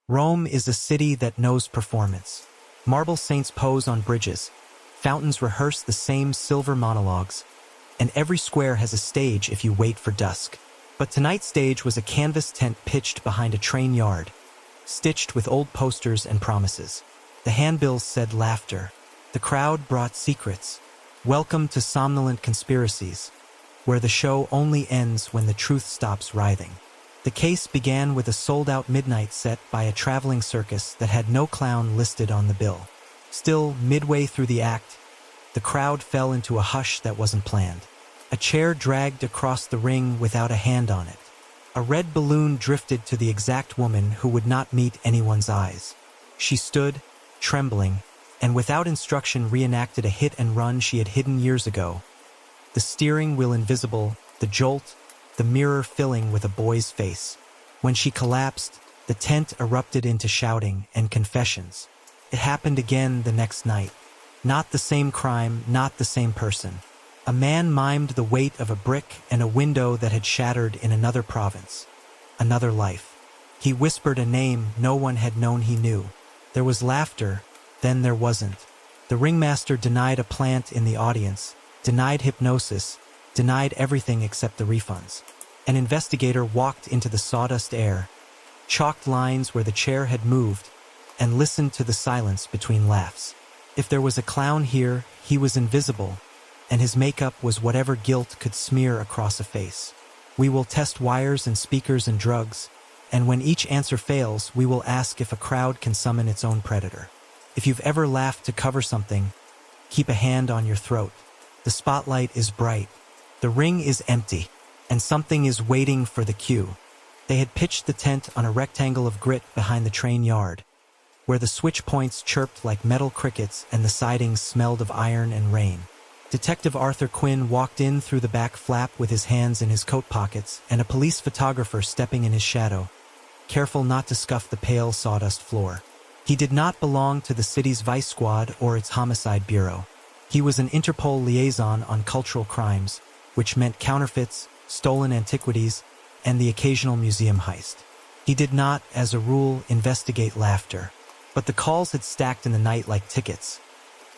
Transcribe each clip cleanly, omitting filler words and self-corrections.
Rome is a city that knows performance. Marble saints pose on bridges, fountains rehearse the same silver monologues, and every square has a stage if you wait for dusk. But tonight's stage was a canvas tent pitched behind a train yard, stitched with old posters and promises. The handbills said laughter. The crowd brought secrets. Welcome to Somnolent Conspiracies, where the show only ends when the truth stops writhing. The case began with a sold-out midnight set by a traveling circus that had no clown listed on the bill. Still, midway through the act, the crowd fell into a hush that wasn't planned. A chair dragged across the ring without a hand on it. A red balloon drifted to the exact woman who would not meet anyone's eyes. She stood, trembling, and without instruction reenacted a hit and run she had hidden years ago. The steering wheel invisible, the jolt, the mirror filling with a boy's face. When she collapsed, the tent erupted into shouting and confessions. It happened again the next night. Not the same crime, not the same person. A man mimed the weight of a brick and a window that had shattered in another province. Another life. He whispered a name no one had known he knew. There was laughter, then there wasn't. The ringmaster denied a plant in the audience, denied hypnosis, denied everything except the refunds. An investigator walked into the sawdust air, chalked lines where the chair had moved, and listened to the silence between laughs. If there was a clown here, he was invisible, and his makeup was whatever guilt could smear across a face. We will test wires and speakers and drugs, and when each answer fails, we will ask if a crowd can summon its own predator. If you've ever laughed to cover something, keep a hand on your throat. The spotlight is bright. The ring is empty, and something is waiting for the cue. They had pitched the tent on a rectangle of grit behind the train yard, where the switch points chirped like metal crickets and the sidings smelled of iron and rain. Detective Arthur Quinn walked in through the back flap with his hands in his coat pockets and a police photographer stepping in his shadow, careful not to scuff the pale sawdust floor. He did not belong to the city's vice squad or its homicide bureau. He was an Interpol liaison on cultural crimes, which meant counterfeits, stolen antiquities, and the occasional museum heist. He did not, as a rule, investigate laughter. But the calls had stacked in the night like tickets.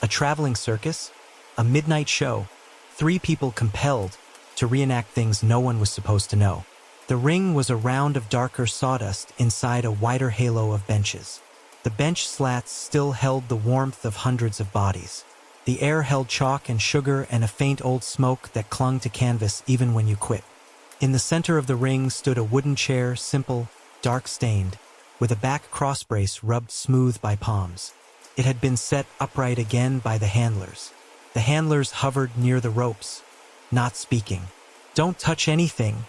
A traveling circus? A midnight show? 3 people compelled to reenact things no one was supposed to know. The ring was a round of darker sawdust inside a wider halo of benches. The bench slats still held the warmth of hundreds of bodies. The air held chalk and sugar and a faint old smoke that clung to canvas even when you quit. In the center of the ring stood a wooden chair, simple, dark-stained, with a back crossbrace rubbed smooth by palms. It had been set upright again by the handlers. The handlers hovered near the ropes, not speaking. "Don't touch anything,"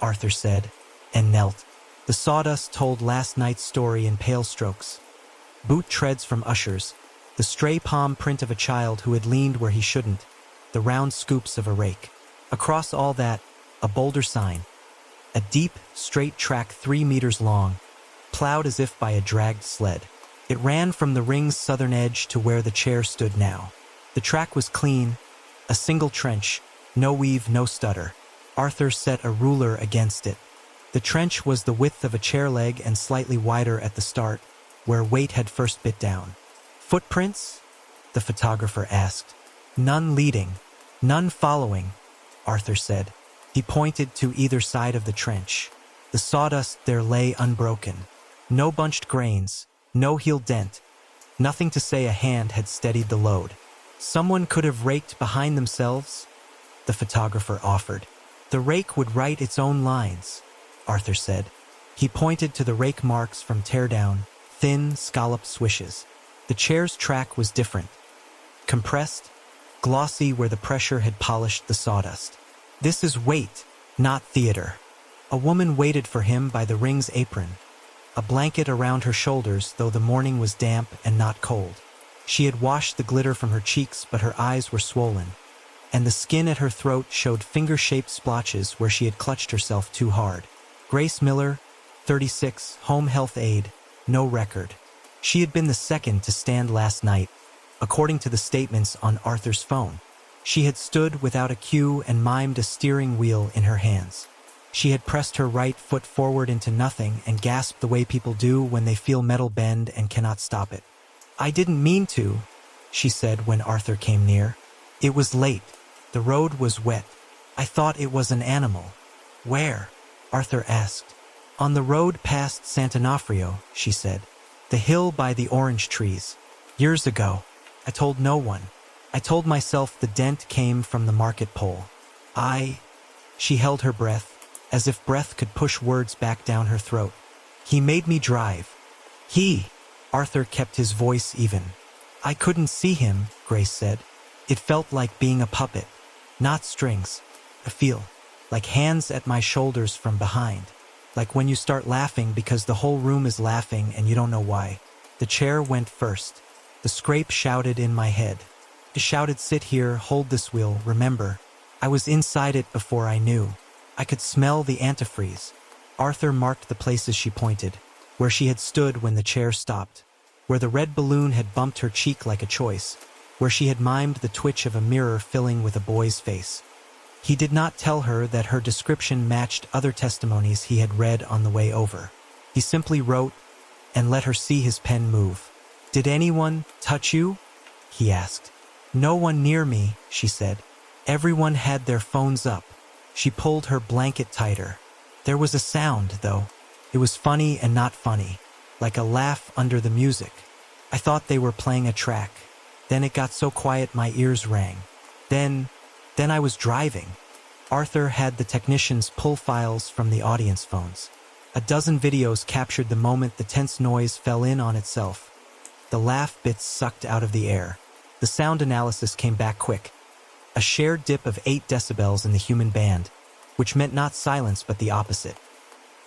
Arthur said, and knelt. The sawdust told last night's story in pale strokes. Boot treads from ushers, the stray palm print of a child who had leaned where he shouldn't, the round scoops of a rake. Across all that, a boulder sign. A deep, straight track 3 meters long, plowed as if by a dragged sled. It ran from the ring's southern edge to where the chair stood now. The track was clean, a single trench, no weave, no stutter. Arthur set a ruler against it. The trench was the width of a chair leg and slightly wider at the start, where weight had first bit down. "Footprints?" the photographer asked. "None leading, none following," Arthur said. He pointed to either side of the trench. The sawdust there lay unbroken. No bunched grains, no heel dent. Nothing to say a hand had steadied the load. "Someone could have raked behind themselves," the photographer offered. "The rake would write its own lines," Arthur said. He pointed to the rake marks from teardown, thin, scalloped swishes. The chair's track was different. Compressed, glossy where the pressure had polished the sawdust. "This is weight, not theater." A woman waited for him by the ring's apron, a blanket around her shoulders though the morning was damp and not cold. She had washed the glitter from her cheeks, but her eyes were swollen, and the skin at her throat showed finger-shaped splotches where she had clutched herself too hard. Grace Miller, 36, home health aide, no record. She had been the second to stand last night, according to the statements on Arthur's phone. She had stood without a cue and mimed a steering wheel in her hands. She had pressed her right foot forward into nothing and gasped the way people do when they feel metal bend and cannot stop it. "I didn't mean to," she said when Arthur came near. "It was late. The road was wet. I thought it was an animal." "Where?" Arthur asked. "On the road past Sant'Onofrio," she said. "The hill by the orange trees. Years ago. I told no one. I told myself the dent came from the market pole. She held her breath, as if breath could push words back down her throat. "He made me drive." Arthur kept his voice even. "I couldn't see him," Grace said. "It felt like being a puppet. Not strings. A feel. Like hands at my shoulders from behind. Like when you start laughing because the whole room is laughing and you don't know why." The chair went first. The scrape shouted in my head. It shouted, "Sit here, hold this wheel, remember." I was inside it before I knew. I could smell the antifreeze. Arthur marked the places she pointed, where she had stood when the chair stopped, where the red balloon had bumped her cheek like a choice, where she had mimed the twitch of a mirror filling with a boy's face. He did not tell her that her description matched other testimonies he had read on the way over. He simply wrote and let her see his pen move. "Did anyone touch you?" he asked. "No one near me," she said. "Everyone had their phones up." She pulled her blanket tighter. There was a sound, though. It was funny and not funny, like a laugh under the music. I thought they were playing a track. Then it got so quiet my ears rang. Then I was driving. Arthur had the technicians pull files from the audience phones. A dozen videos captured the moment the tense noise fell in on itself. The laugh bits sucked out of the air. The sound analysis came back quick. A shared dip of 8 decibels in the human band, which meant not silence but the opposite.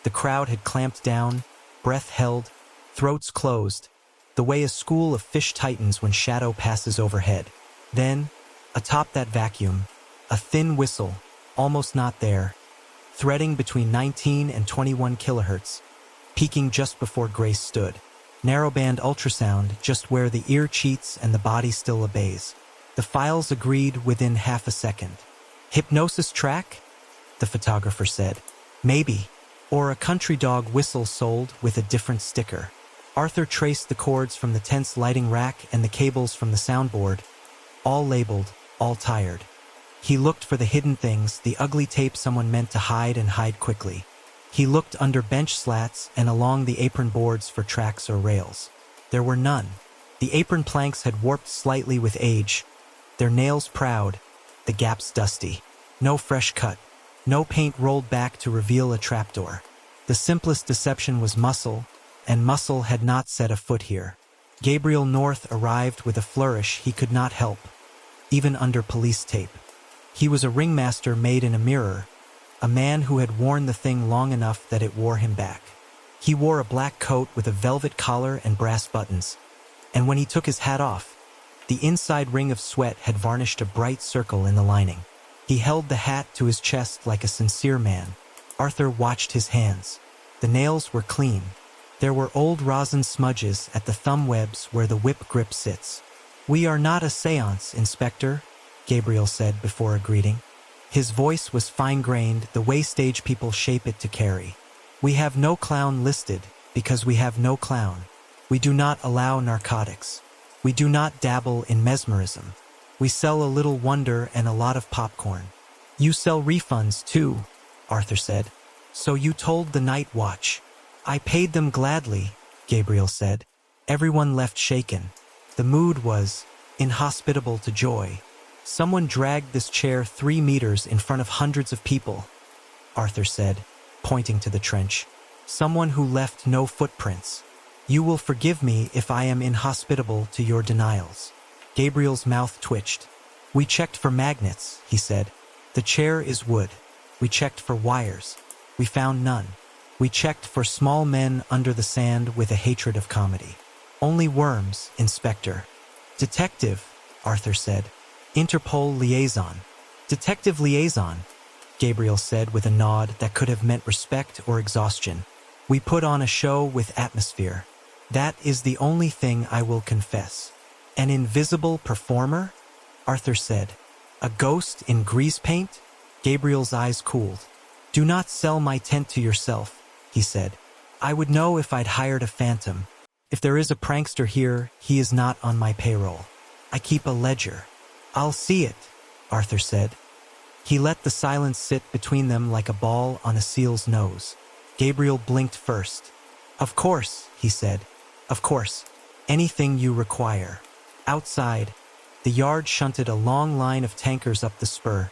The crowd had clamped down, breath held, throats closed, the way a school of fish tightens when shadow passes overhead. Then, atop that vacuum, a thin whistle, almost not there, threading between 19 and 21 kilohertz, peaking just before Grace stood. Narrowband ultrasound just where the ear cheats and the body still obeys. The files agreed within half a second. "Hypnosis track?" the photographer said. "Maybe. Or a country dog whistle sold with a different sticker." Arthur traced the cords from the tense lighting rack and the cables from the soundboard, all labeled, all tired. He looked for the hidden things, the ugly tape someone meant to hide and hide quickly. He looked under bench slats and along the apron boards for tracks or rails. There were none. The apron planks had warped slightly with age, their nails proud, the gaps dusty. No fresh cut. No paint rolled back to reveal a trapdoor. The simplest deception was muscle, and muscle had not set a foot here. Gabriel North arrived with a flourish he could not help, even under police tape. He was a ringmaster made in a mirror, a man who had worn the thing long enough that it wore him back. He wore a black coat with a velvet collar and brass buttons, and when he took his hat off, the inside ring of sweat had varnished a bright circle in the lining. He held the hat to his chest like a sincere man. Arthur watched his hands. The nails were clean. There were old rosin smudges at the thumb webs where the whip grip sits. "We are not a seance, Inspector," Gabriel said before a greeting. His voice was fine-grained, the way stage people shape it to carry. "We have no clown listed because we have no clown. We do not allow narcotics. We do not dabble in mesmerism. We sell a little wonder and a lot of popcorn." "You sell refunds too," Arthur said. "So you told the night watch." "I paid them gladly," Gabriel said. Everyone left shaken. The mood was inhospitable to joy. "Someone dragged this chair 3 meters in front of hundreds of people," Arthur said, pointing to the trench. "Someone who left no footprints. You will forgive me if I am inhospitable to your denials." Gabriel's mouth twitched. "We checked for magnets," he said. "The chair is wood. We checked for wires. We found none. We checked for small men under the sand with a hatred of comedy. Only worms, Inspector." "Detective," Arthur said. "Interpol liaison." "Detective liaison," Gabriel said with a nod that could have meant respect or exhaustion. "We put on a show with atmosphere. That is the only thing I will confess." "An invisible performer?" Arthur said. "A ghost in grease paint?" Gabriel's eyes cooled. "Do not sell my tent to yourself," he said. "I would know if I'd hired a phantom. If there is a prankster here, he is not on my payroll. I keep a ledger." "I'll see it," Arthur said. He let the silence sit between them like a ball on a seal's nose. Gabriel blinked first. "Of course," he said. "Of course. Anything you require." Outside, the yard shunted a long line of tankers up the spur,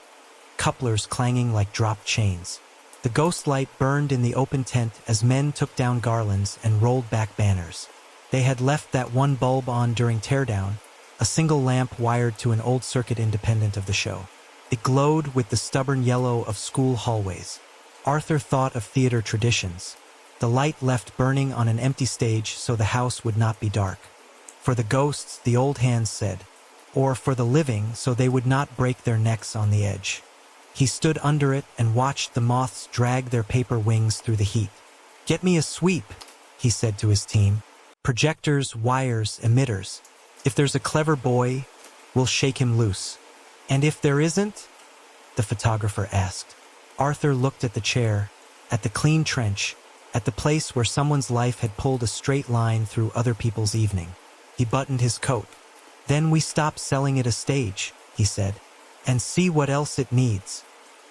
couplers clanging like dropped chains. The ghost light burned in the open tent as men took down garlands and rolled back banners. They had left that one bulb on during teardown, a single lamp wired to an old circuit independent of the show. It glowed with the stubborn yellow of school hallways. Arthur thought of theater traditions. The light left burning on an empty stage so the house would not be dark. For the ghosts, the old hands said, or for the living so they would not break their necks on the edge. He stood under it and watched the moths drag their paper wings through the heat. "Get me a sweep," he said to his team. "Projectors, wires, emitters. If there's a clever boy, we'll shake him loose." "And if there isn't?" the photographer asked. Arthur looked at the chair, at the clean trench, at the place where someone's life had pulled a straight line through other people's evening. He buttoned his coat. "Then we stop selling it a stage," he said, "and see what else it needs."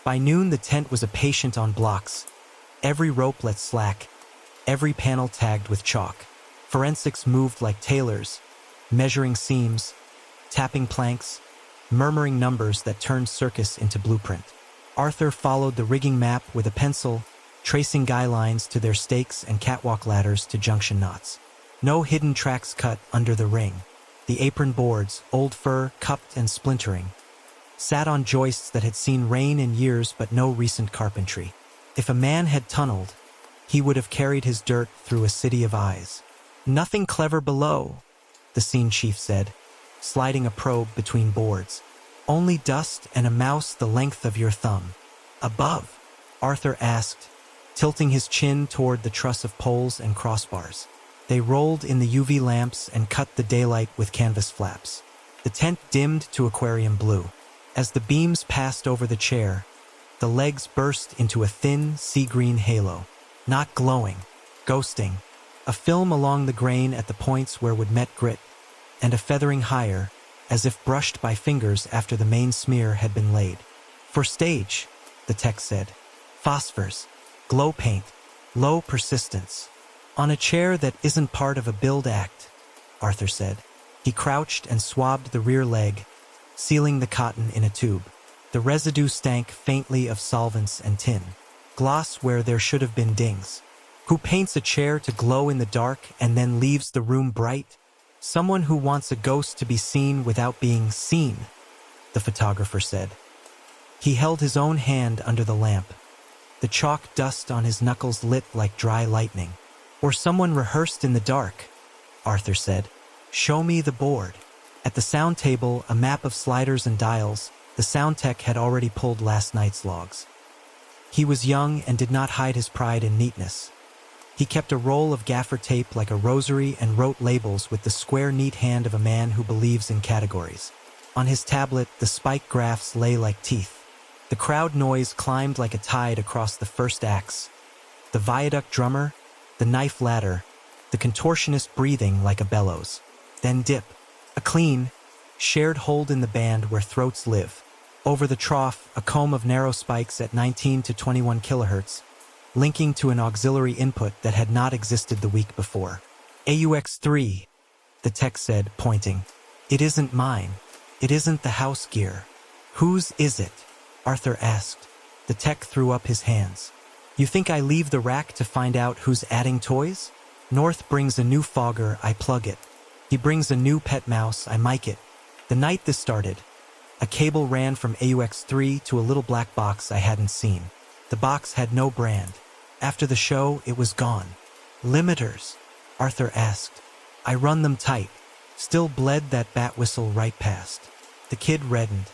By noon the tent was a patient on blocks, every rope let slack, every panel tagged with chalk. Forensics moved like tailors, measuring seams, tapping planks, murmuring numbers that turned circus into blueprint. Arthur followed the rigging map with a pencil, tracing guy lines to their stakes and catwalk ladders to junction knots. No hidden tracks cut under the ring. The apron boards, old fir, cupped and splintering, sat on joists that had seen rain in years but no recent carpentry. If a man had tunneled, he would have carried his dirt through a city of eyes. "Nothing clever below," the scene chief said, sliding a probe between boards. "Only dust and a mouse the length of your thumb." "Above?" Arthur asked, tilting his chin toward the truss of poles and crossbars. They rolled in the UV lamps and cut the daylight with canvas flaps. The tent dimmed to aquarium blue. As the beams passed over the chair, the legs burst into a thin, sea-green halo. Not glowing, ghosting. A film along the grain at the points where would met grit, and a feathering higher, as if brushed by fingers after the main smear had been laid. "For stage," the text said. "Phosphors, glow paint, low persistence." "On a chair that isn't part of a build act," Arthur said. He crouched and swabbed the rear leg, sealing the cotton in a tube. The residue stank faintly of solvents and tin. Gloss where there should have been dings. Who paints a chair to glow in the dark and then leaves the room bright? "Someone who wants a ghost to be seen without being seen," the photographer said. He held his own hand under the lamp. The chalk dust on his knuckles lit like dry lightning. "Or someone rehearsed in the dark," Arthur said. "Show me the board." At the sound table, a map of sliders and dials, the sound tech had already pulled last night's logs. He was young and did not hide his pride in neatness. He kept a roll of gaffer tape like a rosary and wrote labels with the square, neat hand of a man who believes in categories. On his tablet, the spike graphs lay like teeth. The crowd noise climbed like a tide across the first acts. The viaduct drummer, the knife ladder, the contortionist breathing like a bellows. Then dip. A clean, shared hold in the band where throats live. Over the trough, a comb of narrow spikes at 19 to 21 kilohertz, linking to an auxiliary input that had not existed the week before. "AUX3, the tech said, pointing. "It isn't mine. It isn't the house gear." "Whose is it?" Arthur asked. The tech threw up his hands. "You think I leave the rack to find out who's adding toys? North brings a new fogger, I plug it. He brings a new pet mouse, I mic it. The night this started, a cable ran from AUX3 to a little black box I hadn't seen. The box had no brand. After the show, it was gone." "Limiters?" Arthur asked. "I run them tight. Still bled that bat whistle right past." The kid reddened.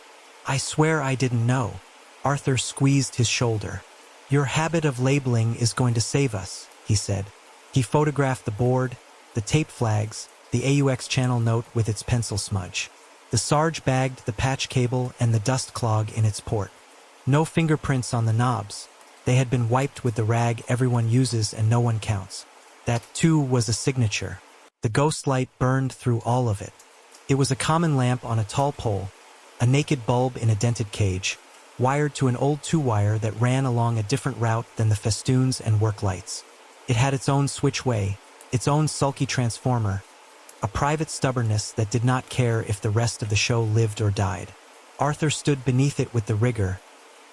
"I swear I didn't know." Arthur squeezed his shoulder. "Your habit of labeling is going to save us," he said. He photographed the board, the tape flags, the AUX channel note with its pencil smudge. The Sarge bagged the patch cable and the dust clog in its port. No fingerprints on the knobs. They had been wiped with the rag everyone uses and no one counts. That, too, was a signature. The ghost light burned through all of it. It was a common lamp on a tall pole, a naked bulb in a dented cage, wired to an old two-wire that ran along a different route than the festoons and work lights. It had its own switchway, its own sulky transformer, a private stubbornness that did not care if the rest of the show lived or died. Arthur stood beneath it with the rigger,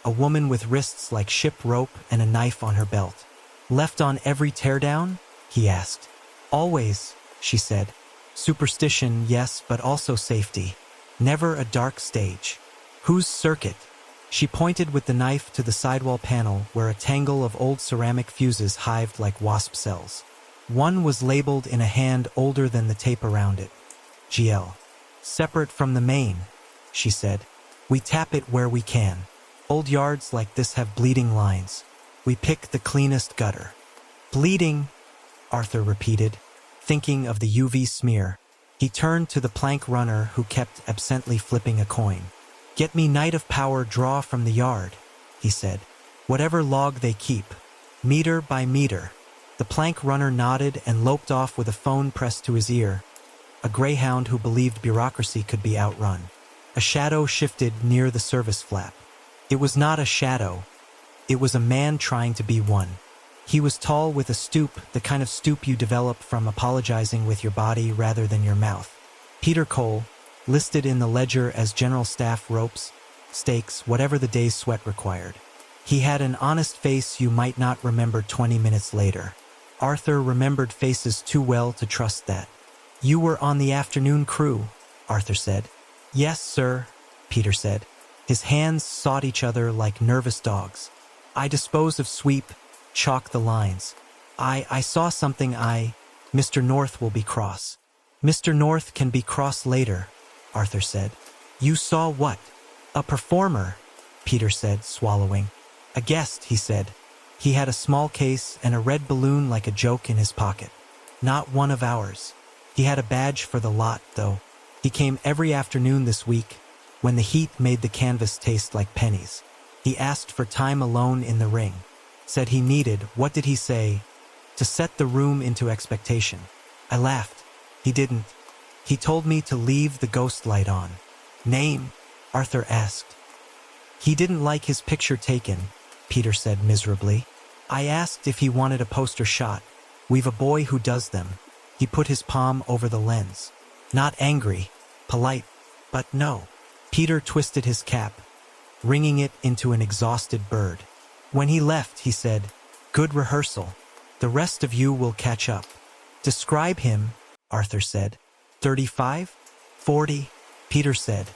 a woman with wrists like ship rope and a knife on her belt. "Left on every teardown?" he asked. "Always," she said. "Superstition, yes, but also safety. Never a dark stage." "Whose circuit?" She pointed with the knife to the sidewall panel where a tangle of old ceramic fuses hived like wasp cells. One was labeled in a hand older than the tape around it. "GL. Separate from the main," she said. "We tap it where we can. Old yards like this have bleeding lines. We pick the cleanest gutter." "Bleeding," Arthur repeated, thinking of the UV smear. He turned to the plank runner who kept absently flipping a coin. "Get me Night of Power draw from the yard," he said. "Whatever log they keep. Meter by meter." The plank runner nodded and loped off with a phone pressed to his ear, a greyhound who believed bureaucracy could be outrun. A shadow shifted near the service flap. It was not a shadow. It was a man trying to be one. He was tall with a stoop, the kind of stoop you develop from apologizing with your body rather than your mouth. Peter Cole, listed in the ledger as general staff ropes, stakes, whatever the day's sweat required. He had an honest face you might not remember 20 minutes later. Arthur remembered faces too well to trust that. "You were on the afternoon crew," Arthur said. "Yes, sir," Peter said. His hands sought each other like nervous dogs. "I dispose of sweep, chalk the lines. I saw something Mr. North will be cross." "Mr. North can be cross later," Arthur said. "You saw what?" "A performer," Peter said, swallowing. "A guest," he said. He had a small case and a red balloon like a joke in his pocket. "Not one of ours. He had a badge for the lot, though. He came every afternoon this week, when the heat made the canvas taste like pennies. He asked for time alone in the ring. Said he needed, what did he say? To set the room into expectation. I laughed. He didn't. He told me to leave the ghost light on." "Name?" Arthur asked. "He didn't like his picture taken," Peter said miserably. "I asked if he wanted a poster shot. We've a boy who does them." He put his palm over the lens. "Not angry, polite, but no." Peter twisted his cap, wringing it into an exhausted bird. When he left, he said, "Good rehearsal. The rest of you will catch up." "Describe him," Arthur said. 35? 40? Peter said.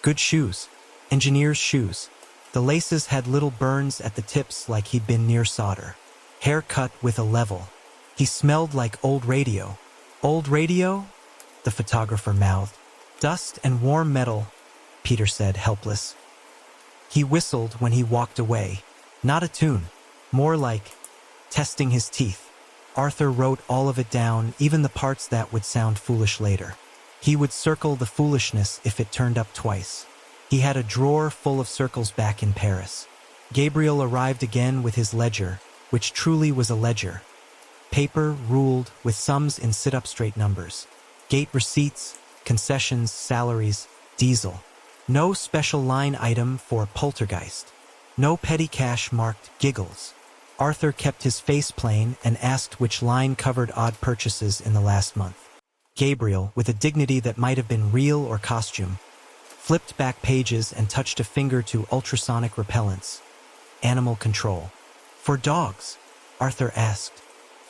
"Good shoes. Engineer's shoes. The laces had little burns at the tips like he'd been near solder. Hair cut with a level. He smelled like old radio." "Old radio?" the photographer mouthed. "Dust and warm metal," Peter said, helpless. He whistled when he walked away. Not a tune. More like testing his teeth. Arthur wrote all of it down, even the parts that would sound foolish later. He would circle the foolishness if it turned up twice. He had a drawer full of circles back in Paris. Gabriel arrived again with his ledger, which truly was a ledger. Paper ruled with sums in sit-up straight numbers. Gate receipts, concessions, salaries, diesel. No special line item for poltergeist. No petty cash marked giggles. Arthur kept his face plain and asked which line covered odd purchases in the last month. Gabriel, with a dignity that might have been real or costume, flipped back pages and touched a finger to ultrasonic repellents. Animal control. "For dogs?" Arthur asked.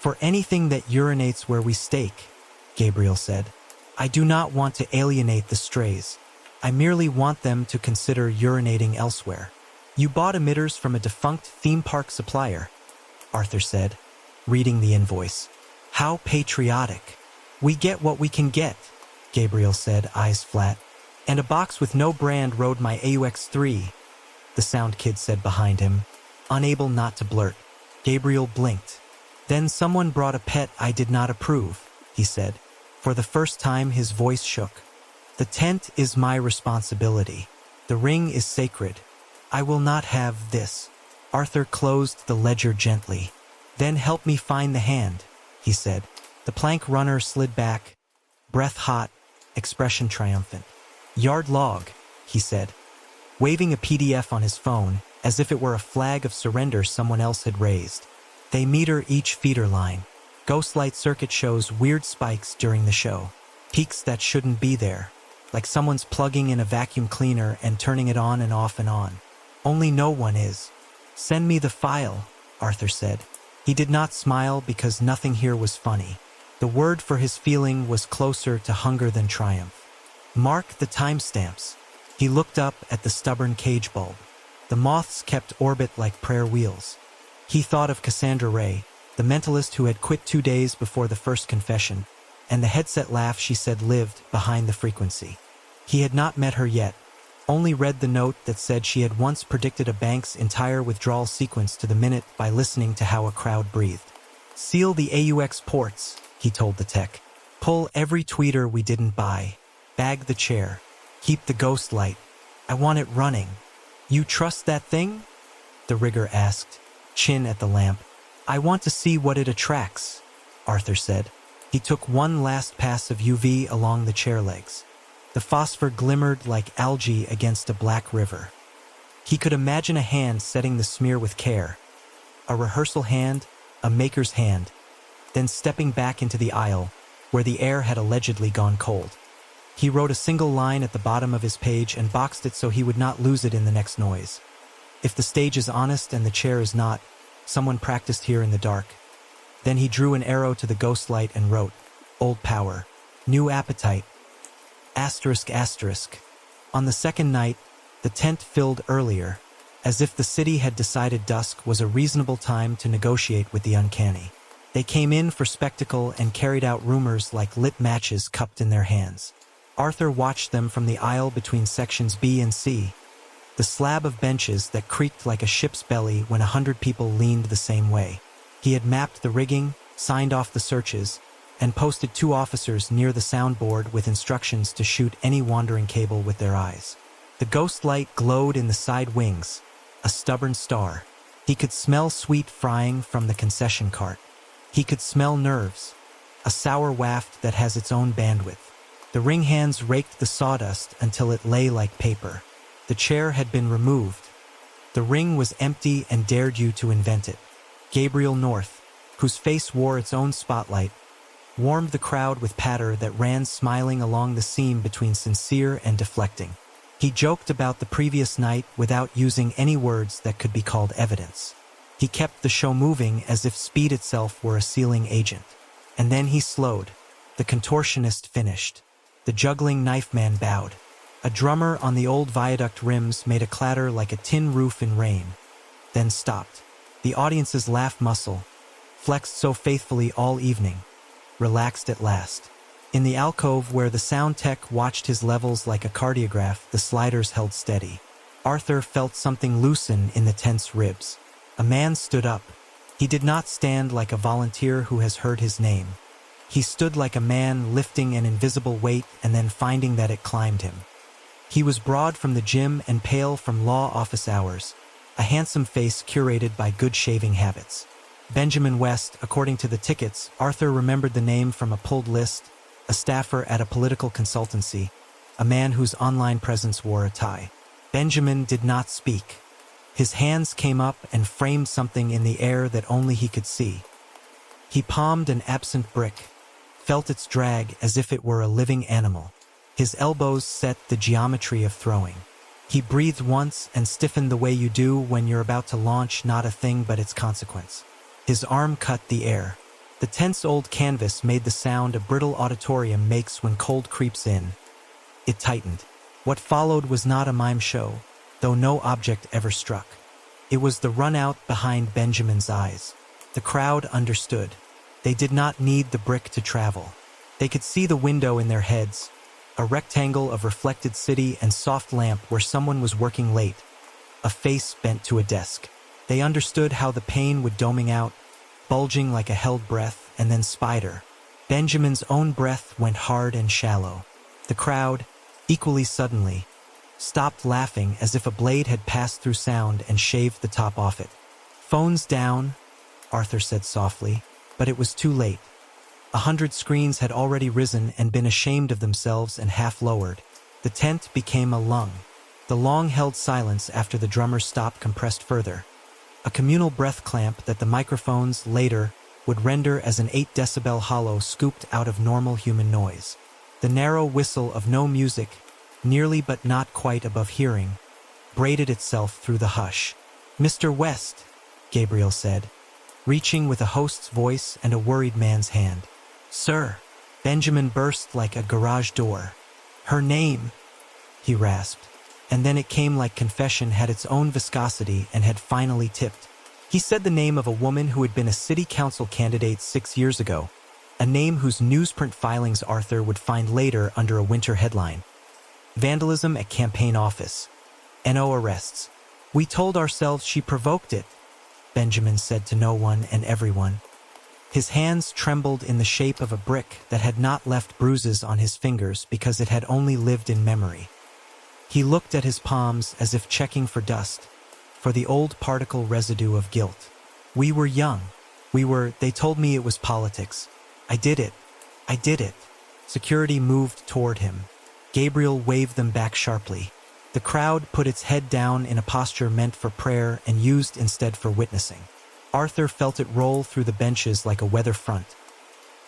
"For anything that urinates where we stake," Gabriel said. "I do not want to alienate the strays. I merely want them to consider urinating elsewhere." "You bought emitters from a defunct theme park supplier," Arthur said, reading the invoice. "How patriotic." "We get what we can get," Gabriel said, eyes flat. "And a box with no brand rode my AUX-3, the sound kid said behind him, unable not to blurt. Gabriel blinked. "Then someone brought a pet I did not approve," he said. For the first time, his voice shook. "The tent is my responsibility. The ring is sacred. I will not have this." Arthur closed the ledger gently. Then help me find the hand, he said. The plank runner slid back, breath hot, expression triumphant. Yard log, he said, waving a PDF on his phone as if it were a flag of surrender someone else had raised. They meter each feeder line. Ghostlight circuit shows weird spikes during the show. Peaks that shouldn't be there, like someone's plugging in a vacuum cleaner and turning it on and off and on. Only no one is. Send me the file, Arthur said. He did not smile because nothing here was funny. The word for his feeling was closer to hunger than triumph. Mark the timestamps. He looked up at the stubborn cage bulb. The moths kept orbit like prayer wheels. He thought of Cassandra Ray, the mentalist who had quit 2 days before the first confession, and the headset laugh she said lived behind the frequency. He had not met her yet, only read the note that said she had once predicted a bank's entire withdrawal sequence to the minute by listening to how a crowd breathed. Seal the AUX ports, he told the tech. Pull every tweeter we didn't buy. Bag the chair. Keep the ghost light. I want it running. You trust that thing? The rigger asked, chin at the lamp. I want to see what it attracts, Arthur said. He took one last pass of UV along the chair legs. The phosphor glimmered like algae against a black river. He could imagine a hand setting the smear with care. A rehearsal hand, a maker's hand, then stepping back into the aisle, where the air had allegedly gone cold. He wrote a single line at the bottom of his page and boxed it so he would not lose it in the next noise. If the stage is honest and the chair is not, someone practiced here in the dark. Then he drew an arrow to the ghost light and wrote, Old power, new appetite, asterisk asterisk. On the second night, the tent filled earlier, as if the city had decided dusk was a reasonable time to negotiate with the uncanny. They came in for spectacle and carried out rumors like lit matches cupped in their hands. Arthur watched them from the aisle between sections B and C, the slab of benches that creaked like a ship's belly when 100 people leaned the same way. He had mapped the rigging, signed off the searches, and posted 2 officers near the soundboard with instructions to shoot any wandering cable with their eyes. The ghost light glowed in the side wings, a stubborn star. He could smell sweet frying from the concession cart. He could smell nerves, a sour waft that has its own bandwidth. The ring hands raked the sawdust until it lay like paper. The chair had been removed. The ring was empty and dared you to invent it. Gabriel North, whose face wore its own spotlight, warmed the crowd with patter that ran smiling along the seam between sincere and deflecting. He joked about the previous night without using any words that could be called evidence. He kept the show moving as if speed itself were a sealing agent. And then he slowed. The contortionist finished. The juggling knife man bowed. A drummer on the old viaduct rims made a clatter like a tin roof in rain, then stopped. The audience's laugh muscle, flexed so faithfully all evening, relaxed at last. In the alcove where the sound tech watched his levels like a cardiograph, the sliders held steady. Arthur felt something loosen in the tense ribs. A man stood up. He did not stand like a volunteer who has heard his name. He stood like a man lifting an invisible weight and then finding that it climbed him. He was broad from the gym and pale from law office hours, a handsome face curated by good shaving habits. Benjamin West, according to the tickets. Arthur remembered the name from a pulled list, a staffer at a political consultancy, a man whose online presence wore a tie. Benjamin did not speak. His hands came up and framed something in the air that only he could see. He palmed an absent brick, felt its drag as if it were a living animal. His elbows set the geometry of throwing. He breathed once and stiffened the way you do when you're about to launch not a thing but its consequence. His arm cut the air. The tense old canvas made the sound a brittle auditorium makes when cold creeps in. It tightened. What followed was not a mime show, though no object ever struck. It was the run-out behind Benjamin's eyes. The crowd understood. They did not need the brick to travel. They could see the window in their heads, a rectangle of reflected city and soft lamp where someone was working late, a face bent to a desk. They understood how the pain would doming out, bulging like a held breath, and then spider. Benjamin's own breath went hard and shallow. The crowd, equally suddenly, stopped laughing as if a blade had passed through sound and shaved the top off it. "Phones down," Arthur said softly, but it was too late. 100 screens had already risen and been ashamed of themselves and half lowered. The tent became a lung. The long-held silence after the drummer's stop compressed further. A communal breath clamp that the microphones, later, would render as an 8-decibel hollow scooped out of normal human noise. The narrow whistle of no music, nearly but not quite above hearing, braided itself through the hush. "Mr. West," Gabriel said, reaching with a host's voice and a worried man's hand. "Sir," Benjamin burst like a garage door. "Her name," he rasped, and then it came like confession had its own viscosity and had finally tipped. He said the name of a woman who had been a city council candidate 6 years ago, a name whose newsprint filings Arthur would find later under a winter headline. "Vandalism at campaign office. NO arrests. We told ourselves she provoked it," Benjamin said to no one and everyone. His hands trembled in the shape of a brick that had not left bruises on his fingers because it had only lived in memory. He looked at his palms as if checking for dust, for the old particle residue of guilt. "We were young. They told me it was politics. I did it. Security moved toward him. Gabriel waved them back sharply. The crowd put its head down in a posture meant for prayer and used instead for witnessing. Arthur felt it roll through the benches like a weather front.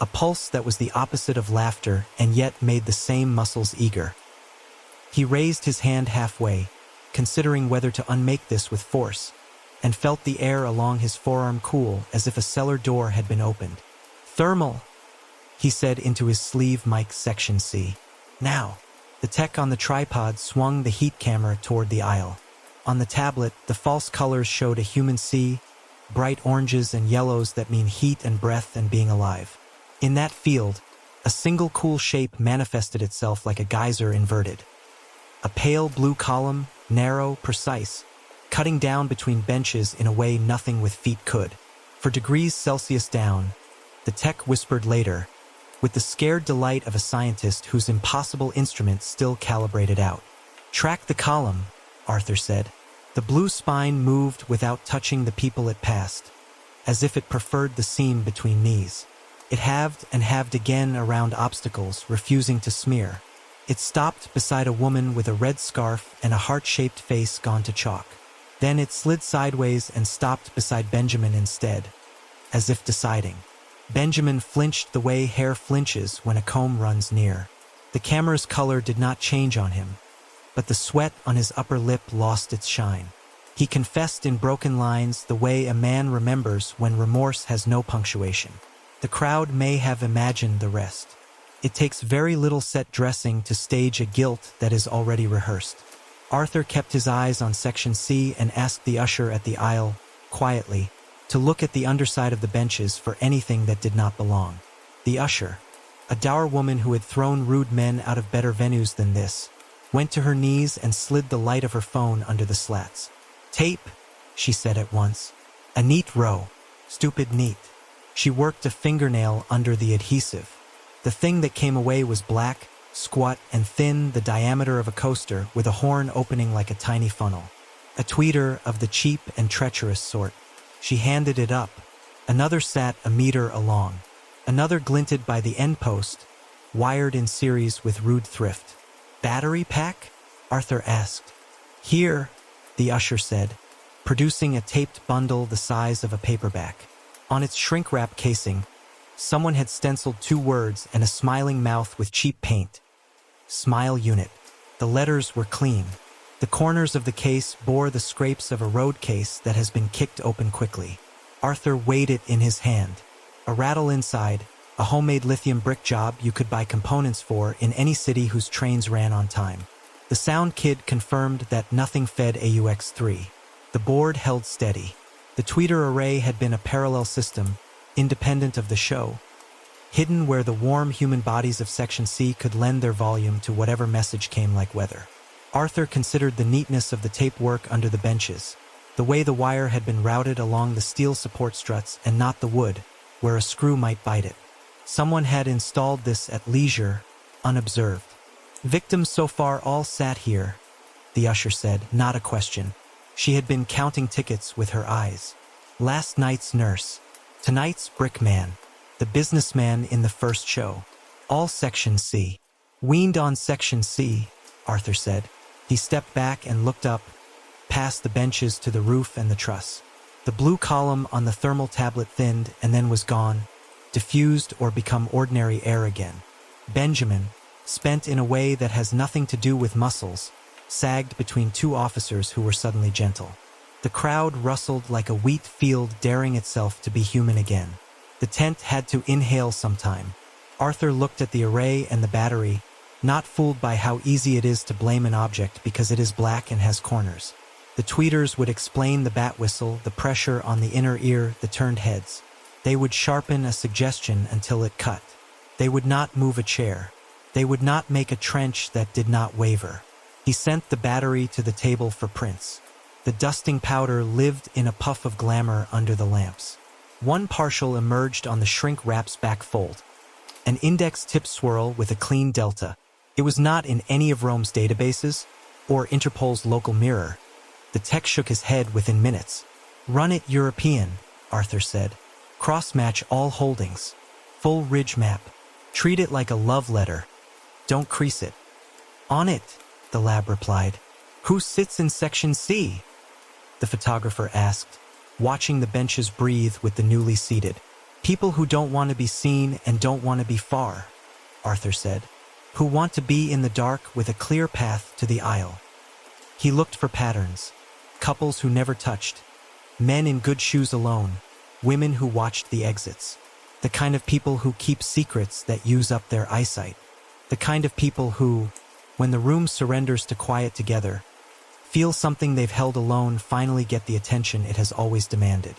A pulse that was the opposite of laughter and yet made the same muscles eager. He raised his hand halfway, considering whether to unmake this with force, and felt the air along his forearm cool as if a cellar door had been opened. "Thermal," he said into his sleeve mic section C. "Now." The tech on the tripod swung the heat camera toward the aisle. On the tablet, the false colors showed a human sea, bright oranges and yellows that mean heat and breath and being alive. In that field, a single cool shape manifested itself like a geyser inverted. A pale blue column, narrow, precise, cutting down between benches in a way nothing with feet could. For degrees Celsius down, the tech whispered later, with the scared delight of a scientist whose impossible instrument still calibrated out. "Track the column," Arthur said. The blue spine moved without touching the people it passed, as if it preferred the seam between knees. It halved and halved again around obstacles, refusing to smear. It stopped beside a woman with a red scarf and a heart-shaped face gone to chalk. Then it slid sideways and stopped beside Benjamin instead, as if deciding. Benjamin flinched the way hair flinches when a comb runs near. The camera's color did not change on him, but the sweat on his upper lip lost its shine. He confessed in broken lines the way a man remembers when remorse has no punctuation. The crowd may have imagined the rest. It takes very little set dressing to stage a guilt that is already rehearsed. Arthur kept his eyes on Section C and asked the usher at the aisle, quietly, to look at the underside of the benches for anything that did not belong. The usher, a dour woman who had thrown rude men out of better venues than this, went to her knees and slid the light of her phone under the slats. "Tape," she said at once. "A neat row. Stupid neat." She worked a fingernail under the adhesive. The thing that came away was black, squat, and thin, the diameter of a coaster, with a horn opening like a tiny funnel. A tweeter of the cheap and treacherous sort. She handed it up. Another sat a meter along. Another glinted by the end post, wired in series with rude thrift. "Battery pack?" Arthur asked. "Here," the usher said, producing a taped bundle the size of a paperback. On its shrink-wrap casing, someone had stenciled 2 words and a smiling mouth with cheap paint. "Smile Unit." The letters were clean. The corners of the case bore the scrapes of a road case that has been kicked open quickly. Arthur weighed it in his hand. A rattle inside, a homemade lithium brick job you could buy components for in any city whose trains ran on time. The sound kid confirmed that nothing fed AUX3. The board held steady. The tweeter array had been a parallel system, independent of the show, hidden where the warm human bodies of Section C could lend their volume to whatever message came like weather. Arthur considered the neatness of the tape work under the benches, the way the wire had been routed along the steel support struts and not the wood, where a screw might bite it. Someone had installed this at leisure, unobserved. Victims so far all sat here, the usher said, not a question. She had been counting tickets with her eyes. Last night's nurse. Tonight's brick man. The businessman in the first show. All Section C. Weaned on Section C, Arthur said. He stepped back and looked up, past the benches to the roof and the truss. The blue column on the thermal tablet thinned and then was gone, diffused or become ordinary air again. Benjamin, spent in a way that has nothing to do with muscles, sagged between two officers who were suddenly gentle. The crowd rustled like a wheat field daring itself to be human again. The tent had to inhale sometime. Arthur looked at the array and the battery, not fooled by how easy it is to blame an object because it is black and has corners. The tweeters would explain the bat whistle, the pressure on the inner ear, the turned heads. They would sharpen a suggestion until it cut. They would not move a chair. They would not make a trench that did not waver. He sent the battery to the table for prints. The dusting powder lived in a puff of glamour under the lamps. One partial emerged on the shrink-wrap's back fold. An index tip swirl with a clean delta. It was not in any of Rome's databases or Interpol's local mirror. The tech shook his head within minutes. Run it European, Arthur said. Cross-match all holdings. Full ridge map. Treat it like a love letter. Don't crease it. On it, the lab replied. Who sits in Section C? The photographer asked, watching the benches breathe with the newly seated. People who don't want to be seen and don't want to be far, Arthur said. Who want to be in the dark with a clear path to the aisle. He looked for patterns. Couples who never touched. Men in good shoes alone. Women who watched the exits. The kind of people who keep secrets that use up their eyesight. The kind of people who, when the room surrenders to quiet together, feel something they've held alone finally get the attention it has always demanded.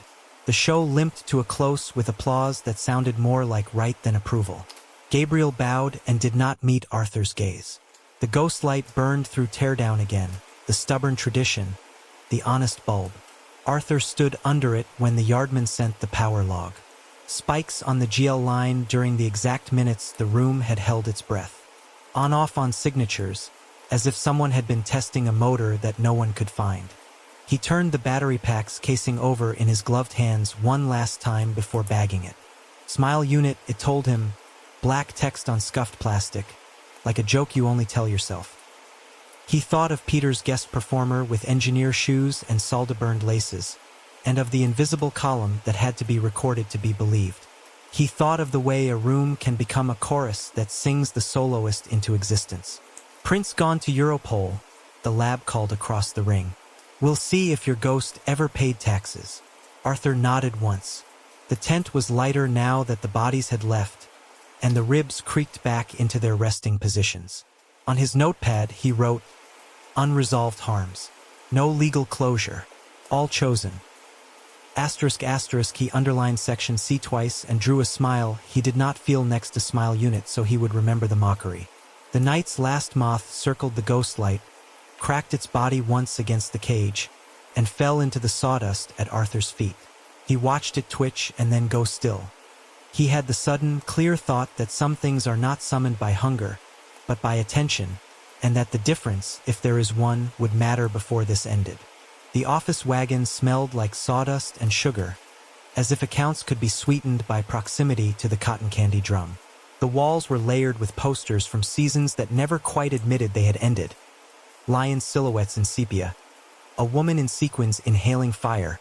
The show limped to a close with applause that sounded more like right than approval. Gabriel bowed and did not meet Arthur's gaze. The ghost light burned through teardown again, the stubborn tradition, the honest bulb. Arthur stood under it when the yardman sent the power log. Spikes on the GL line during the exact minutes the room had held its breath. On-off on signatures, as if someone had been testing a motor that no one could find. He turned the battery pack's casing over in his gloved hands one last time before bagging it. Smile unit, it told him, black text on scuffed plastic, like a joke you only tell yourself. He thought of Peter's guest performer with engineer shoes and solder-burned laces, and of the invisible column that had to be recorded to be believed. He thought of the way a room can become a chorus that sings the soloist into existence. Prince gone to Europol, the lab called across the ring. We'll see if your ghost ever paid taxes. Arthur nodded once. The tent was lighter now that the bodies had left, and the ribs creaked back into their resting positions. On his notepad, he wrote, unresolved harms. No legal closure. All chosen. Asterisk asterisk, he underlined Section C twice and drew a smile he did not feel next to smile unit so he would remember the mockery. The night's last moth circled the ghost light, cracked its body once against the cage, and fell into the sawdust at Arthur's feet. He watched it twitch and then go still. He had the sudden, clear thought that some things are not summoned by hunger, but by attention, and that the difference, if there is one, would matter before this ended. The office wagon smelled like sawdust and sugar, as if accounts could be sweetened by proximity to the cotton candy drum. The walls were layered with posters from seasons that never quite admitted they had ended. Lion silhouettes in sepia, a woman in sequins inhaling fire,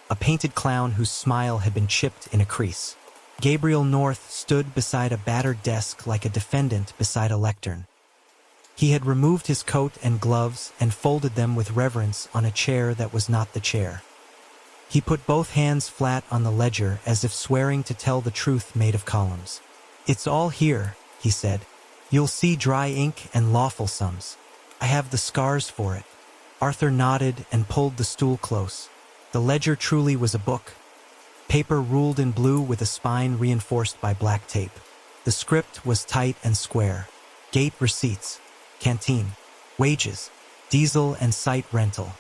a painted clown whose smile had been chipped in a crease. Gabriel North stood beside a battered desk like a defendant beside a lectern. He had removed his coat and gloves and folded them with reverence on a chair that was not the chair. He put both hands flat on the ledger as if swearing to tell the truth made of columns. It's all here, he said. You'll see dry ink and lawful sums. I have the scars for it. Arthur nodded and pulled the stool close. The ledger truly was a book. Paper ruled in blue with a spine reinforced by black tape. The script was tight and square. Gate receipts, canteen, wages, diesel and site rental.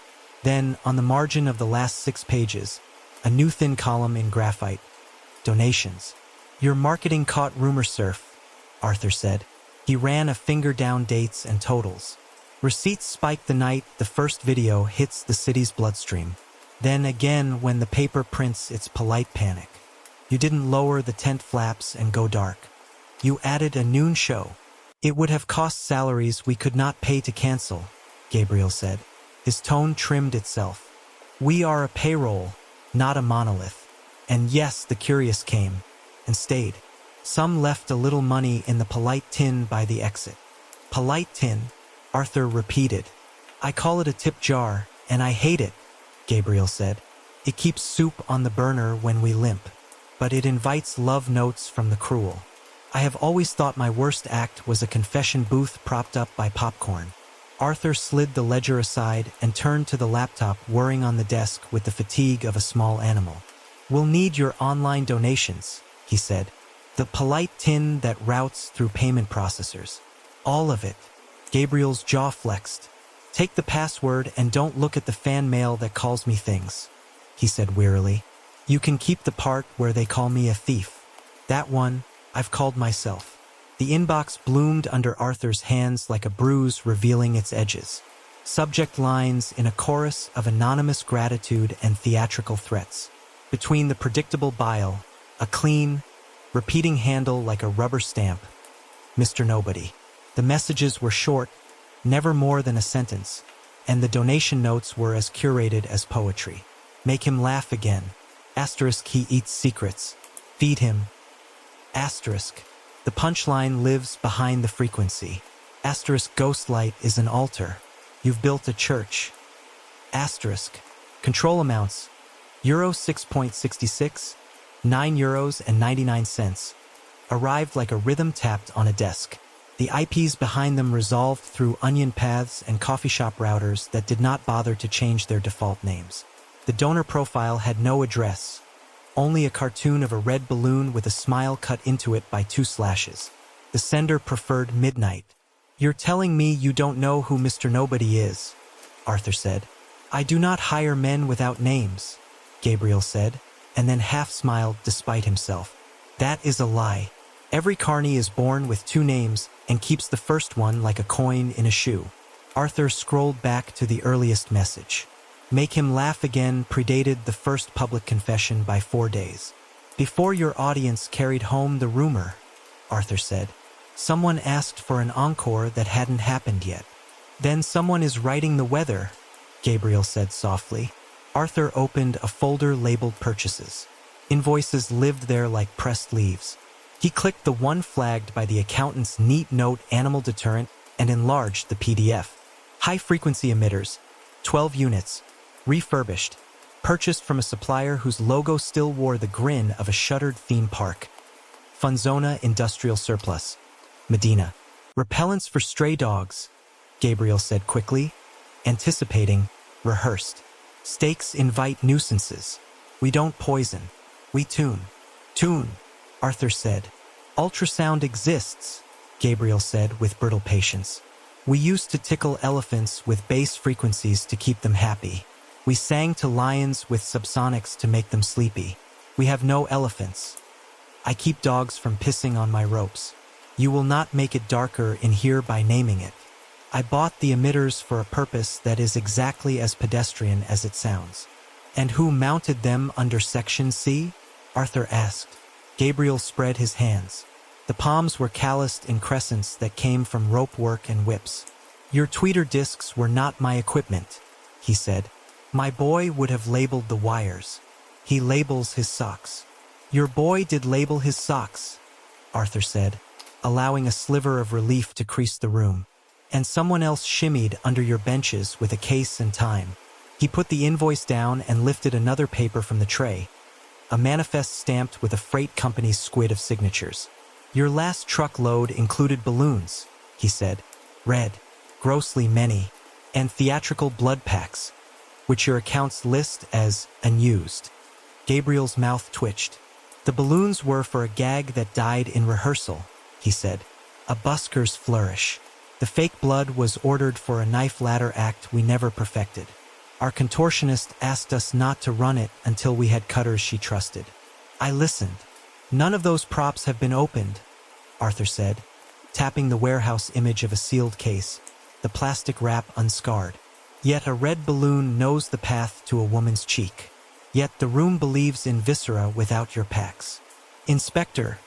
Then, on the margin of the last 6 pages, a new thin column in graphite. Donations. Your marketing caught rumor surf, Arthur said. He ran a finger down dates and totals. Receipts spike the night the first video hits the city's bloodstream. Then again when the paper prints its polite panic. You didn't lower the tent flaps and go dark. You added a noon show. It would have cost salaries we could not pay to cancel, Gabriel said. His tone trimmed itself. We are a payroll, not a monolith. And yes, the curious came, and stayed. Some left a little money in the polite tin by the exit. Polite tin, Arthur repeated. I call it a tip jar, and I hate it, Gabriel said. It keeps soup on the burner when we limp, but it invites love notes from the cruel. I have always thought my worst act was a confession booth propped up by popcorn. Arthur slid the ledger aside and turned to the laptop whirring on the desk with the fatigue of a small animal. We'll need your online donations, he said. The polite tin that routes through payment processors. All of it. Gabriel's jaw flexed. Take the password and don't look at the fan mail that calls me things, he said wearily. You can keep the part where they call me a thief. That one, I've called myself. The inbox bloomed under Arthur's hands like a bruise revealing its edges. Subject lines in a chorus of anonymous gratitude and theatrical threats. Between the predictable bile, a clean, repeating handle like a rubber stamp. Mr. Nobody. The messages were short, never more than a sentence, and the donation notes were as curated as poetry. Make him laugh again. Asterisk he eats secrets. Feed him. Asterisk. The punchline lives behind the frequency. Asterisk Ghostlight is an altar. You've built a church. Asterisk. Control amounts. Euro 6.66, €9.99. Arrived like a rhythm tapped on a desk. The IPs behind them resolved through onion paths and coffee shop routers that did not bother to change their default names. The donor profile had no address, only a cartoon of a red balloon with a smile cut into it by 2 slashes. The sender preferred midnight. You're telling me you don't know who Mr. Nobody is, Arthur said. I do not hire men without names, Gabriel said, and then half-smiled despite himself. That is a lie. Every carny is born with 2 names and keeps the first one like a coin in a shoe. Arthur scrolled back to the earliest message. Make him laugh again predated the first public confession by 4 days. Before your audience carried home the rumor, Arthur said. Someone asked for an encore that hadn't happened yet. Then someone is writing the weather, Gabriel said softly. Arthur opened a folder labeled purchases. Invoices lived there like pressed leaves. He clicked the one flagged by the accountant's neat note animal deterrent and enlarged the PDF. High-frequency emitters, 12 units, refurbished, purchased from a supplier whose logo still wore the grin of a shuttered theme park. Funzona Industrial Surplus, Medina. Repellents for stray dogs, Gabriel said quickly, anticipating, rehearsed. Stakes invite nuisances. We don't poison. We tune. Tune, Arthur said. Ultrasound exists, Gabriel said with brittle patience. We used to tickle elephants with bass frequencies to keep them happy. We sang to lions with subsonics to make them sleepy. We have no elephants. I keep dogs from pissing on my ropes. You will not make it darker in here by naming it. I bought the emitters for a purpose that is exactly as pedestrian as it sounds. And who mounted them under Section C? Arthur asked. Gabriel spread his hands. The palms were calloused in crescents that came from rope work and whips. Your tweeter discs were not my equipment, he said. My boy would have labeled the wires. He labels his socks. Your boy did label his socks, Arthur said, allowing a sliver of relief to crease the room. And someone else shimmied under your benches with a case and time. He put the invoice down and lifted another paper from the tray, a manifest stamped with a freight company's squid of signatures. Your last truckload included balloons, he said, red, grossly many, and theatrical blood packs, which your accounts list as unused. Gabriel's mouth twitched. The balloons were for a gag that died in rehearsal, he said, a busker's flourish. The fake blood was ordered for a knife ladder act we never perfected. Our contortionist asked us not to run it until we had cutters she trusted. I listened. None of those props have been opened, Arthur said, tapping the warehouse image of a sealed case. the plastic wrap unscarred. Yet a red balloon knows the path to a woman's cheek. Yet the room believes in viscera without your packs. Inspector,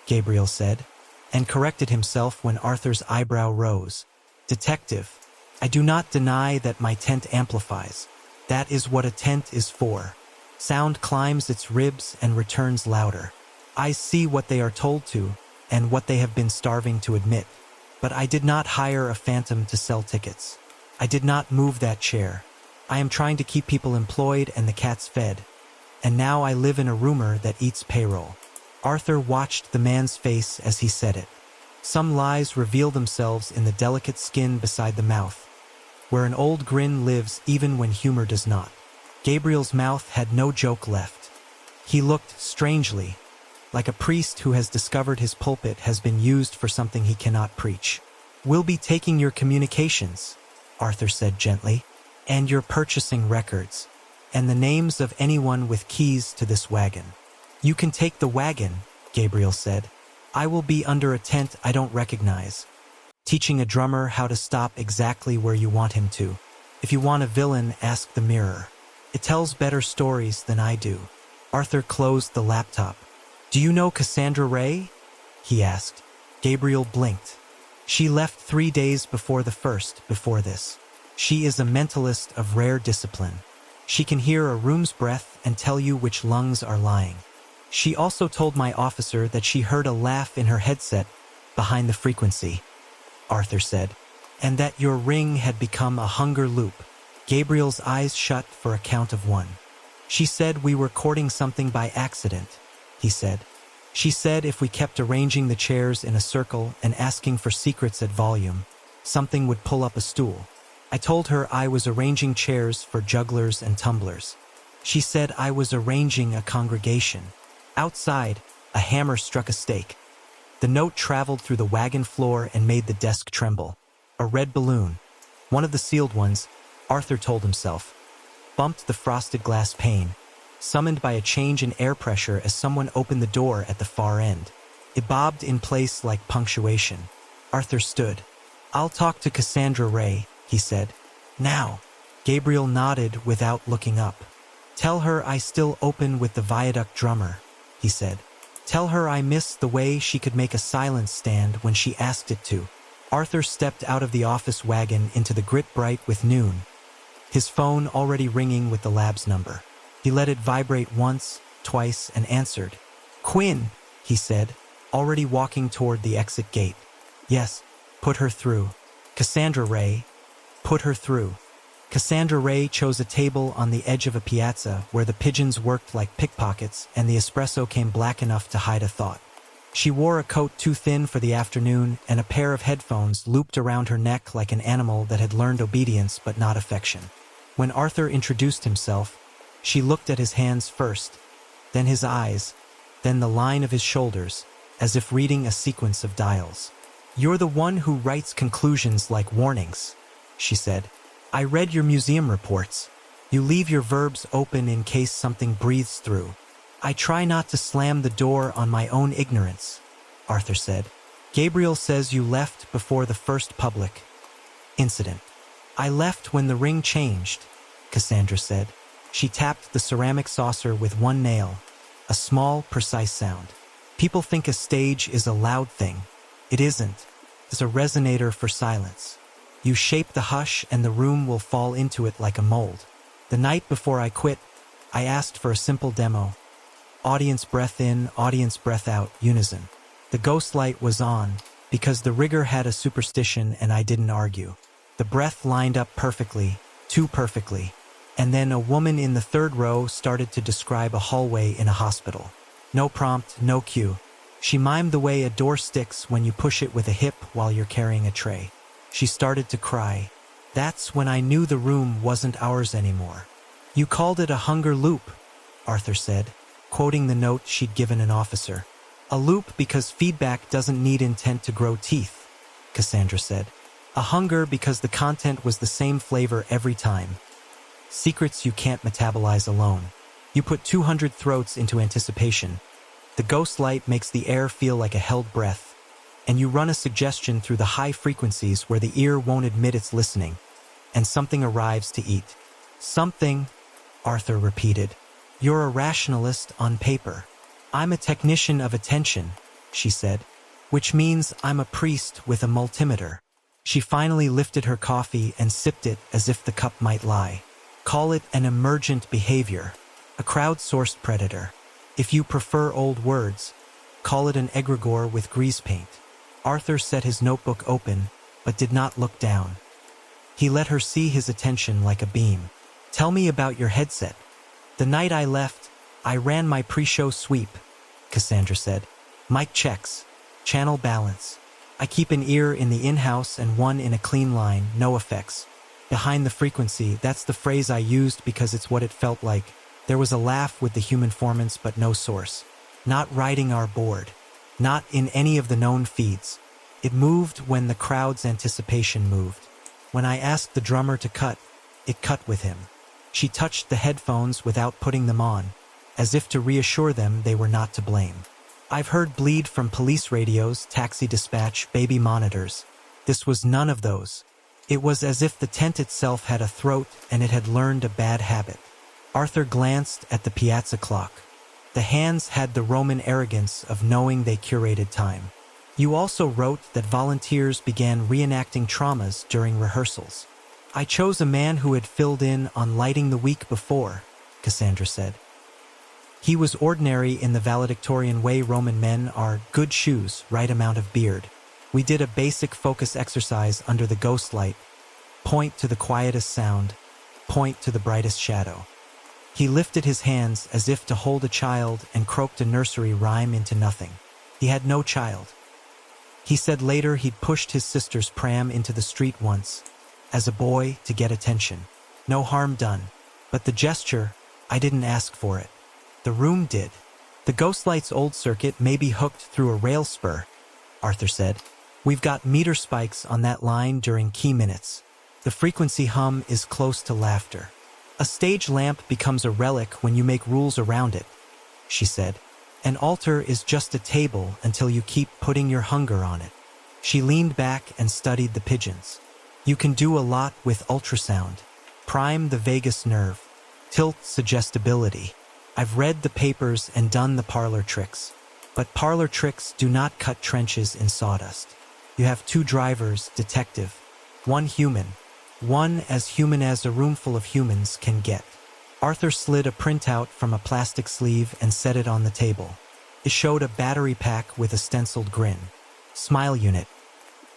Gabriel said, and corrected himself when Arthur's eyebrow rose. Detective, I do not deny that my tent amplifies. That is what a tent is for. Sound climbs its ribs and returns louder. Eyes see what they are told to, and what they have been starving to admit. But I did not hire a phantom to sell tickets. I did not move that chair. I am trying to keep people employed and the cats fed. And now I live in a rumor that eats payroll. Arthur watched the man's face as he said it. Some lies reveal themselves in the delicate skin beside the mouth, where an old grin lives even when humor does not. Gabriel's mouth had no joke left. He looked strangely, like a priest who has discovered his pulpit has been used for something he cannot preach. We'll be taking your communications, Arthur said gently, and your purchasing records, and the names of anyone with keys to this wagon. You can take the wagon, Gabriel said. I will be under a tent I don't recognize, teaching a drummer how to stop exactly where you want him to. If you want a villain, ask the mirror. It tells better stories than I do. Arthur closed the laptop. Do you know Cassandra Ray? He asked. Gabriel blinked. She left 3 days before this. She is a mentalist of rare discipline. She can hear a room's breath and tell you which lungs are lying. She also told my officer that she heard a laugh in her headset behind the frequency, Arthur said, and that your ring had become a hunger loop. Gabriel's eyes shut for a count of 1. She said we were courting something by accident, he said. She said if we kept arranging the chairs in a circle and asking for secrets at volume, something would pull up a stool. I told her I was arranging chairs for jugglers and tumblers. She said I was arranging a congregation. Outside, a hammer struck a stake. The note traveled through the wagon floor and made the desk tremble. A red balloon, one of the sealed ones, Arthur told himself, bumped the frosted glass pane, summoned by a change in air pressure as someone opened the door at the far end. It bobbed in place like punctuation. Arthur stood. I'll talk to Cassandra Ray, he said. Now. Gabriel nodded without looking up. Tell her I still open with the viaduct drummer, he said. Tell her I miss the way she could make a silence stand when she asked it to. Arthur stepped out of the office wagon into the grit bright with noon, his phone already ringing with the lab's number. He let it vibrate once, twice, and answered. Quinn, he said, already walking toward the exit gate. Yes, put her through. Cassandra Ray, put her through. Cassandra Ray chose a table on the edge of a piazza where the pigeons worked like pickpockets and the espresso came black enough to hide a thought. She wore a coat too thin for the afternoon and a pair of headphones looped around her neck like an animal that had learned obedience but not affection. When Arthur introduced himself, she looked at his hands first, then his eyes, then the line of his shoulders, as if reading a sequence of dials. You're the one who writes conclusions like warnings, she said. I read your museum reports. You leave your verbs open in case something breathes through. I try not to slam the door on my own ignorance, Arthur said. Gabriel says you left before the first public incident. I left when the ring changed, Cassandra said. She tapped the ceramic saucer with one nail, a small, precise sound. People think a stage is a loud thing. It isn't. It's a resonator for silence. You shape the hush and the room will fall into it like a mold. The night before I quit, I asked for a simple demo. Audience breath in, audience breath out, unison. The Ghostlight was on, because the rigger had a superstition and I didn't argue. The breath lined up perfectly, too perfectly. And then a woman in the third row started to describe a hallway in a hospital. No prompt, no cue. She mimed the way a door sticks when you push it with a hip while you're carrying a tray. She started to cry. That's when I knew the room wasn't ours anymore. You called it a hunger loop, Arthur said, quoting the note she'd given an officer. A loop because feedback doesn't need intent to grow teeth, Cassandra said. A hunger because the content was the same flavor every time. Secrets you can't metabolize alone. You put 200 throats into anticipation. The Ghostlight makes the air feel like a held breath, and you run a suggestion through the high frequencies where the ear won't admit it's listening, and something arrives to eat. Something, Arthur repeated. You're a rationalist on paper. I'm a technician of attention, she said, which means I'm a priest with a multimeter. She finally lifted her coffee and sipped it as if the cup might lie. Call it an emergent behavior, a crowdsourced predator. If you prefer old words, call it an egregore with grease paint. Arthur set his notebook open, but did not look down. He let her see his attention like a beam. Tell me about your headset. The night I left, I ran my pre-show sweep, Cassandra said. Mic checks, channel balance. I keep an ear in the in-house and one in a clean line, no effects. Behind the frequency, that's the phrase I used because it's what it felt like. There was a laugh with the human formants but no source. Not riding our board. Not in any of the known feeds. It moved when the crowd's anticipation moved. When I asked the drummer to cut, it cut with him. She touched the headphones without putting them on, as if to reassure them they were not to blame. I've heard bleed from police radios, taxi dispatch, baby monitors. This was none of those. It was as if the tent itself had a throat and it had learned a bad habit. Arthur glanced at the piazza clock. The hands had the Roman arrogance of knowing they curated time. You also wrote that volunteers began reenacting traumas during rehearsals. I chose a man who had filled in on lighting the week before, Cassandra said. He was ordinary in the valedictorian way Roman men are: good shoes, right amount of beard. We did a basic focus exercise under the ghost light. Point to the quietest sound, point to the brightest shadow. He lifted his hands as if to hold a child and croaked a nursery rhyme into nothing. He had no child. He said later he'd pushed his sister's pram into the street once, as a boy, to get attention. No harm done. But the gesture, I didn't ask for it. The room did. The Ghostlight's old circuit may be hooked through a rail spur, Arthur said. We've got meter spikes on that line during key minutes. The frequency hum is close to laughter. A stage lamp becomes a relic when you make rules around it, she said. An altar is just a table until you keep putting your hunger on it. She leaned back and studied the pigeons. You can do a lot with ultrasound. Prime the vagus nerve. Tilt suggestibility. I've read the papers and done the parlor tricks. But parlor tricks do not cut trenches in sawdust. You have two drivers, detective. One human. One as human as a roomful of humans can get. Arthur slid a printout from a plastic sleeve and set it on the table. It showed a battery pack with a stenciled grin. Smile unit.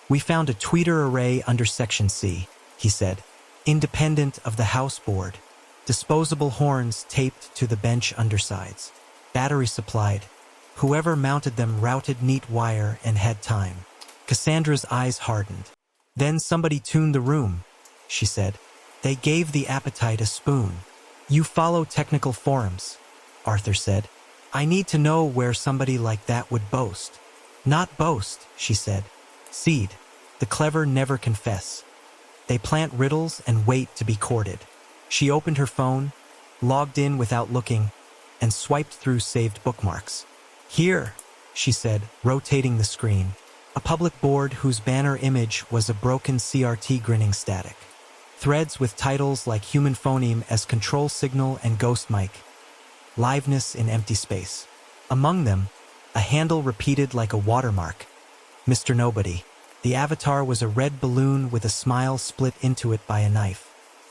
We found a tweeter array under Section C, he said. Independent of the house board. Disposable horns taped to the bench undersides. Battery supplied. Whoever mounted them routed neat wire and had time. Cassandra's eyes hardened. Then somebody tuned the room, she said. They gave the appetite a spoon. You follow technical forums, Arthur said. I need to know where somebody like that would boast. Not boast, she said. Seed. The clever never confess. They plant riddles and wait to be courted. She opened her phone, logged in without looking, and swiped through saved bookmarks. Here, she said, rotating the screen. A public board whose banner image was a broken CRT grinning static. Threads with titles like Human Phoneme as Control Signal and Ghost Mic. Liveness in empty space. Among them, a handle repeated like a watermark. Mr. Nobody. The avatar was a red balloon with a smile split into it by a knife.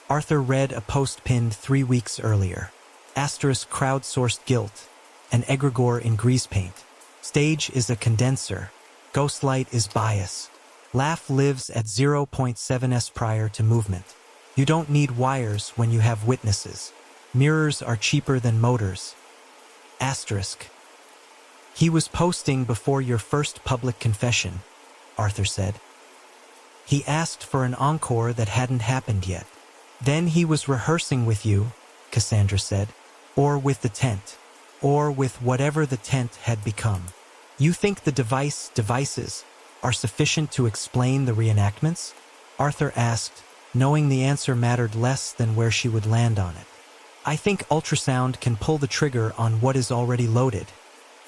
Arthur read a post pinned 3 weeks earlier. Asterisk crowdsourced guilt. An egregore in grease paint. Stage is a condenser. Ghostlight is bias. Laugh lives at 0.7s prior to movement. You don't need wires when you have witnesses. Mirrors are cheaper than motors. Asterisk. He was posting before your first public confession, Arthur said. He asked for an encore that hadn't happened yet. Then he was rehearsing with you, Cassandra said, or with the tent, or with whatever the tent had become. You think the devices are sufficient to explain the reenactments? Arthur asked, knowing the answer mattered less than where she would land on it. I think ultrasound can pull the trigger on what is already loaded,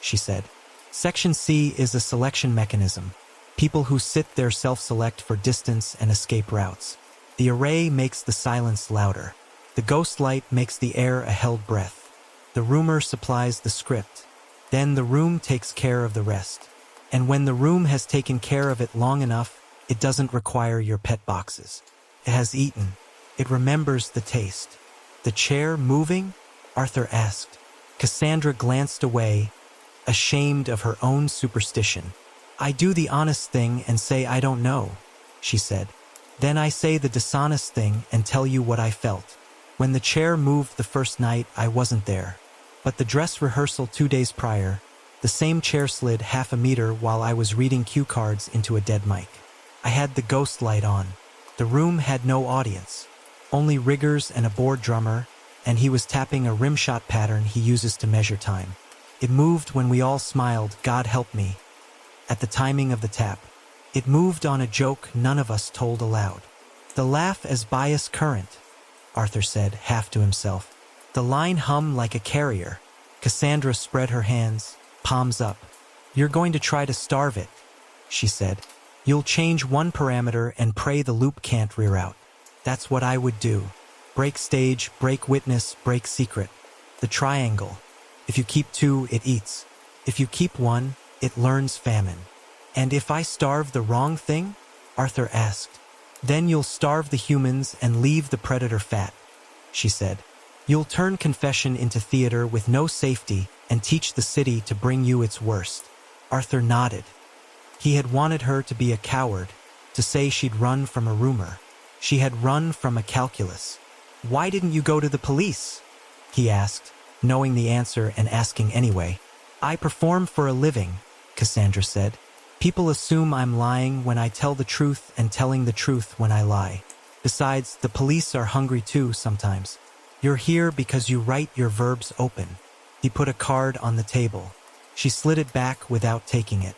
she said. Section C is a selection mechanism. People who sit there self-select for distance and escape routes. The array makes the silence louder. The ghost light makes the air a held breath. The rumor supplies the script. Then the room takes care of the rest. And when the room has taken care of it long enough, it doesn't require your pet boxes. It has eaten. It remembers the taste. The chair moving? Arthur asked. Cassandra glanced away, ashamed of her own superstition. I do the honest thing and say I don't know, she said. Then I say the dishonest thing and tell you what I felt. When the chair moved the first night, I wasn't there. But the dress rehearsal 2 days prior, the same chair slid half a meter while I was reading cue cards into a dead mic. I had the ghost light on. The room had no audience. Only riggers and a board drummer, and he was tapping a rimshot pattern he uses to measure time. It moved when we all smiled, God help me, at the timing of the tap. It moved on a joke none of us told aloud. The laugh as bias current, Arthur said, half to himself. The line hummed like a carrier. Cassandra spread her hands, palms up. You're going to try to starve it, she said. You'll change one parameter and pray the loop can't rear out. That's what I would do. Break stage, break witness, break secret. The triangle. If you keep 2, it eats. If you keep 1, it learns famine. And if I starve the wrong thing? Arthur asked. Then you'll starve the humans and leave the predator fat, she said. You'll turn confession into theater with no safety and teach the city to bring you its worst. Arthur nodded. He had wanted her to be a coward, to say she'd run from a rumor. She had run from a calculus. Why didn't you go to the police? He asked, knowing the answer and asking anyway. I perform for a living, Cassandra said. People assume I'm lying when I tell the truth and telling the truth when I lie. Besides, the police are hungry too sometimes. You're here because you write your verbs open. He put a card on the table. She slid it back without taking it.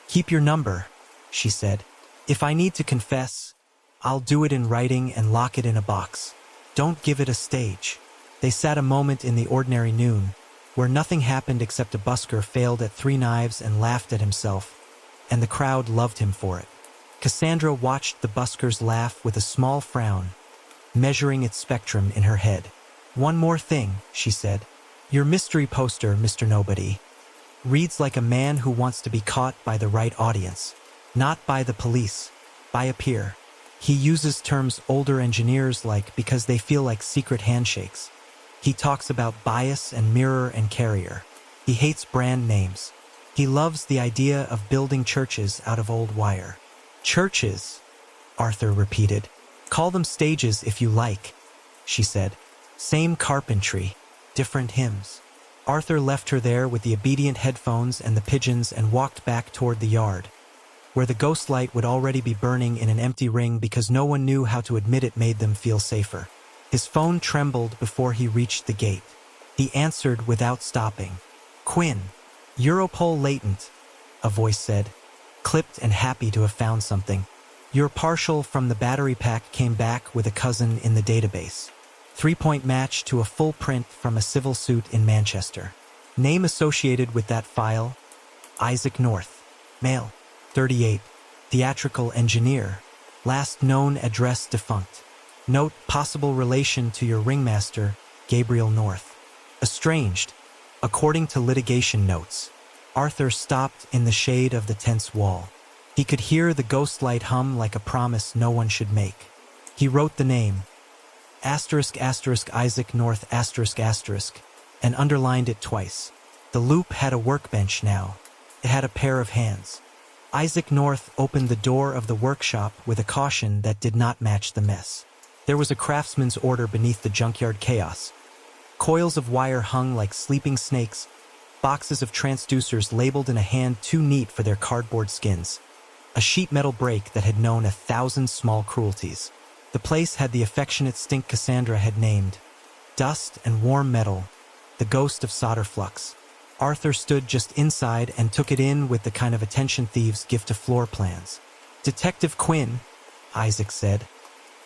Keep your number, she said. If I need to confess, I'll do it in writing and lock it in a box. Don't give it a stage. They sat a moment in the ordinary noon, where nothing happened except a busker failed at 3 knives and laughed at himself, and the crowd loved him for it. Cassandra watched the buskers laugh with a small frown, measuring its spectrum in her head. One more thing, she said. Your mystery poster, Mr. Nobody, reads like a man who wants to be caught by the right audience, not by the police, by a peer. He uses terms older engineers like because they feel like secret handshakes. He talks about bias and mirror and carrier. He hates brand names. He loves the idea of building churches out of old wire. Churches, Arthur repeated. Call them stages if you like, she said. Same carpentry, different hymns. Arthur left her there with the obedient headphones and the pigeons and walked back toward the yard, where the ghost light would already be burning in an empty ring because no one knew how to admit it made them feel safer. His phone trembled before he reached the gate. He answered without stopping. Quinn. Europol latent, a voice said, clipped and happy to have found something. Your partial from the battery pack came back with a cousin in the database. 3-point match to a full print from a civil suit in Manchester. Name associated with that file? Isaac North. Male. 38. Theatrical engineer. Last known address defunct. Note possible relation to your ringmaster, Gabriel North. Estranged. According to litigation notes. Arthur stopped in the shade of the tense wall. He could hear the ghost light hum like a promise no one should make. He wrote the name. Isaac North and underlined it twice. The loop had a workbench now. It had a pair of hands. Isaac North opened the door of the workshop with a caution that did not match the mess. There was a craftsman's order beneath the junkyard chaos. Coils of wire hung like sleeping snakes, boxes of transducers labeled in a hand too neat for their cardboard skins. A sheet metal brake that had known 1,000 small cruelties. The place had the affectionate stink Cassandra had named. Dust and warm metal, the ghost of solder flux. Arthur stood just inside and took it in with the kind of attention thieves give to floor plans. Detective Quinn, Isaac said,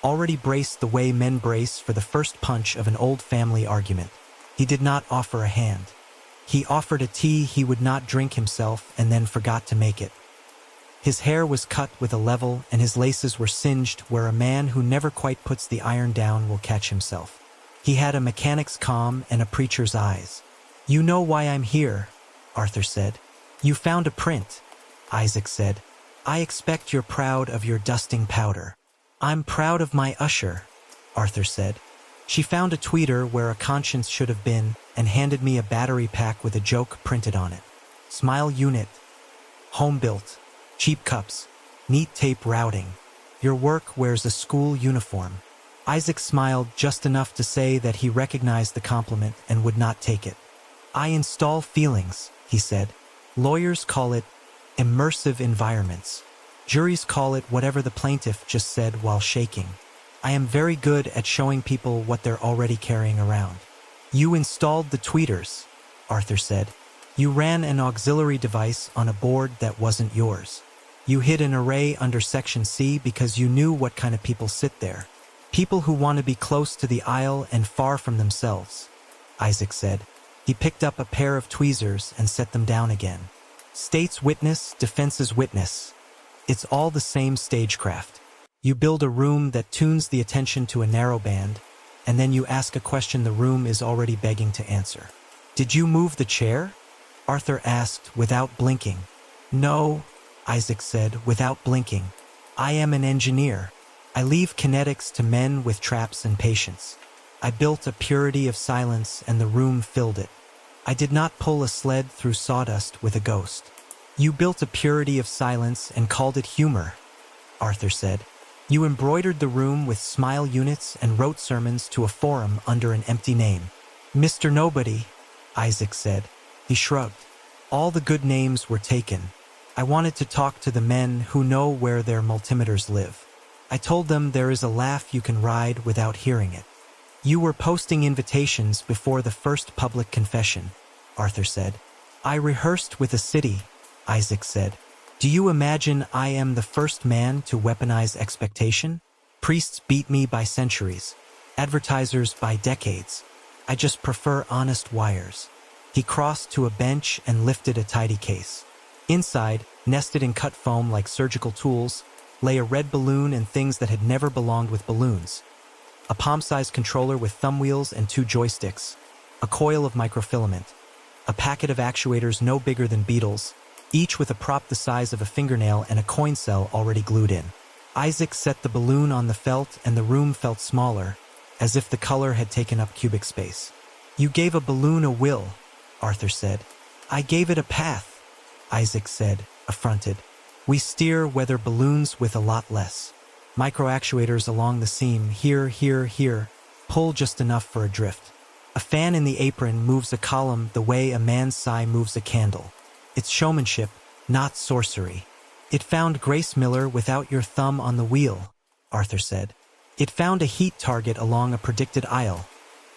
already braced the way men brace for the first punch of an old family argument. He did not offer a hand. He offered a tea he would not drink himself and then forgot to make it. His hair was cut with a level and his laces were singed where a man who never quite puts the iron down will catch himself. He had a mechanic's calm and a preacher's eyes. "You know why I'm here," Arthur said. "You found a print," Isaac said. "I expect you're proud of your dusting powder." "I'm proud of my usher," Arthur said. "She found a tweeter where a conscience should have been and handed me a battery pack with a joke printed on it. Smile unit. Home built. Cheap cups. Neat tape routing. Your work wears a school uniform." Isaac smiled just enough to say that he recognized the compliment and would not take it. "I install feelings," he said. "Lawyers call it immersive environments. Juries call it whatever the plaintiff just said while shaking. I am very good at showing people what they're already carrying around." "You installed the tweeters," Arthur said. "You ran an auxiliary device on a board that wasn't yours. You hid an array under Section C because you knew what kind of people sit there. People who want to be close to the aisle and far from themselves," Isaac said. He picked up a pair of tweezers and set them down again. "State's witness, defense's witness. It's all the same stagecraft. You build a room that tunes the attention to a narrow band, and then you ask a question the room is already begging to answer." "Did you move the chair?" Arthur asked without blinking. "No," Isaac said without blinking. "I am an engineer. I leave kinetics to men with traps and patience. I built a purity of silence and the room filled it. I did not pull a sled through sawdust with a ghost." "You built a purity of silence and called it humor," Arthur said. "You embroidered the room with smile units and wrote sermons to a forum under an empty name." "Mr. Nobody," Isaac said. He shrugged. "All the good names were taken. I wanted to talk to the men who know where their multimeters live. I told them there is a laugh you can ride without hearing it." "You were posting invitations before the first public confession," Arthur said. "I rehearsed with a city," Isaac said. "Do you imagine I am the first man to weaponize expectation? Priests beat me by centuries. Advertisers by decades. I just prefer honest wires." He crossed to a bench and lifted a tidy case. Inside, nested in cut foam like surgical tools, lay a red balloon and things that had never belonged with balloons. A palm-sized controller with thumb wheels and 2 joysticks, a coil of microfilament, a packet of actuators no bigger than beetles, each with a prop the size of a fingernail and a coin cell already glued in. Isaac set the balloon on the felt and the room felt smaller, as if the color had taken up cubic space. "You gave a balloon a will," Arthur said. "I gave it a path," Isaac said, affronted. "We steer weather balloons with a lot less. Microactuators along the seam, here, pull just enough for a drift. A fan in the apron moves a column the way a man's sigh moves a candle. It's showmanship, not sorcery." "It found Grace Miller without your thumb on the wheel," Arthur said. "It found a heat target along a predicted aisle,"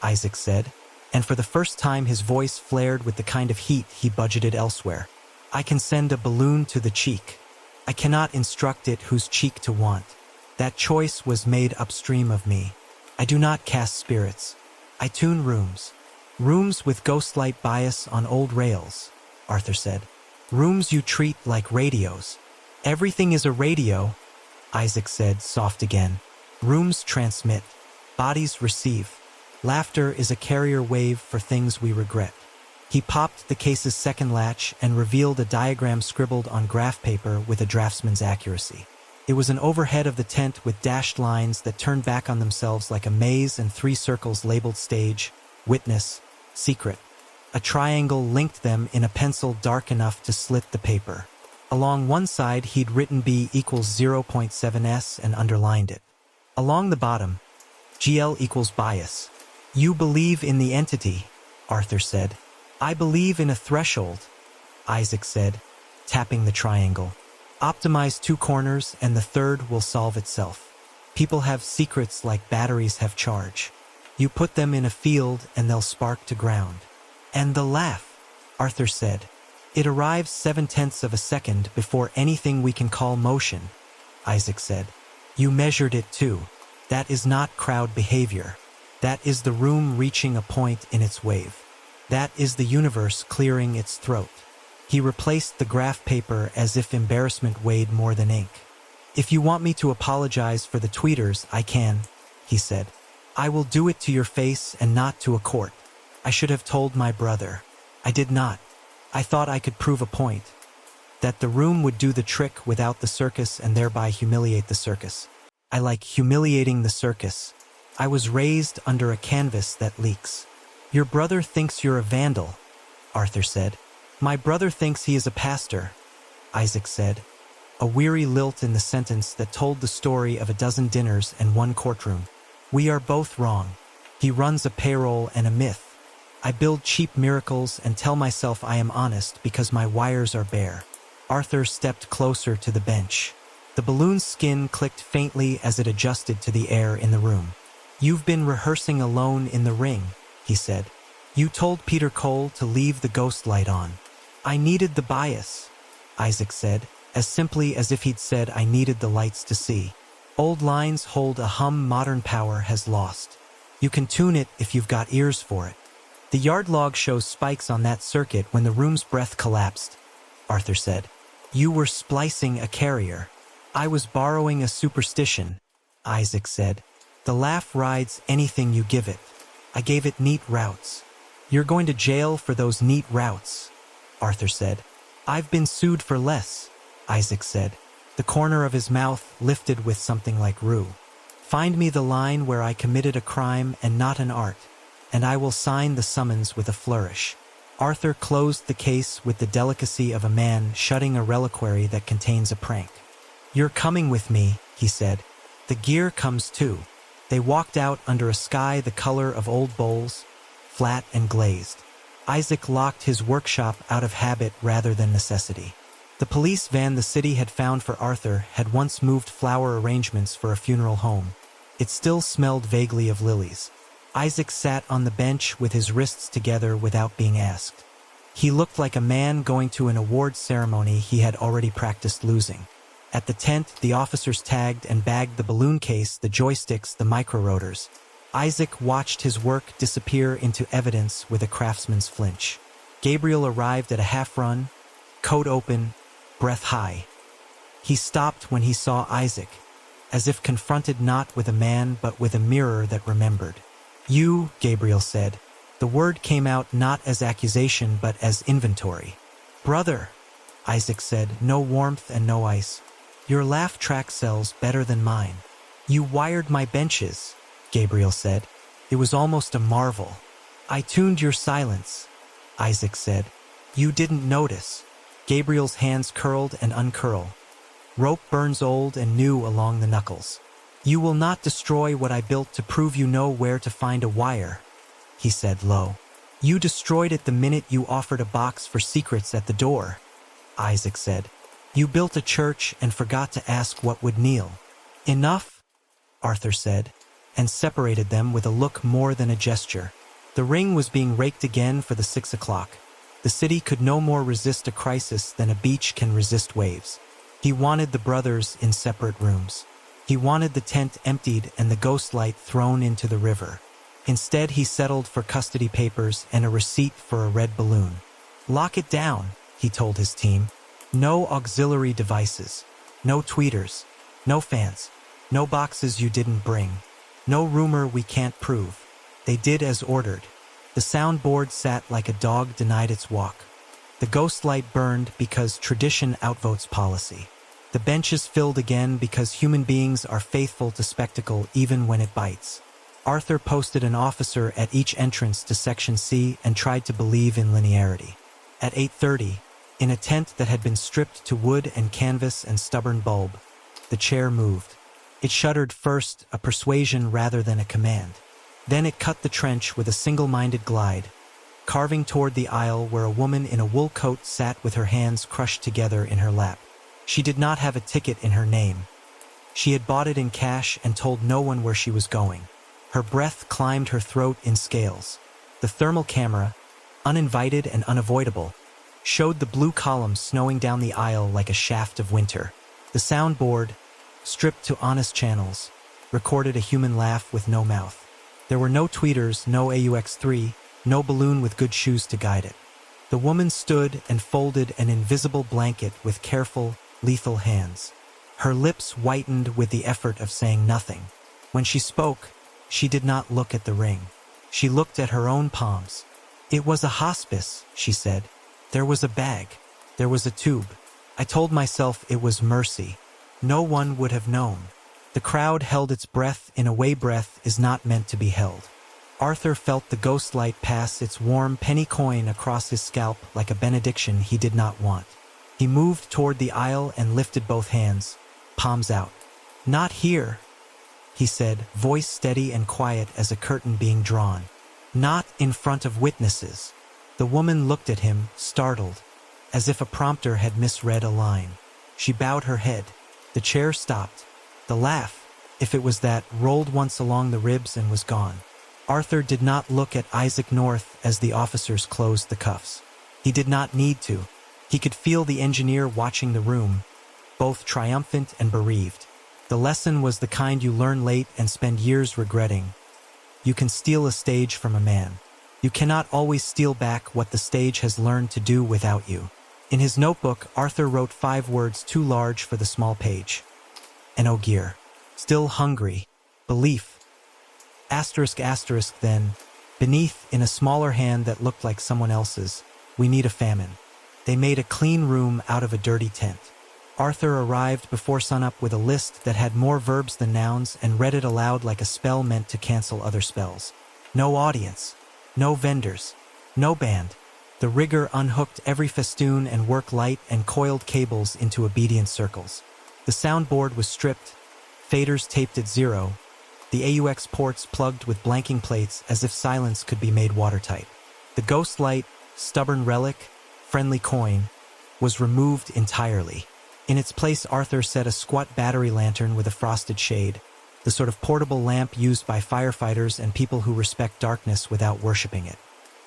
Isaac said, and for the first time his voice flared with the kind of heat he budgeted elsewhere. "I can send a balloon to the cheek. I cannot instruct it whose cheek to want. That choice was made upstream of me. I do not cast spirits. I tune rooms. Rooms with ghostlight bias on old rails," Arthur said. "Rooms you treat like radios." "Everything is a radio," Isaac said, soft again. "Rooms transmit. Bodies receive. Laughter is a carrier wave for things we regret." He popped the case's second latch and revealed a diagram scribbled on graph paper with a draftsman's accuracy. It was an overhead of the tent with dashed lines that turned back on themselves like a maze and 3 circles labeled stage, witness, secret. A triangle linked them in a pencil dark enough to slit the paper. Along one side he'd written B equals 0.7s and underlined it. Along the bottom, GL equals bias. "You believe in the entity," Arthur said. "I believe in a threshold," Isaac said, tapping the triangle. "Optimize 2 corners and the third will solve itself. People have secrets like batteries have charge. You put them in a field and they'll spark to ground." "And the laugh," Arthur said. "It arrives 7/10 of a second before anything we can call motion," Isaac said. "You measured it too. That is not crowd behavior. That is the room reaching a point in its wave. That is the universe clearing its throat." He replaced the graph paper as if embarrassment weighed more than ink. "If you want me to apologize for the tweeters, I can," he said. "I will do it to your face and not to a court. I should have told my brother. I did not. I thought I could prove a point. That the room would do the trick without the circus and thereby humiliate the circus. I like humiliating the circus. I was raised under a canvas that leaks." "Your brother thinks you're a vandal," Arthur said. "My brother thinks he is a pastor," Isaac said, a weary lilt in the sentence that told the story of a dozen dinners and one courtroom. "We are both wrong. He runs a payroll and a myth. I build cheap miracles and tell myself I am honest because my wires are bare." Arthur stepped closer to the bench. The balloon's skin clicked faintly as it adjusted to the air in the room. "You've been rehearsing alone in the ring," he said. "You told Peter Cole to leave the ghost light on." "I needed the bias," Isaac said, as simply as if he'd said I needed the lights to see. "Old lines hold a hum modern power has lost. You can tune it if you've got ears for it." "The yard log shows spikes on that circuit when the room's breath collapsed," Arthur said. "You were splicing a carrier." "I was borrowing a superstition," Isaac said. "The laugh rides anything you give it. I gave it neat routes." "You're going to jail for those neat routes," Arthur said. "I've been sued for less," Isaac said, the corner of his mouth lifted with something like rue. "Find me the line where I committed a crime and not an art, and I will sign the summons with a flourish." Arthur closed the case with the delicacy of a man shutting a reliquary that contains a prank. "You're coming with me," he said. "The gear comes too." They walked out under a sky the color of old bowls, flat and glazed. Isaac locked his workshop out of habit rather than necessity. The police van the city had found for Arthur had once moved flower arrangements for a funeral home. It still smelled vaguely of lilies. Isaac sat on the bench with his wrists together without being asked. He looked like a man going to an award ceremony he had already practiced losing. At the tent, the officers tagged and bagged the balloon case, the joysticks, the micro-rotors. Isaac watched his work disappear into evidence with a craftsman's flinch. Gabriel arrived at a half-run, coat open, breath high. He stopped when he saw Isaac, as if confronted not with a man but with a mirror that remembered. "You," Gabriel said. The word came out not as accusation but as inventory. "Brother," Isaac said, no warmth and no ice. "Your laugh track sells better than mine." "You wired my benches," Gabriel said. It was almost a marvel. "I tuned your silence," Isaac said. "You didn't notice." Gabriel's hands curled and uncurl. Rope burns old and new along the knuckles. "You will not destroy what I built to prove you know where to find a wire," he said low. "You destroyed it the minute you offered a box for secrets at the door," Isaac said. "You built a church and forgot to ask what would kneel." "Enough," Arthur said, and separated them with a look more than a gesture. The ring was being raked again for the 6 o'clock. The city could no more resist a crisis than a beach can resist waves. He wanted the brothers in separate rooms. He wanted the tent emptied and the ghost light thrown into the river. Instead, he settled for custody papers and a receipt for a red balloon. "Lock it down," he told his team. "No auxiliary devices. No tweeters. No fans. No boxes you didn't bring. No rumor we can't prove." They did as ordered. The soundboard sat like a dog denied its walk. The ghost light burned because tradition outvotes policy. The benches filled again because human beings are faithful to spectacle even when it bites. Arthur posted an officer at each entrance to Section C and tried to believe in linearity. At 8:30, in a tent that had been stripped to wood and canvas and stubborn bulb, the chair moved. It shuddered first, a persuasion rather than a command. Then it cut the trench with a single-minded glide, carving toward the aisle where a woman in a wool coat sat with her hands crushed together in her lap. She did not have a ticket in her name. She had bought it in cash and told no one where she was going. Her breath climbed her throat in scales. The thermal camera, uninvited and unavoidable, showed the blue columns snowing down the aisle like a shaft of winter. The soundboard, stripped to honest channels, recorded a human laugh with no mouth. There were no tweeters, no AUX-3, no balloon with good shoes to guide it. The woman stood and folded an invisible blanket with careful, lethal hands. Her lips whitened with the effort of saying nothing. When she spoke, she did not look at the ring. She looked at her own palms. "It was a hospice," she said. "There was a bag. There was a tube. I told myself it was mercy. No one would have known." The crowd held its breath in a way breath is not meant to be held. Arthur felt the ghost light pass its warm penny coin across his scalp like a benediction he did not want. He moved toward the aisle and lifted both hands, palms out. "Not here," he said, voice steady and quiet as a curtain being drawn. "Not in front of witnesses." The woman looked at him, startled, as if a prompter had misread a line. She bowed her head. The chair stopped. The laugh, if it was that, rolled once along the ribs and was gone. Arthur did not look at Isaac North as the officers closed the cuffs. He did not need to. He could feel the engineer watching the room, both triumphant and bereaved. The lesson was the kind you learn late and spend years regretting. You can steal a stage from a man. You cannot always steal back what the stage has learned to do without you. In his notebook, Arthur wrote 5 words too large for the small page. "No gear. Still hungry. Belief. ***, then, beneath, in a smaller hand that looked like someone else's, "We need a famine." They made a clean room out of a dirty tent. Arthur arrived before sunup with a list that had more verbs than nouns and read it aloud like a spell meant to cancel other spells. No audience. No vendors. No band. The rigger unhooked every festoon and worked light and coiled cables into obedient circles. The soundboard was stripped, faders taped at 0, the AUX ports plugged with blanking plates as if silence could be made watertight. The ghost light, stubborn relic, friendly coin, was removed entirely. In its place, Arthur set a squat battery lantern with a frosted shade, the sort of portable lamp used by firefighters and people who respect darkness without worshipping it.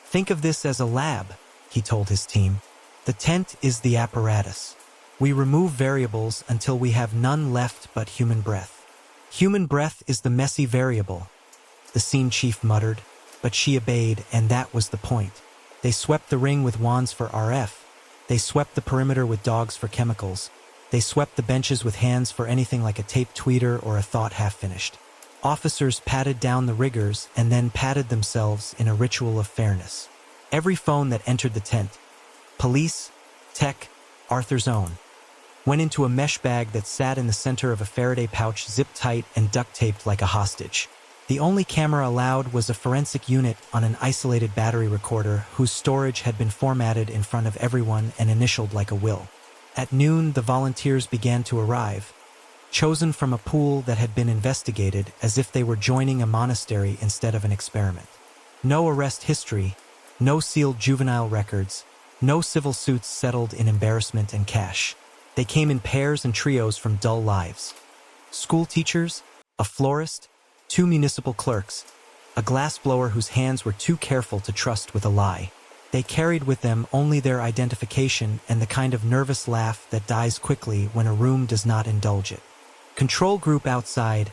"Think of this as a lab," he told his team. "The tent is the apparatus. We remove variables until we have none left but human breath. Human breath is the messy variable," the scene chief muttered, but she obeyed, and that was the point. They swept the ring with wands for RF. They swept the perimeter with dogs for chemicals. They swept the benches with hands for anything like a taped tweeter or a thought half-finished. Officers patted down the riggers and then patted themselves in a ritual of fairness. Every phone that entered the tent, police, tech, Arthur's own, went into a mesh bag that sat in the center of a Faraday pouch zipped tight and duct-taped like a hostage. The only camera allowed was a forensic unit on an isolated battery recorder whose storage had been formatted in front of everyone and initialed like a will. At noon, the volunteers began to arrive, chosen from a pool that had been investigated as if they were joining a monastery instead of an experiment. No arrest history, no sealed juvenile records, no civil suits settled in embarrassment and cash. They came in pairs and trios from dull lives. School teachers, a florist, 2 municipal clerks, a glassblower whose hands were too careful to trust with a lie. They carried with them only their identification and the kind of nervous laugh that dies quickly when a room does not indulge it. "Control group outside,"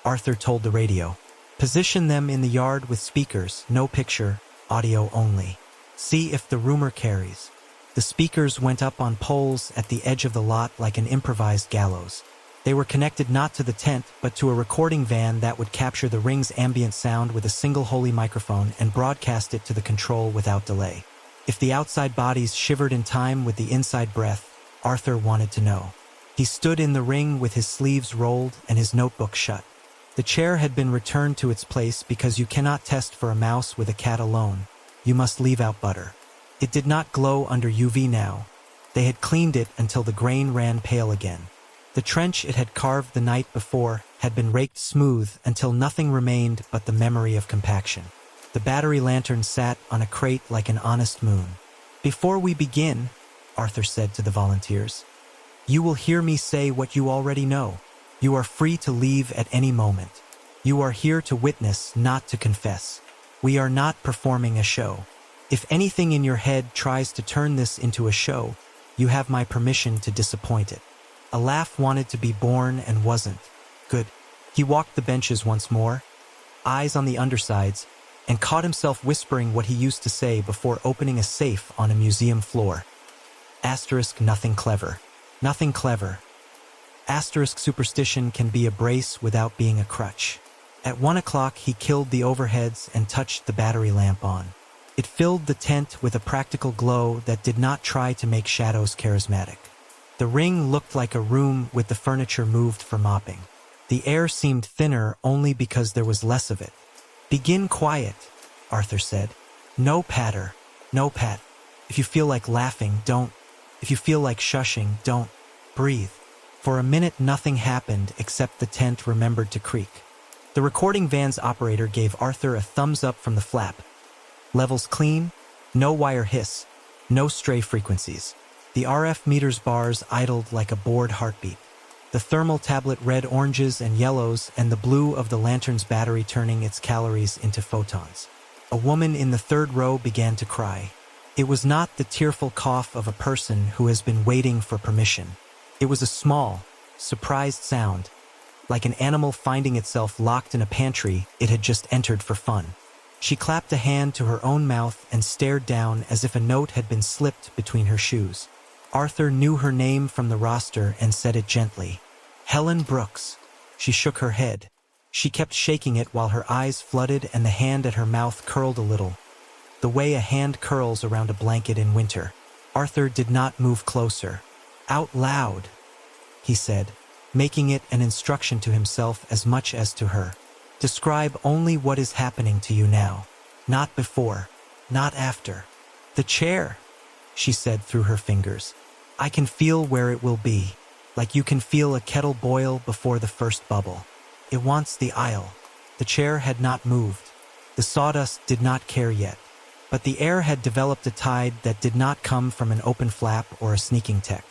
Arthur told the radio. "Position them in the yard with speakers, no picture, audio only. See if the rumor carries." The speakers went up on poles at the edge of the lot like an improvised gallows. They were connected not to the tent, but to a recording van that would capture the ring's ambient sound with a single Holy microphone and broadcast it to the control without delay. If the outside bodies shivered in time with the inside breath, Arthur wanted to know. He stood in the ring with his sleeves rolled and his notebook shut. The chair had been returned to its place because you cannot test for a mouse with a cat alone. You must leave out butter. It did not glow under UV now. They had cleaned it until the grain ran pale again. The trench it had carved the night before had been raked smooth until nothing remained but the memory of compaction. The battery lantern sat on a crate like an honest moon. "Before we begin," Arthur said to the volunteers, "you will hear me say what you already know. You are free to leave at any moment. You are here to witness, not to confess. We are not performing a show. If anything in your head tries to turn this into a show, you have my permission to disappoint it." A laugh wanted to be born and wasn't. Good. He walked the benches once more, eyes on the undersides, and caught himself whispering what he used to say before opening a safe on a museum floor. Asterisk nothing clever. Nothing clever. Asterisk superstition can be a brace without being a crutch. At 1 o'clock he killed the overheads and touched the battery lamp on. It filled the tent with a practical glow that did not try to make shadows charismatic. The ring looked like a room with the furniture moved for mopping. The air seemed thinner only because there was less of it. Begin quiet, Arthur said. No patter, no pat. If you feel like laughing, don't. If you feel like shushing, don't. Breathe. For a minute nothing happened except the tent remembered to creak. The recording van's operator gave Arthur a thumbs up from the flap. Levels clean, no wire hiss, no stray frequencies. The RF meter's bars idled like a bored heartbeat. The thermal tablet read oranges and yellows and the blue of the lantern's battery turning its calories into photons. A woman in the third row began to cry. It was not the tearful cough of a person who has been waiting for permission. It was a small, surprised sound, like an animal finding itself locked in a pantry it had just entered for fun. She clapped a hand to her own mouth and stared down as if a note had been slipped between her shoes. Arthur knew her name from the roster and said it gently. Helen Brooks. She shook her head. She kept shaking it while her eyes flooded and the hand at her mouth curled a little. The way a hand curls around a blanket in winter. Arthur did not move closer. Out loud, he said, making it an instruction to himself as much as to her. Describe only what is happening to you now. Not before. Not after. The chair, she said through her fingers. I can feel where it will be, like you can feel a kettle boil before the first bubble. It wants the aisle. The chair had not moved. The sawdust did not care yet. But the air had developed a tide that did not come from an open flap or a sneaking tech.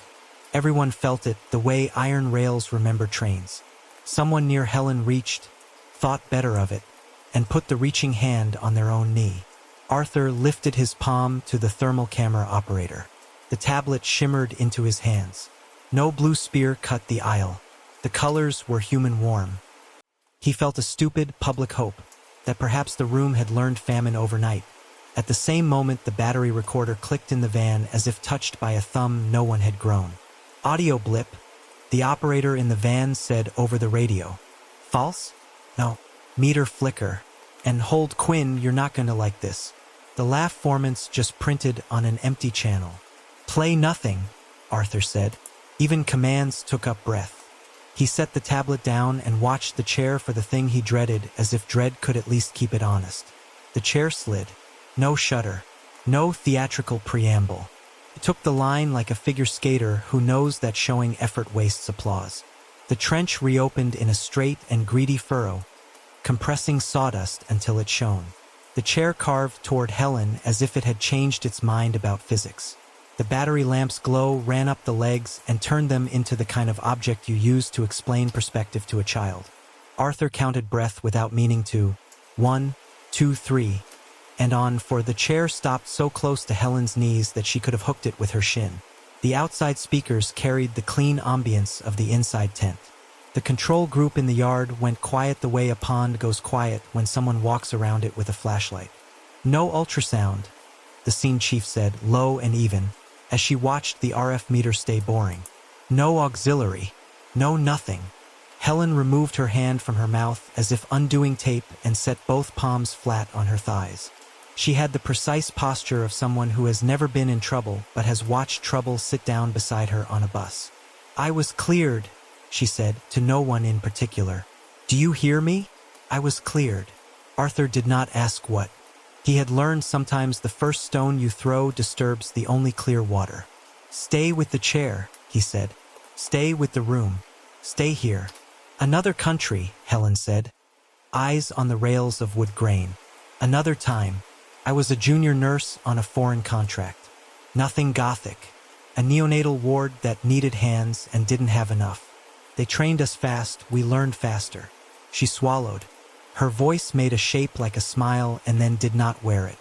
Everyone felt it the way iron rails remember trains. Someone near Helen reached, thought better of it, and put the reaching hand on their own knee. Arthur lifted his palm to the thermal camera operator. The tablet shimmered into his hands. No blue spear cut the aisle. The colors were human warm. He felt a stupid public hope that perhaps the room had learned famine overnight. At the same moment the battery recorder clicked in the van as if touched by a thumb no one had grown. Audio blip, the operator in the van said over the radio. False? No. Meter flicker. And hold Quinn, you're not gonna like this. The laugh formants just printed on an empty channel. Play nothing, Arthur said. Even commands took up breath. He set the tablet down and watched the chair for the thing he dreaded as if dread could at least keep it honest. The chair slid. No shudder. No theatrical preamble. It took the line like a figure skater who knows that showing effort wastes applause. The trench reopened in a straight and greedy furrow, compressing sawdust until it shone. The chair carved toward Helen as if it had changed its mind about physics. The battery lamp's glow ran up the legs and turned them into the kind of object you use to explain perspective to a child. Arthur counted breath without meaning to. 1, 2, 3, and on, for the chair stopped so close to Helen's knees that she could have hooked it with her shin. The outside speakers carried the clean ambience of the inside tent. The control group in the yard went quiet the way a pond goes quiet when someone walks around it with a flashlight. No ultrasound, the scene chief said, low and even, as she watched the RF meter stay boring. No auxiliary. No nothing. Helen removed her hand from her mouth as if undoing tape and set both palms flat on her thighs. She had the precise posture of someone who has never been in trouble but has watched trouble sit down beside her on a bus. I was cleared, she said, to no one in particular. Do you hear me? I was cleared. Arthur did not ask what. He had learned sometimes the first stone you throw disturbs the only clear water. Stay with the chair, he said. Stay with the room. Stay here. Another country, Helen said. Eyes on the rails of wood grain. Another time. I was a junior nurse on a foreign contract. Nothing Gothic. A neonatal ward that needed hands and didn't have enough. They trained us fast, we learned faster. She swallowed. Her voice made a shape like a smile and then did not wear it.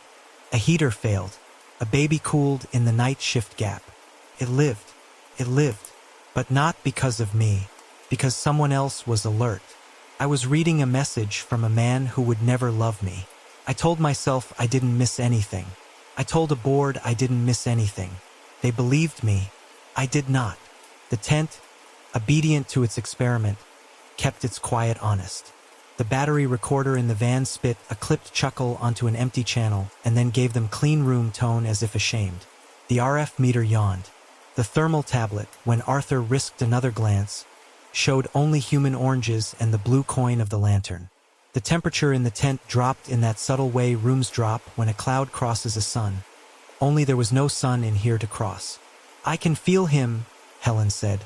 A heater failed. A baby cooled in the night shift gap. It lived. It lived. But not because of me. Because someone else was alert. I was reading a message from a man who would never love me. I told myself I didn't miss anything. I told a board I didn't miss anything. They believed me. I did not. The tent, obedient to its experiment, kept its quiet honest. The battery recorder in the van spit a clipped chuckle onto an empty channel and then gave them clean room tone as if ashamed. The RF meter yawned. The thermal tablet, when Arthur risked another glance, showed only human oranges and the blue coin of the lantern. The temperature in the tent dropped in that subtle way rooms drop when a cloud crosses a sun. Only there was no sun in here to cross. I can feel him, Helen said,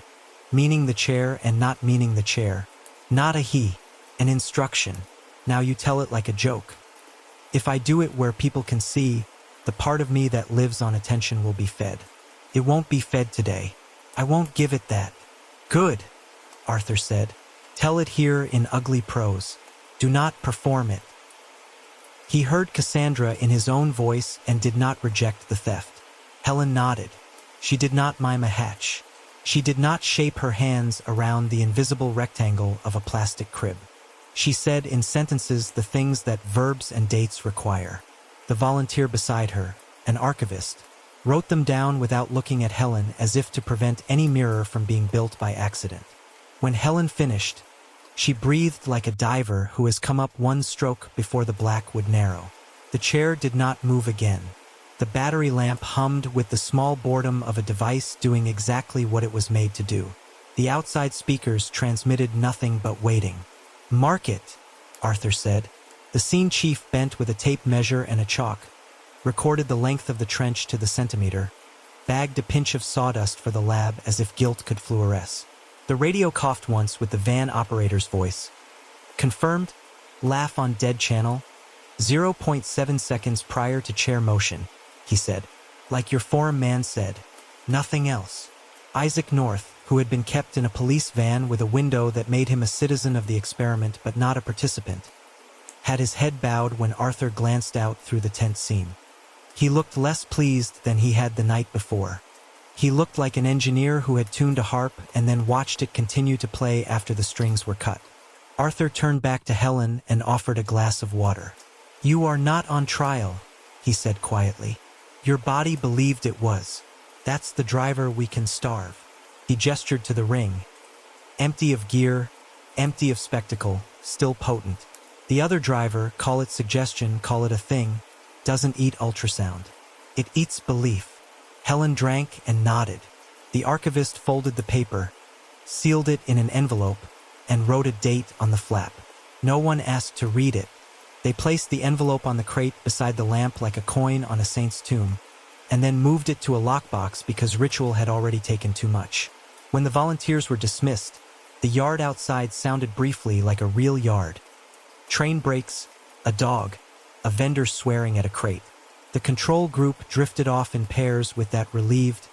meaning the chair and not meaning the chair. Not a he. An instruction. Now you tell it like a joke. If I do it where people can see, the part of me that lives on attention will be fed. It won't be fed today. I won't give it that. Good, Arthur said. Tell it here in ugly prose. Do not perform it. He heard Cassandra in his own voice and did not reject the theft. Helen nodded. She did not mime a hatch. She did not shape her hands around the invisible rectangle of a plastic crib. She said in sentences the things that verbs and dates require. The volunteer beside her, an archivist, wrote them down without looking at Helen as if to prevent any mirror from being built by accident. When Helen finished, she breathed like a diver who has come up one stroke before the black would narrow. The chair did not move again. The battery lamp hummed with the small boredom of a device doing exactly what it was made to do. The outside speakers transmitted nothing but waiting. Mark it, Arthur said. The scene chief bent with a tape measure and a chalk, recorded the length of the trench to the centimeter, bagged a pinch of sawdust for the lab as if guilt could fluoresce. The radio coughed once with the van operator's voice. Confirmed? Laugh on dead channel? 0.7 seconds prior to chair motion, he said. Like your forum man said. Nothing else. Isaac North, who had been kept in a police van with a window that made him a citizen of the experiment but not a participant, had his head bowed when Arthur glanced out through the tent seam. He looked less pleased than he had the night before. He looked like an engineer who had tuned a harp and then watched it continue to play after the strings were cut. Arthur turned back to Helen and offered a glass of water. You are not on trial, he said quietly. Your body believed it was. That's the driver we can starve. He gestured to the ring. Empty of gear, empty of spectacle, still potent. The other driver, call it suggestion, call it a thing, doesn't eat ultrasound. It eats belief. Helen drank and nodded. The archivist folded the paper, sealed it in an envelope, and wrote a date on the flap. No one asked to read it. They placed the envelope on the crate beside the lamp like a coin on a saint's tomb, and then moved it to a lockbox because ritual had already taken too much. When the volunteers were dismissed, the yard outside sounded briefly like a real yard. Train brakes, a dog, a vendor swearing at a crate. The control group drifted off in pairs with that relieved,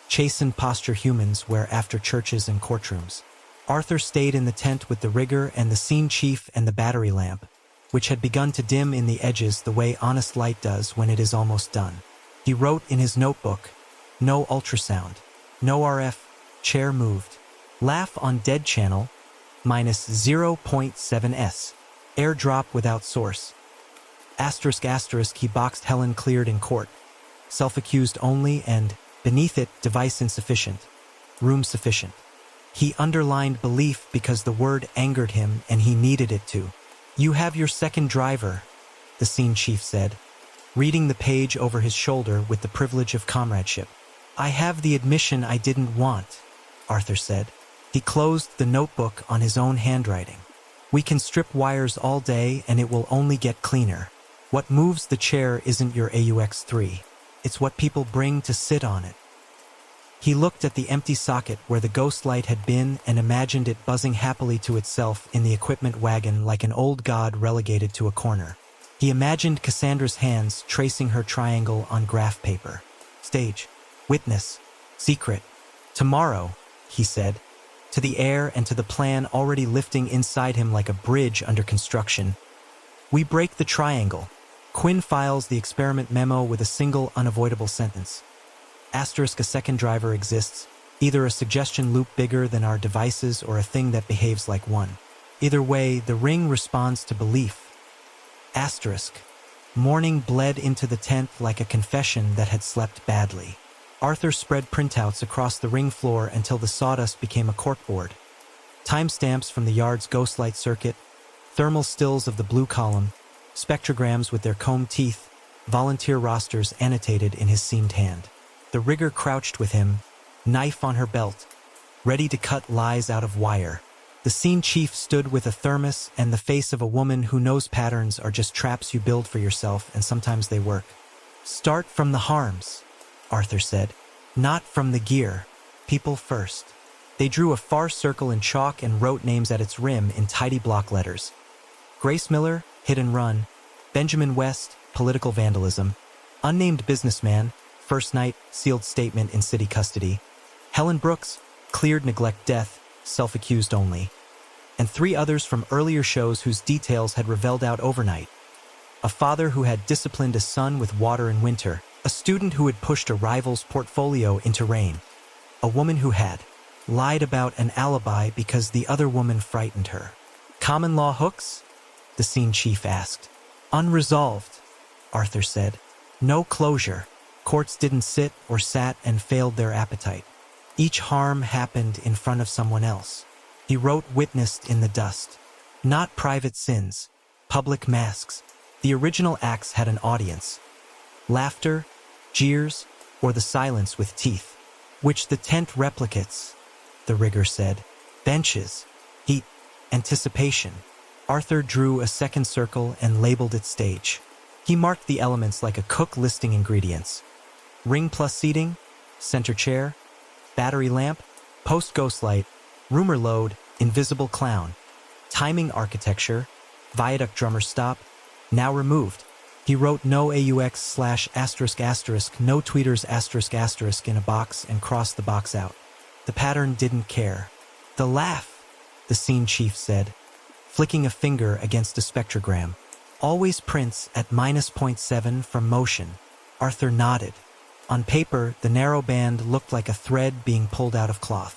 chastened posture humans wear after churches and courtrooms. Arthur stayed in the tent with the rigger and the scene chief and the battery lamp, which had begun to dim in the edges the way honest light does when it is almost done. He wrote in his notebook, no ultrasound, no RF, chair moved. Laugh on dead channel, minus 0.7 s. Airdrop without source. ***, he boxed Helen cleared in court. Self-accused only and, beneath it, device insufficient. Room sufficient. He underlined belief because the word angered him and he needed it to. You have your second driver, the scene chief said, reading the page over his shoulder with the privilege of comradeship. I have the admission I didn't want, Arthur said. He closed the notebook on his own handwriting. We can strip wires all day and it will only get cleaner. What moves the chair isn't your AUX3. It's what people bring to sit on it. He looked at the empty socket where the ghost light had been and imagined it buzzing happily to itself in the equipment wagon like an old god relegated to a corner. He imagined Cassandra's hands tracing her triangle on graph paper. Stage. Witness. Secret. Tomorrow, he said, to the air and to the plan already lifting inside him like a bridge under construction. We break the triangle. Quinn files the experiment memo with a single unavoidable sentence. ***, a second driver exists, either a suggestion loop bigger than our devices or a thing that behaves like one. Either way, the ring responds to belief. ***, Morning bled into the tent like a confession that had slept badly. Arthur spread printouts across the ring floor until the sawdust became a corkboard. Timestamps from the yard's ghostlight circuit, thermal stills of the blue column, spectrograms with their combed teeth, volunteer rosters annotated in his seamed hand. The rigger crouched with him, knife on her belt, ready to cut lies out of wire. The scene chief stood with a thermos and the face of a woman who knows patterns are just traps you build for yourself, and sometimes they work. "Start from the harms," Arthur said. "Not from the gear. People first." They drew a far circle in chalk and wrote names at its rim in tidy block letters. Grace Miller, hit and run. Benjamin West, political vandalism. Unnamed businessman, first night, sealed statement in city custody. Helen Brooks, cleared neglect death, self-accused only. And 3 others from earlier shows whose details had reveled out overnight. A father who had disciplined a son with water in winter. A student who had pushed a rival's portfolio into rain. A woman who had lied about an alibi because the other woman frightened her. "Common law hooks?" the scene chief asked. "Unresolved," Arthur said. "No closure. Courts didn't sit or sat and failed their appetite. Each harm happened in front of someone else." He wrote "witnessed in the dust." Not private sins, public masks. The original acts had an audience. Laughter, jeers, or the silence with teeth. "Which the tent replicates," the rigger said. "Benches, heat, anticipation." Arthur drew a second circle and labeled it stage. He marked the elements like a cook listing ingredients. Ring plus seating, center chair, battery lamp, post-ghostlight, rumor load, invisible clown, timing architecture, viaduct drummer stop, now removed. He wrote "no AUX / ***, no tweeters **** in a box and crossed the box out. The pattern didn't care. "The laugh," the scene chief said, flicking a finger against a spectrogram. "Always prints at -0.7 from motion." Arthur nodded. On paper, the narrow band looked like a thread being pulled out of cloth.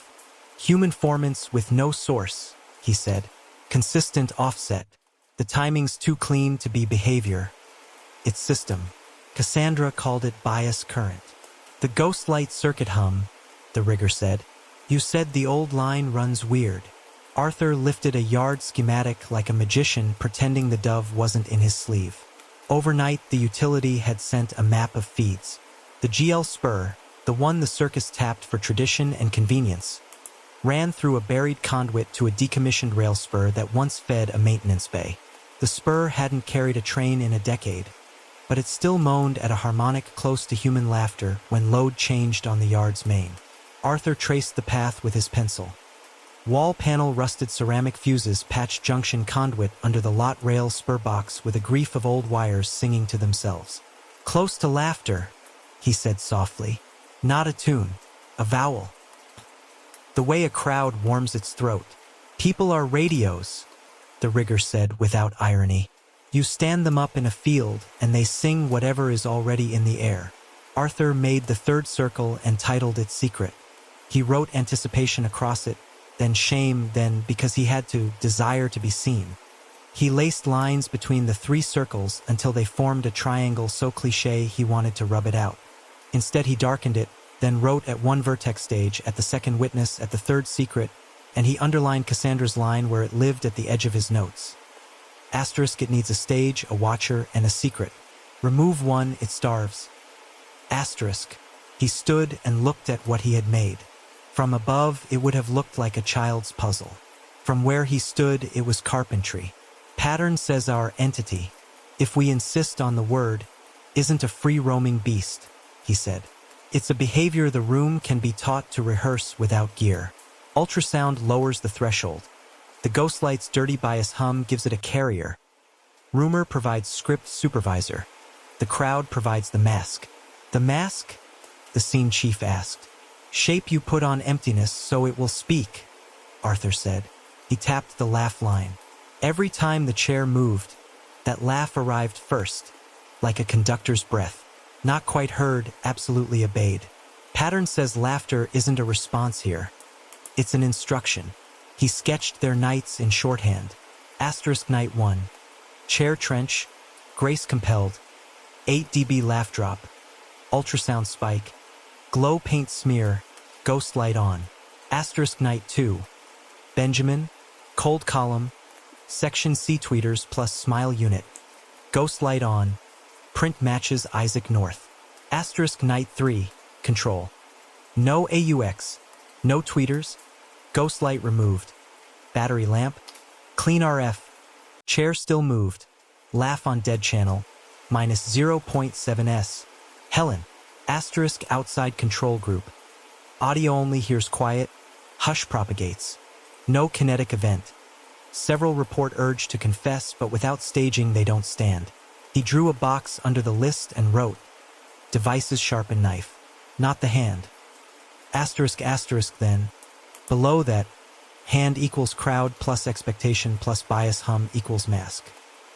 "Human formants with no source," he said. "Consistent offset. The timing's too clean to be behavior. It's system." Cassandra called it bias current. "The ghostlight circuit hum," the rigger said. "You said the old line runs weird." Arthur lifted a yard schematic like a magician pretending the dove wasn't in his sleeve. Overnight, the utility had sent a map of feeds. The GL spur, the one the circus tapped for tradition and convenience, ran through a buried conduit to a decommissioned rail spur that once fed a maintenance bay. The spur hadn't carried a train in a decade, but it still moaned at a harmonic close to human laughter when load changed on the yard's main. Arthur traced the path with his pencil. Wall panel rusted ceramic fuses patched junction conduit under the lot rail spur box with a grief of old wires singing to themselves. "Close to laughter," he said softly. "Not a tune, a vowel. The way a crowd warms its throat. People are radios," the rigger said without irony. "You stand them up in a field and they sing whatever is already in the air." Arthur made the third circle and titled it Secret. He wrote anticipation across it, then shame, then because he had to desire to be seen. He laced lines between the 3 circles until they formed a triangle so cliché he wanted to rub it out. Instead he darkened it, then wrote at one vertex stage, at the second witness, at the third secret, and he underlined Cassandra's line where it lived at the edge of his notes. Asterisk, it needs a stage, a watcher, and a secret. Remove one, it starves. Asterisk. He stood and looked at what he had made. From above, it would have looked like a child's puzzle. From where he stood, it was carpentry. Pattern says our entity, if we insist on the word, isn't a free-roaming beast, he said. It's a behavior the room can be taught to rehearse without gear. Ultrasound lowers the threshold. The Ghostlight's dirty bias hum gives it a carrier. Rumor provides script supervisor. The crowd provides the mask. The mask? The scene chief asked. Shape you put on emptiness so it will speak, Arthur said. He tapped the laugh line. Every time the chair moved, that laugh arrived first, like a conductor's breath. Not quite heard, absolutely obeyed. Pattern says laughter isn't a response here. It's an instruction. He sketched their nights in shorthand. Asterisk night 1. Chair trench, grace compelled, 8 dB laugh drop, ultrasound spike, glow paint smear, ghost light on, asterisk night 2, Benjamin, cold column, section C tweeters plus smile unit, ghost light on, print matches Isaac North, asterisk night 3, control, no AUX, no tweeters, ghost light removed, battery lamp, clean RF, chair still moved, laugh on dead channel, minus 0.7s, Helen, asterisk outside control group, audio only hears quiet, hush propagates, no kinetic event, several report urge to confess but without staging they don't stand. He drew a box under the list and wrote, devices sharpen knife, not the hand, asterisk asterisk then, below that, hand equals crowd plus expectation plus bias hum equals mask.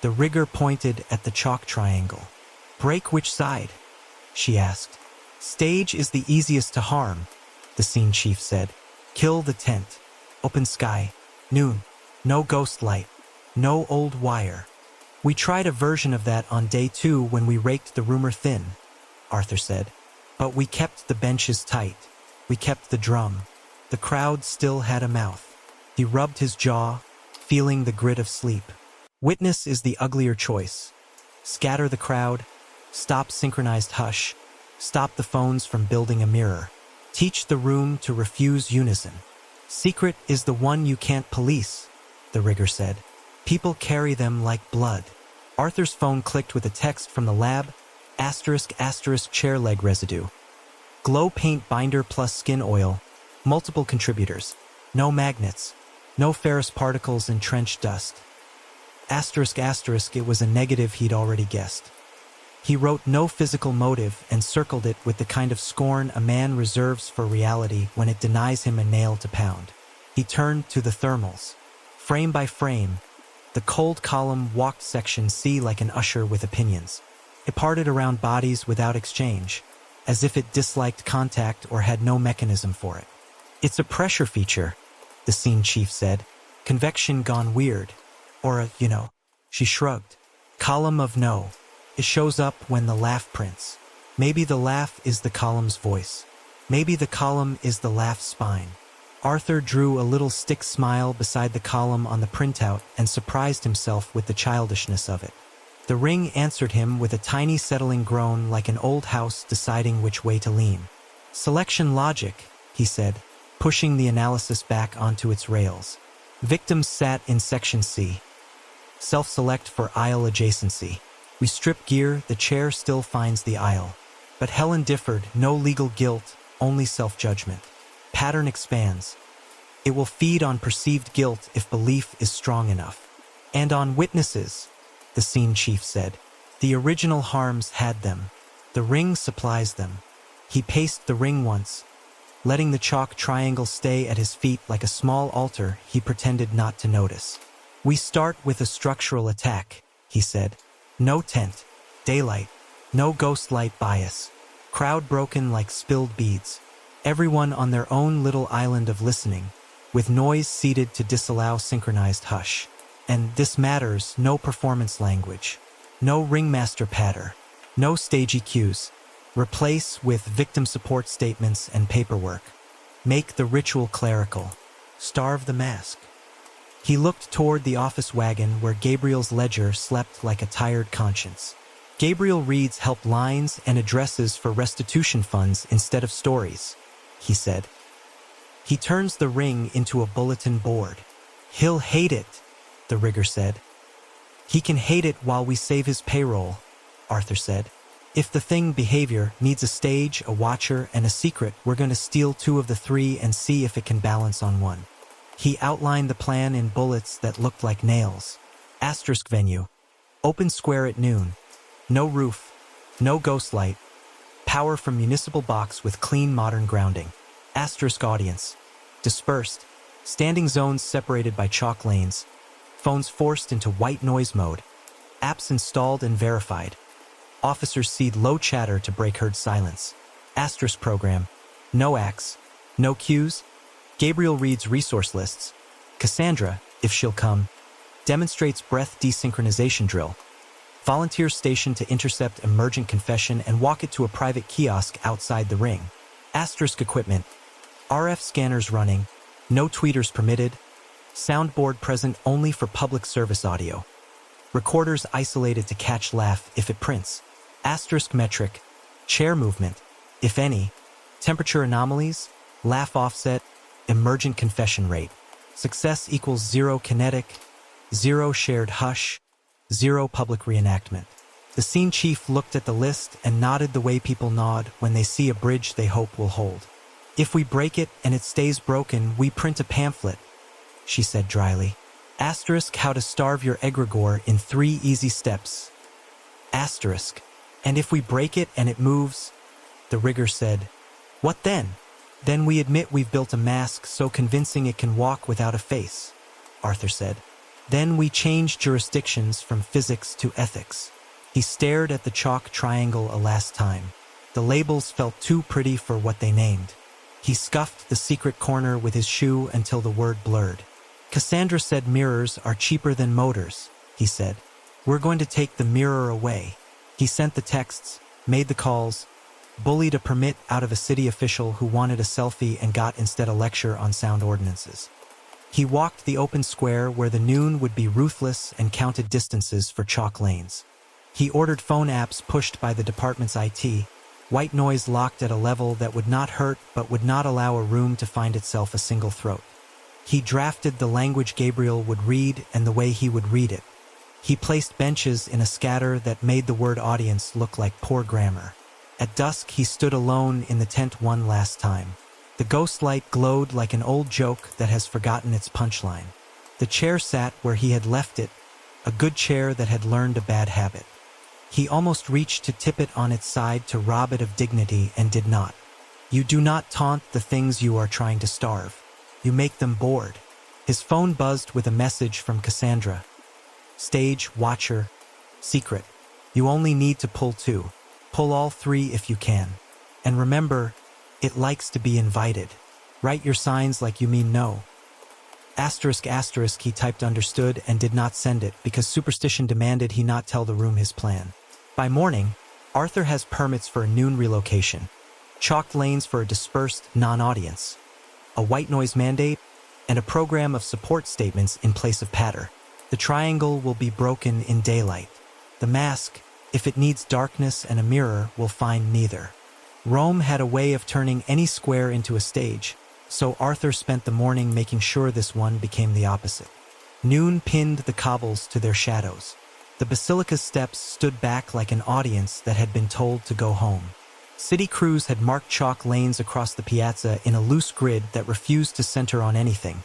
The rigger pointed at the chalk triangle. Break which side? She asked. Stage is the easiest to harm, the scene chief said. Kill the tent. Open sky. Noon. No ghost light. No old wire. We tried a version of that on day 2 when we raked the rumor thin, Arthur said. But we kept the benches tight. We kept the drum. The crowd still had a mouth. He rubbed his jaw, feeling the grit of sleep. Witness is the uglier choice. Scatter the crowd. Stop synchronized hush. Stop the phones from building a mirror. Teach the room to refuse unison. Secret is the one you can't police, the rigger said. People carry them like blood. Arthur's phone clicked with a text from the lab, asterisk asterisk chair leg residue. Glow paint binder plus skin oil, multiple contributors, no magnets, no ferrous particles in trench dust. Asterisk asterisk it was a negative he'd already guessed. He wrote no physical motive and circled it with the kind of scorn a man reserves for reality when it denies him a nail to pound. He turned to the thermals. Frame by frame, the cold column walked section C like an usher with opinions. It parted around bodies without exchange, as if it disliked contact or had no mechanism for it. It's a pressure feature, the scene chief said. Convection gone weird. Or she shrugged. Column of no. It shows up when the laugh prints. Maybe the laugh is the column's voice. Maybe the column is the laugh's spine. Arthur drew a little stick smile beside the column on the printout and surprised himself with the childishness of it. The ring answered him with a tiny settling groan like an old house deciding which way to lean. Selection logic, he said, pushing the analysis back onto its rails. Victims sat in section C. Self-select for aisle adjacency. We strip gear, the chair still finds the aisle. But Helen differed, no legal guilt, only self-judgment. Pattern expands. It will feed on perceived guilt if belief is strong enough. And on witnesses, the scene chief said. The original harms had them. The ring supplies them. He paced the ring once, letting the chalk triangle stay at his feet like a small altar he pretended not to notice. We start with a structural attack, he said. No tent, daylight, no ghost light bias. Crowd broken like spilled beads. Everyone on their own little island of listening, with noise seeded to disallow synchronized hush. And this matters, no performance language. No ringmaster patter. No stage EQs. Replace with victim support statements and paperwork. Make the ritual clerical. Starve the mask. He looked toward the office wagon where Gabriel's ledger slept like a tired conscience. Gabriel reads help lines and addresses for restitution funds instead of stories, he said. He turns the ring into a bulletin board. He'll hate it, the rigger said. He can hate it while we save his payroll, Arthur said. If the thing behavior needs a stage, a watcher, and a secret, we're going to steal 2 of the 3 and see if it can balance on one. He outlined the plan in bullets that looked like nails. Asterisk venue. Open square at noon. No roof. No ghost light. Power from municipal box with clean modern grounding. Asterisk audience. Dispersed. Standing zones separated by chalk lanes. Phones forced into white noise mode. Apps installed and verified. Officers seed low chatter to break herd silence. Asterisk program. No acts. No cues. Gabriel reads resource lists. Cassandra, if she'll come, demonstrates breath desynchronization drill. Volunteers stationed to intercept emergent confession and walk it to a private kiosk outside the ring. Asterisk equipment. RF scanners running. No tweeters permitted. Soundboard present only for public service audio. Recorders isolated to catch laugh if it prints. Asterisk metric. Chair movement, if any. Temperature anomalies. Laugh offset. Emergent confession rate. Success equals 0 kinetic. 0 shared hush. 0 public reenactment. The scene chief looked at the list and nodded the way people nod when they see a bridge they hope will hold. If we break it and it stays broken, we print a pamphlet, she said dryly. Asterisk how to starve your egregore in 3 easy steps. Asterisk. And if we break it and it moves? The rigger said. What then? Then we admit we've built a mask so convincing it can walk without a face, Arthur said. Then we change jurisdictions from physics to ethics. He stared at the chalk triangle a last time. The labels felt too pretty for what they named. He scuffed the secret corner with his shoe until the word blurred. Cassandra said mirrors are cheaper than motors, he said. We're going to take the mirror away. He sent the texts, made the calls, bullied a permit out of a city official who wanted a selfie and got instead a lecture on sound ordinances. He walked the open square where the noon would be ruthless and counted distances for chalk lanes. He ordered phone apps pushed by the department's IT, white noise locked at a level that would not hurt but would not allow a room to find itself a single throat. He drafted the language Gabriel would read and the way he would read it. He placed benches in a scatter that made the word audience look like poor grammar. At dusk he stood alone in the tent one last time. The ghost light glowed like an old joke that has forgotten its punchline. The chair sat where he had left it, a good chair that had learned a bad habit. He almost reached to tip it on its side to rob it of dignity and did not. You do not taunt the things you are trying to starve. You make them bored. His phone buzzed with a message from Cassandra. Stage, watcher, secret. You only need to pull 2. Pull all 3 if you can. And remember, it likes to be invited. Write your signs like you mean no. Asterisk asterisk he typed understood and did not send it because superstition demanded he not tell the room his plan. By morning, Arthur has permits for a noon relocation, chalked lanes for a dispersed non-audience, a white noise mandate, and a program of support statements in place of patter. The triangle will be broken in daylight. The mask, if it needs darkness and a mirror, will find neither. Rome had a way of turning any square into a stage, so Arthur spent the morning making sure this one became the opposite. Noon pinned the cobbles to their shadows. The basilica's steps stood back like an audience that had been told to go home. City crews had marked chalk lanes across the piazza in a loose grid that refused to center on anything.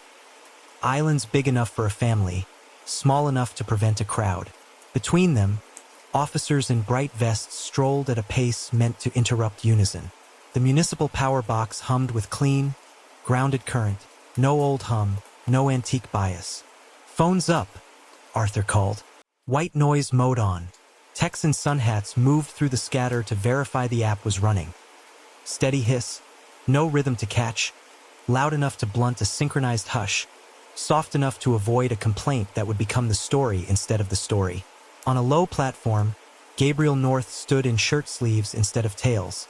Islands big enough for a family, small enough to prevent a crowd. Between them, officers in bright vests strolled at a pace meant to interrupt unison. The municipal power box hummed with clean, grounded current, no old hum, no antique bias. Phones up, Arthur called. White noise mode on. Techs in sun hats moved through the scatter to verify the app was running. Steady hiss, no rhythm to catch, loud enough to blunt a synchronized hush, soft enough to avoid a complaint that would become the story instead of the story. On a low platform, Gabriel North stood in shirt sleeves instead of tails,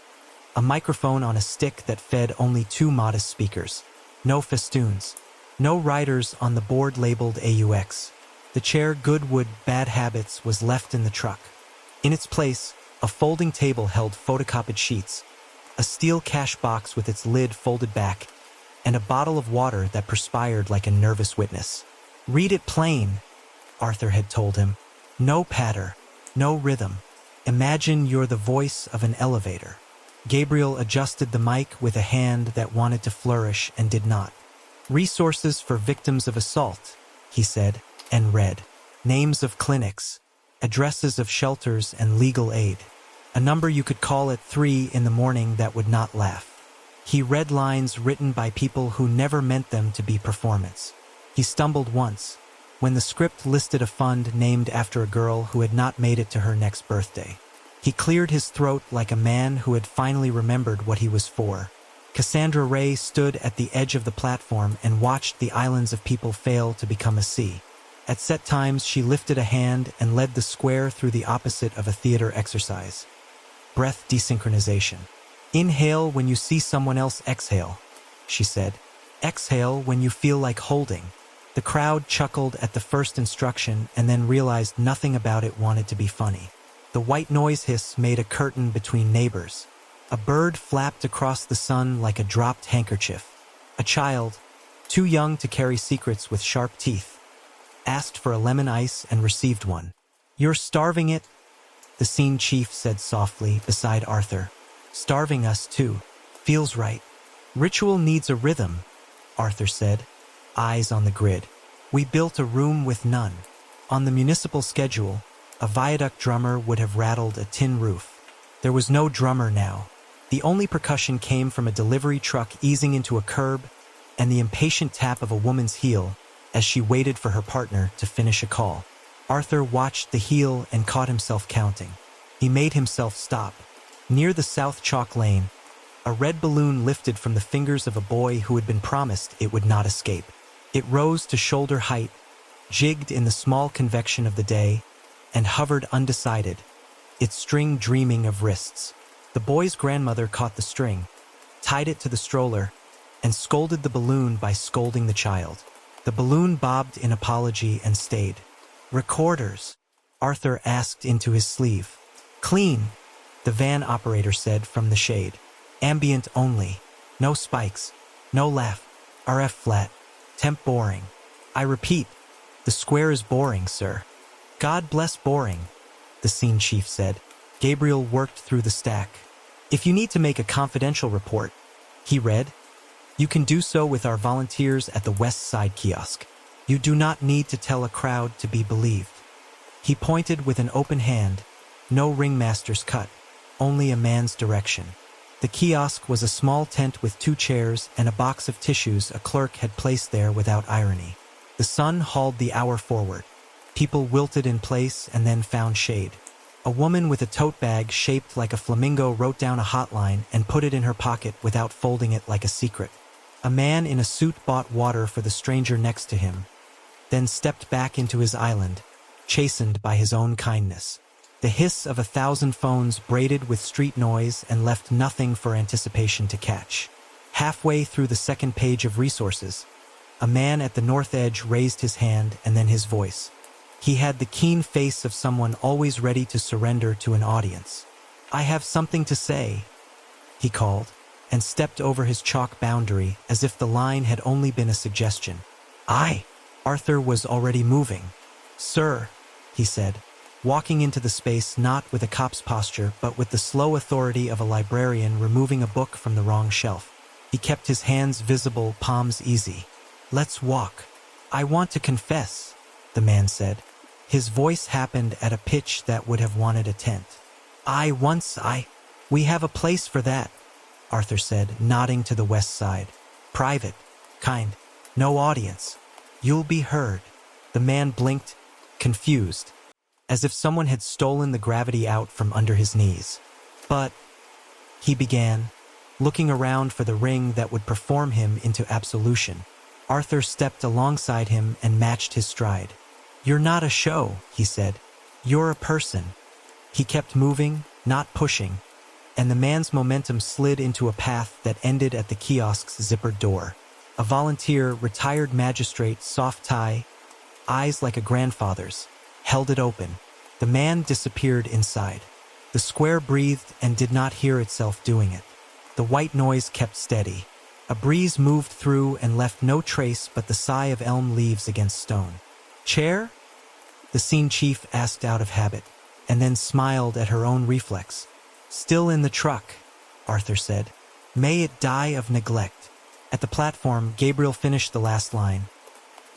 a microphone on a stick that fed only 2 modest speakers. No festoons, no riders on the board labeled AUX. The chair Goodwood Bad Habits was left in the truck. In its place, a folding table held photocopied sheets, a steel cash box with its lid folded back, and a bottle of water that perspired like a nervous witness. Read it plain, Arthur had told him. No patter, no rhythm. Imagine you're the voice of an elevator. Gabriel adjusted the mic with a hand that wanted to flourish and did not. Resources for victims of assault, he said, and read. Names of clinics, addresses of shelters and legal aid. A number you could call at 3 in the morning that would not laugh. He read lines written by people who never meant them to be performance. He stumbled once, when the script listed a fund named after a girl who had not made it to her next birthday. He cleared his throat like a man who had finally remembered what he was for. Cassandra Ray stood at the edge of the platform and watched the islands of people fail to become a sea. At set times, she lifted a hand and led the square through the opposite of a theater exercise. Breath desynchronization. Inhale when you see someone else exhale, she said. Exhale when you feel like holding. The crowd chuckled at the first instruction and then realized nothing about it wanted to be funny. The white noise hiss made a curtain between neighbors. A bird flapped across the sun like a dropped handkerchief. A child, too young to carry secrets with sharp teeth, asked for a lemon ice and received one. "You're starving it?" the scene chief said softly beside Arthur. "Starving us too. Feels right." "Ritual needs a rhythm," Arthur said, eyes on the grid. "We built a room with none. On the municipal schedule, a viaduct drummer would have rattled a tin roof. There was no drummer now. The only percussion came from a delivery truck easing into a curb and the impatient tap of a woman's heel as she waited for her partner to finish a call. Arthur watched the heel and caught himself counting. He made himself stop. Near the South Chalk Lane, a red balloon lifted from the fingers of a boy who had been promised it would not escape. It rose to shoulder height, jigged in the small convection of the day, and hovered undecided, its string dreaming of wrists. The boy's grandmother caught the string, tied it to the stroller, and scolded the balloon by scolding the child. The balloon bobbed in apology and stayed. "Recorders?" Arthur asked into his sleeve. "Clean," the van operator said from the shade. "Ambient only. No spikes. No laugh. RF flat. Temp boring. I repeat, the square is boring, sir." "God bless boring," the scene chief said. Gabriel worked through the stack. "If you need to make a confidential report," he read, "you can do so with our volunteers at the West Side kiosk. You do not need to tell a crowd to be believed." He pointed with an open hand. No ringmaster's cut, only a man's direction. The kiosk was a small tent with 2 chairs and a box of tissues a clerk had placed there without irony. The sun hauled the hour forward. People wilted in place and then found shade. A woman with a tote bag shaped like a flamingo wrote down a hotline and put it in her pocket without folding it like a secret. A man in a suit bought water for the stranger next to him, then stepped back into his island, chastened by his own kindness. The hiss of 1,000 phones braided with street noise and left nothing for anticipation to catch. Halfway through the second page of resources, a man at the north edge raised his hand and then his voice. He had the keen face of someone always ready to surrender to an audience. "I have something to say," he called, and stepped over his chalk boundary as if the line had only been a suggestion. Arthur was already moving. "Sir," he said, walking into the space not with a cop's posture but with the slow authority of a librarian removing a book from the wrong shelf. He kept his hands visible, palms easy. "Let's walk. I want to confess," the man said. His voice happened at a pitch that would have wanted a tent. We have a place for that," Arthur said, nodding to the west side. "Private, kind, no audience. You'll be heard." The man blinked, confused, as if someone had stolen the gravity out from under his knees. "But," he began, looking around for the ring that would perform him into absolution. Arthur stepped alongside him and matched his stride. "You're not a show," he said. "You're a person." He kept moving, not pushing, and the man's momentum slid into a path that ended at the kiosk's zippered door. A volunteer, retired magistrate, soft tie, eyes like a grandfather's, held it open. The man disappeared inside. The square breathed and did not hear itself doing it. The white noise kept steady. A breeze moved through and left no trace but the sigh of elm leaves against stone. "Chair?" the scene chief asked out of habit, and then smiled at her own reflex. "Still in the truck," Arthur said. "May it die of neglect." At the platform, Gabriel finished the last line.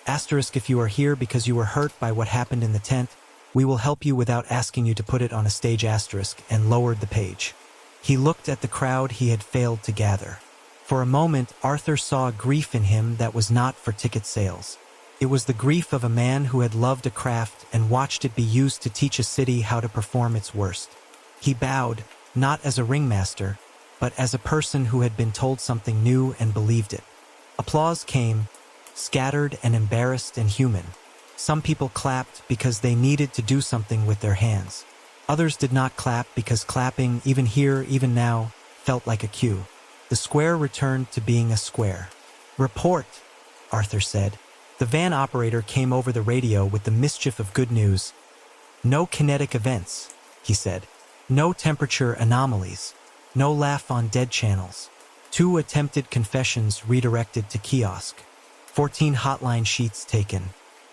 "Asterisk, if you are here because you were hurt by what happened in the tent, we will help you without asking you to put it on a stage asterisk," and lowered the page. He looked at the crowd he had failed to gather. For a moment, Arthur saw grief in him that was not for ticket sales. It was the grief of a man who had loved a craft and watched it be used to teach a city how to perform its worst. He bowed, not as a ringmaster, but as a person who had been told something new and believed it. Applause came, scattered and embarrassed and human. Some people clapped because they needed to do something with their hands. Others did not clap because clapping, even here, even now, felt like a cue. The square returned to being a square. "Report," Arthur said. The van operator came over the radio with the mischief of good news. "No kinetic events," he said. "No temperature anomalies. No laugh on dead channels. 2 attempted confessions redirected to kiosk. 14 hotline sheets taken.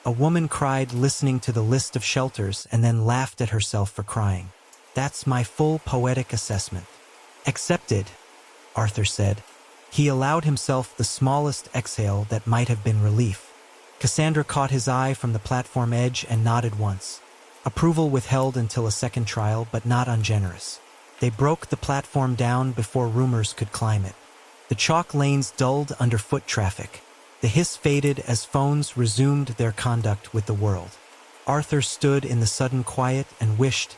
A woman cried listening to the list of shelters and then laughed at herself for crying. That's my full poetic assessment." "Accepted," Arthur said. He allowed himself the smallest exhale that might have been relief. Cassandra caught his eye from the platform edge and nodded once. Approval withheld until a second trial, but not ungenerous. They broke the platform down before rumors could climb it. The chalk lanes dulled under foot traffic. The hiss faded as phones resumed their conduct with the world. Arthur stood in the sudden quiet and wished,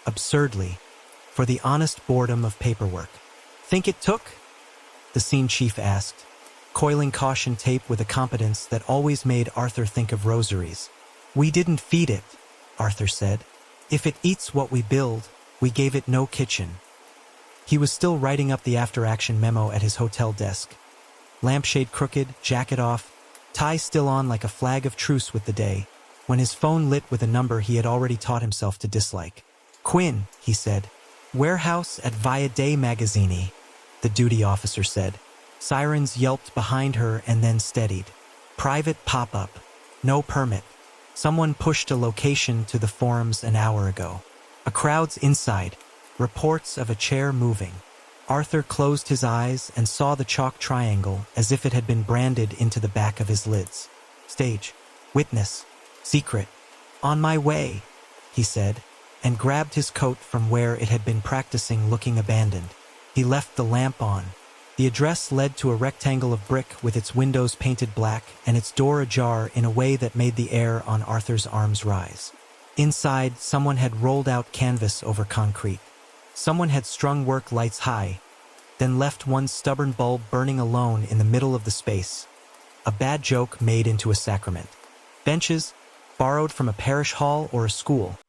absurdly, for the honest boredom of paperwork. "Think it took?" the scene chief asked, coiling caution tape with a competence that always made Arthur think of rosaries. "We didn't feed it," Arthur said. "If it eats what we build, we gave it no kitchen." He was still writing up the after-action memo at his hotel desk. Lampshade crooked, jacket off, tie still on like a flag of truce with the day, when his phone lit with a number he had already taught himself to dislike. "Quinn," he said. "Warehouse at Via Day Magazzini," the duty officer said. Sirens yelped behind her and then steadied. "Private pop-up. No permit. Someone pushed a location to the forums an hour ago. A crowd's inside. Reports of a chair moving." Arthur closed his eyes and saw the chalk triangle as if it had been branded into the back of his lids. "Stage. Witness. Secret. On my way," he said, and grabbed his coat from where it had been practicing looking abandoned. He left the lamp on. The address led to a rectangle of brick with its windows painted black and its door ajar in a way that made the air on Arthur's arms rise. Inside, someone had rolled out canvas over concrete. Someone had strung work lights high, then left one stubborn bulb burning alone in the middle of the space. A bad joke made into a sacrament. Benches, borrowed from a parish hall or a school,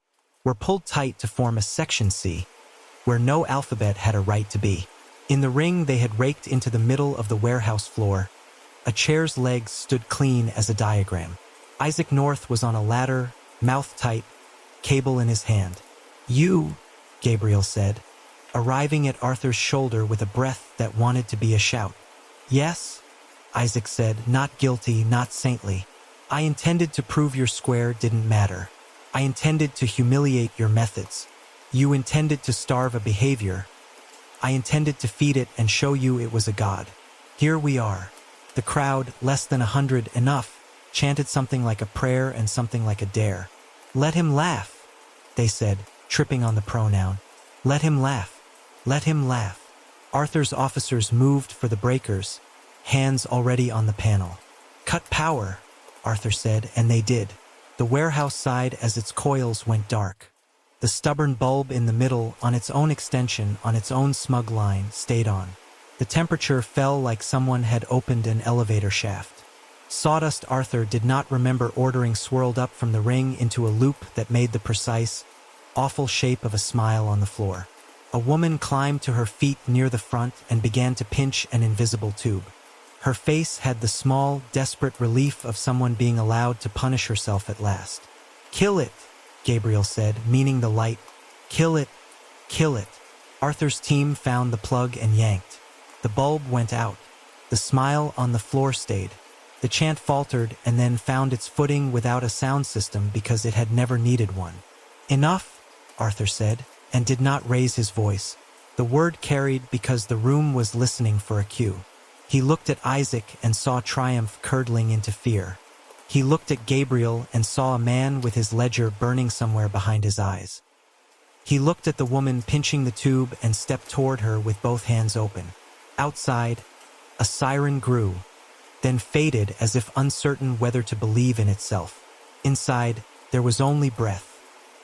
were pulled tight to form a Section C, where no alphabet had a right to be. In the ring they had raked into the middle of the warehouse floor. A chair's legs stood clean as a diagram. Isaac North was on a ladder, mouth tight, cable in his hand. "You," Gabriel said, arriving at Arthur's shoulder with a breath that wanted to be a shout. "Yes," Isaac said, not guilty, not saintly. "I intended to prove your square didn't matter. I intended to humiliate your methods. You intended to starve a behavior. I intended to feed it and show you it was a god. Here we are." The crowd, less than 100, enough, chanted something like a prayer and something like a dare. "Let him laugh," they said, tripping on the pronoun. "Let him laugh. Let him laugh." Arthur's officers moved for the breakers, hands already on the panel. "Cut power," Arthur said, and they did. The warehouse sighed as its coils went dark. The stubborn bulb in the middle, on its own extension, on its own smug line, stayed on. The temperature fell like someone had opened an elevator shaft. Sawdust Arthur did not remember ordering swirled up from the ring into a loop that made the precise, awful shape of a smile on the floor. A woman climbed to her feet near the front and began to pinch an invisible tube. Her face had the small, desperate relief of someone being allowed to punish herself at last. "Kill it," Gabriel said, meaning the light. "Kill it. Kill it." Arthur's team found the plug and yanked. The bulb went out. The smile on the floor stayed. The chant faltered and then found its footing without a sound system because it had never needed one. "Enough," Arthur said, and did not raise his voice. The word carried because the room was listening for a cue. He looked at Isaac and saw triumph curdling into fear. He looked at Gabriel and saw a man with his ledger burning somewhere behind his eyes. He looked at the woman pinching the tube and stepped toward her with both hands open. Outside, a siren grew, then faded as if uncertain whether to believe in itself. Inside, there was only breath.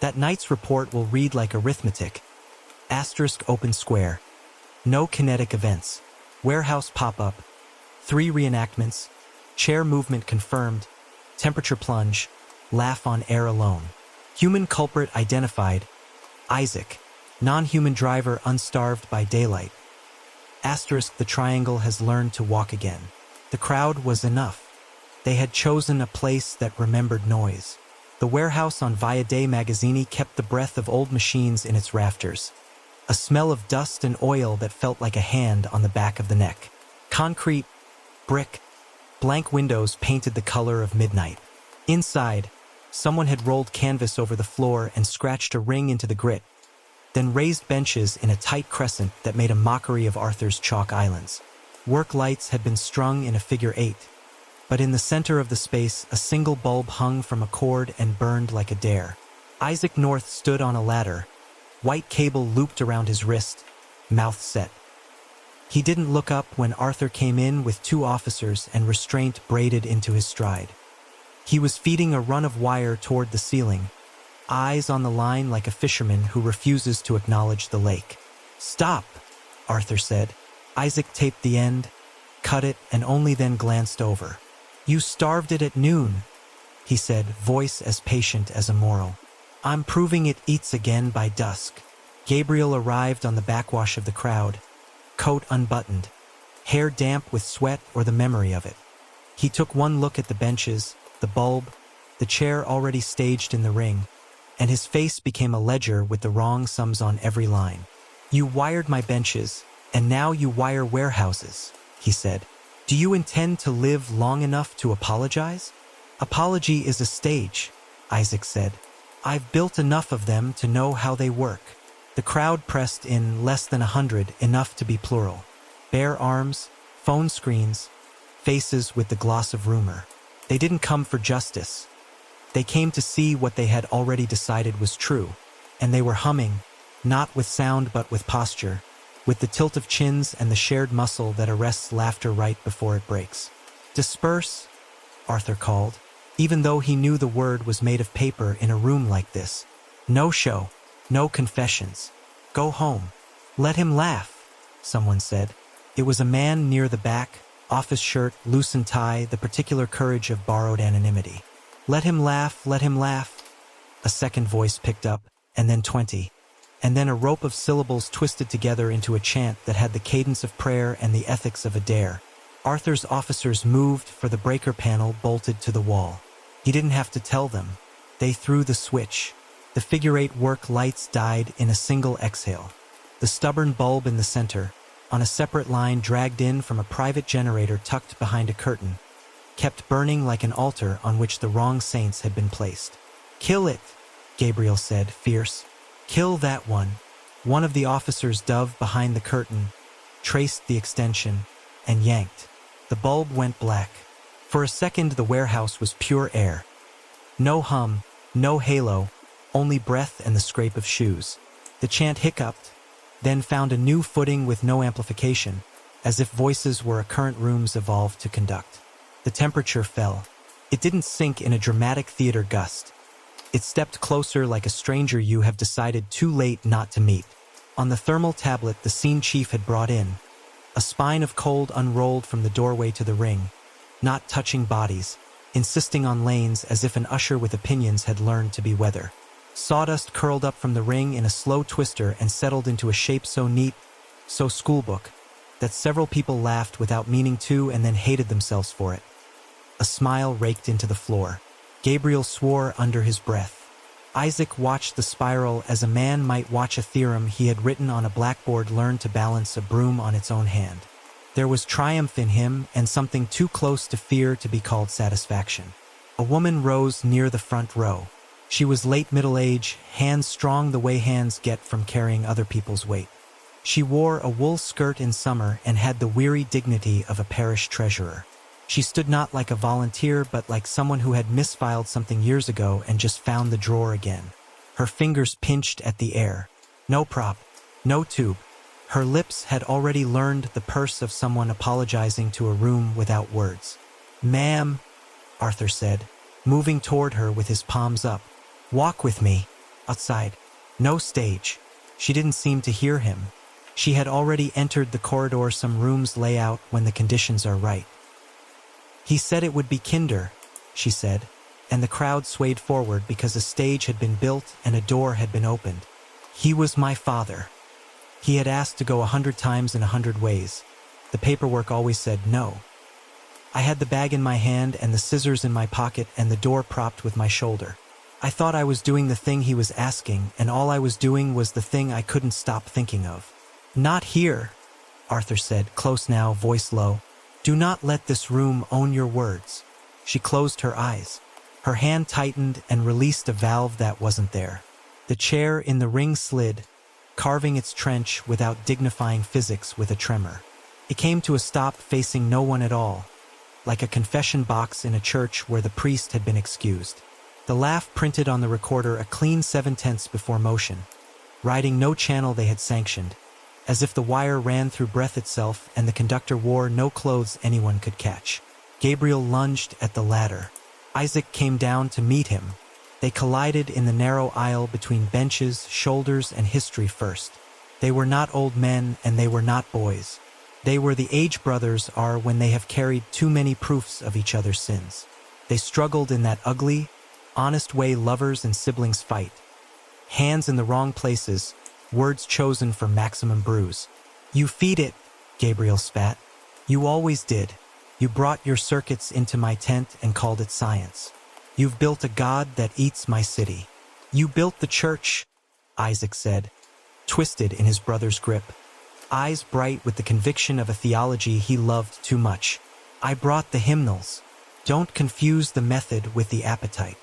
That night's report will read like arithmetic. Asterisk open square. No kinetic events. Warehouse pop-up. 3 reenactments. Chair movement confirmed. Temperature plunge. laugh on air alone. Human culprit identified, Isaac. Non-human driver unstarved by daylight. Asterisk, the triangle has learned to walk again. The crowd was enough. They had chosen a place that remembered noise. The warehouse on Via dei Magazzini kept the breath of old machines in its rafters. A smell of dust and oil that felt like a hand on the back of the neck. Concrete, brick, blank windows painted the color of midnight. Inside, someone had rolled canvas over the floor and scratched a ring into the grit, then raised benches in a tight crescent that made a mockery of Arthur's chalk islands. Work lights had been strung in a figure 8, but in the center of the space a single bulb hung from a cord and burned like a dare. Isaac North stood on a ladder, white cable looped around his wrist, mouth set. He didn't look up when Arthur came in with 2 officers and restraint braided into his stride. He was feeding a run of wire toward the ceiling, eyes on the line like a fisherman who refuses to acknowledge the lake. "Stop," Arthur said. Isaac taped the end, cut it, and only then glanced over. "You starved it at noon," he said, voice as patient as a moral. "I'm proving it eats again by dusk." Gabriel arrived on the backwash of the crowd, coat unbuttoned, hair damp with sweat or the memory of it. He took one look at the benches, the bulb, the chair already staged in the ring, and his face became a ledger with the wrong sums on every line. "You wired my benches, and now you wire warehouses," he said. "Do you intend to live long enough to apologize?" "Apology is a stage," Isaac said. "I've built enough of them to know how they work." The crowd pressed in less than 100, enough to be plural. Bare arms, phone screens, faces with the gloss of rumor. They didn't come for justice. They came to see what they had already decided was true, and they were humming, not with sound but with posture, with the tilt of chins and the shared muscle that arrests laughter right before it breaks. "Disperse," Arthur called, even though he knew the word was made of paper in a room like this. "No show, no confessions. Go home." "Let him laugh," someone said. It was a man near the back, office shirt, loosened tie, the particular courage of borrowed anonymity. "Let him laugh, let him laugh," a second voice picked up, and then 20. And then a rope of syllables twisted together into a chant that had the cadence of prayer and the ethics of a dare. Arthur's officers moved, for the breaker panel bolted to the wall. He didn't have to tell them. They threw the switch. The figure-8 work lights died in a single exhale. The stubborn bulb in the center, on a separate line dragged in from a private generator tucked behind a curtain, kept burning like an altar on which the wrong saints had been placed. "Kill it," Gabriel said, fierce. "Kill that one." One of the officers dove behind the curtain, traced the extension, and yanked. The bulb went black. For a second the warehouse was pure air. No hum, no halo, only breath and the scrape of shoes. The chant hiccuped, then found a new footing with no amplification, as if voices were a current room's evolved to conduct. The temperature fell. It didn't sink in a dramatic theater gust. It stepped closer like a stranger you have decided too late not to meet. On the thermal tablet the scene chief had brought in, a spine of cold unrolled from the doorway to the ring, not touching bodies, insisting on lanes as if an usher with opinions had learned to be weather. Sawdust curled up from the ring in a slow twister and settled into a shape so neat, so schoolbook, that several people laughed without meaning to and then hated themselves for it. A smile raked into the floor. Gabriel swore under his breath. Isaac watched the spiral as a man might watch a theorem he had written on a blackboard learn to balance a broom on its own hand. There was triumph in him and something too close to fear to be called satisfaction. A woman rose near the front row. She was late middle age, hands strong the way hands get from carrying other people's weight. She wore a wool skirt in summer and had the weary dignity of a parish treasurer. She stood not like a volunteer but like someone who had misfiled something years ago and just found the drawer again. Her fingers pinched at the air. No prop, no tube. Her lips had already learned the purse of someone apologizing to a room without words. "Ma'am," Arthur said, moving toward her with his palms up. "Walk with me. Outside. No stage." She didn't seem to hear him. She had already entered the corridor some rooms lay out when the conditions are right. "He said it would be kinder," she said, and the crowd swayed forward because a stage had been built and a door had been opened. He was my father. He had asked to go 100 times in 100 ways. The paperwork always said no. I had the bag in my hand and the scissors in my pocket and the door propped with my shoulder. I thought I was doing the thing he was asking, and all I was doing was the thing I couldn't stop thinking of. Not here, Arthur said, close now, voice low. Do not let this room own your words. She closed her eyes. Her hand tightened and released a valve that wasn't there. The chair in the ring slid, carving its trench without dignifying physics with a tremor. It came to a stop facing no one at all, like a confession box in a church where the priest had been excused. The laugh printed on the recorder a clean 7/10 before motion, riding no channel they had sanctioned, as if the wire ran through breath itself and the conductor wore no clothes anyone could catch. Gabriel lunged at the ladder. Isaac came down to meet him. They collided in the narrow aisle between benches, shoulders, and history first. They were not old men and they were not boys. They were the age brothers are when they have carried too many proofs of each other's sins. They struggled in that ugly, honest way lovers and siblings fight. Hands in the wrong places, words chosen for maximum bruise. You feed it, Gabriel spat. You always did. You brought your circuits into my tent and called it science. You've built a god that eats my city. You built the church, Isaac said, twisted in his brother's grip, eyes bright with the conviction of a theology he loved too much. I brought the hymnals. Don't confuse the method with the appetite.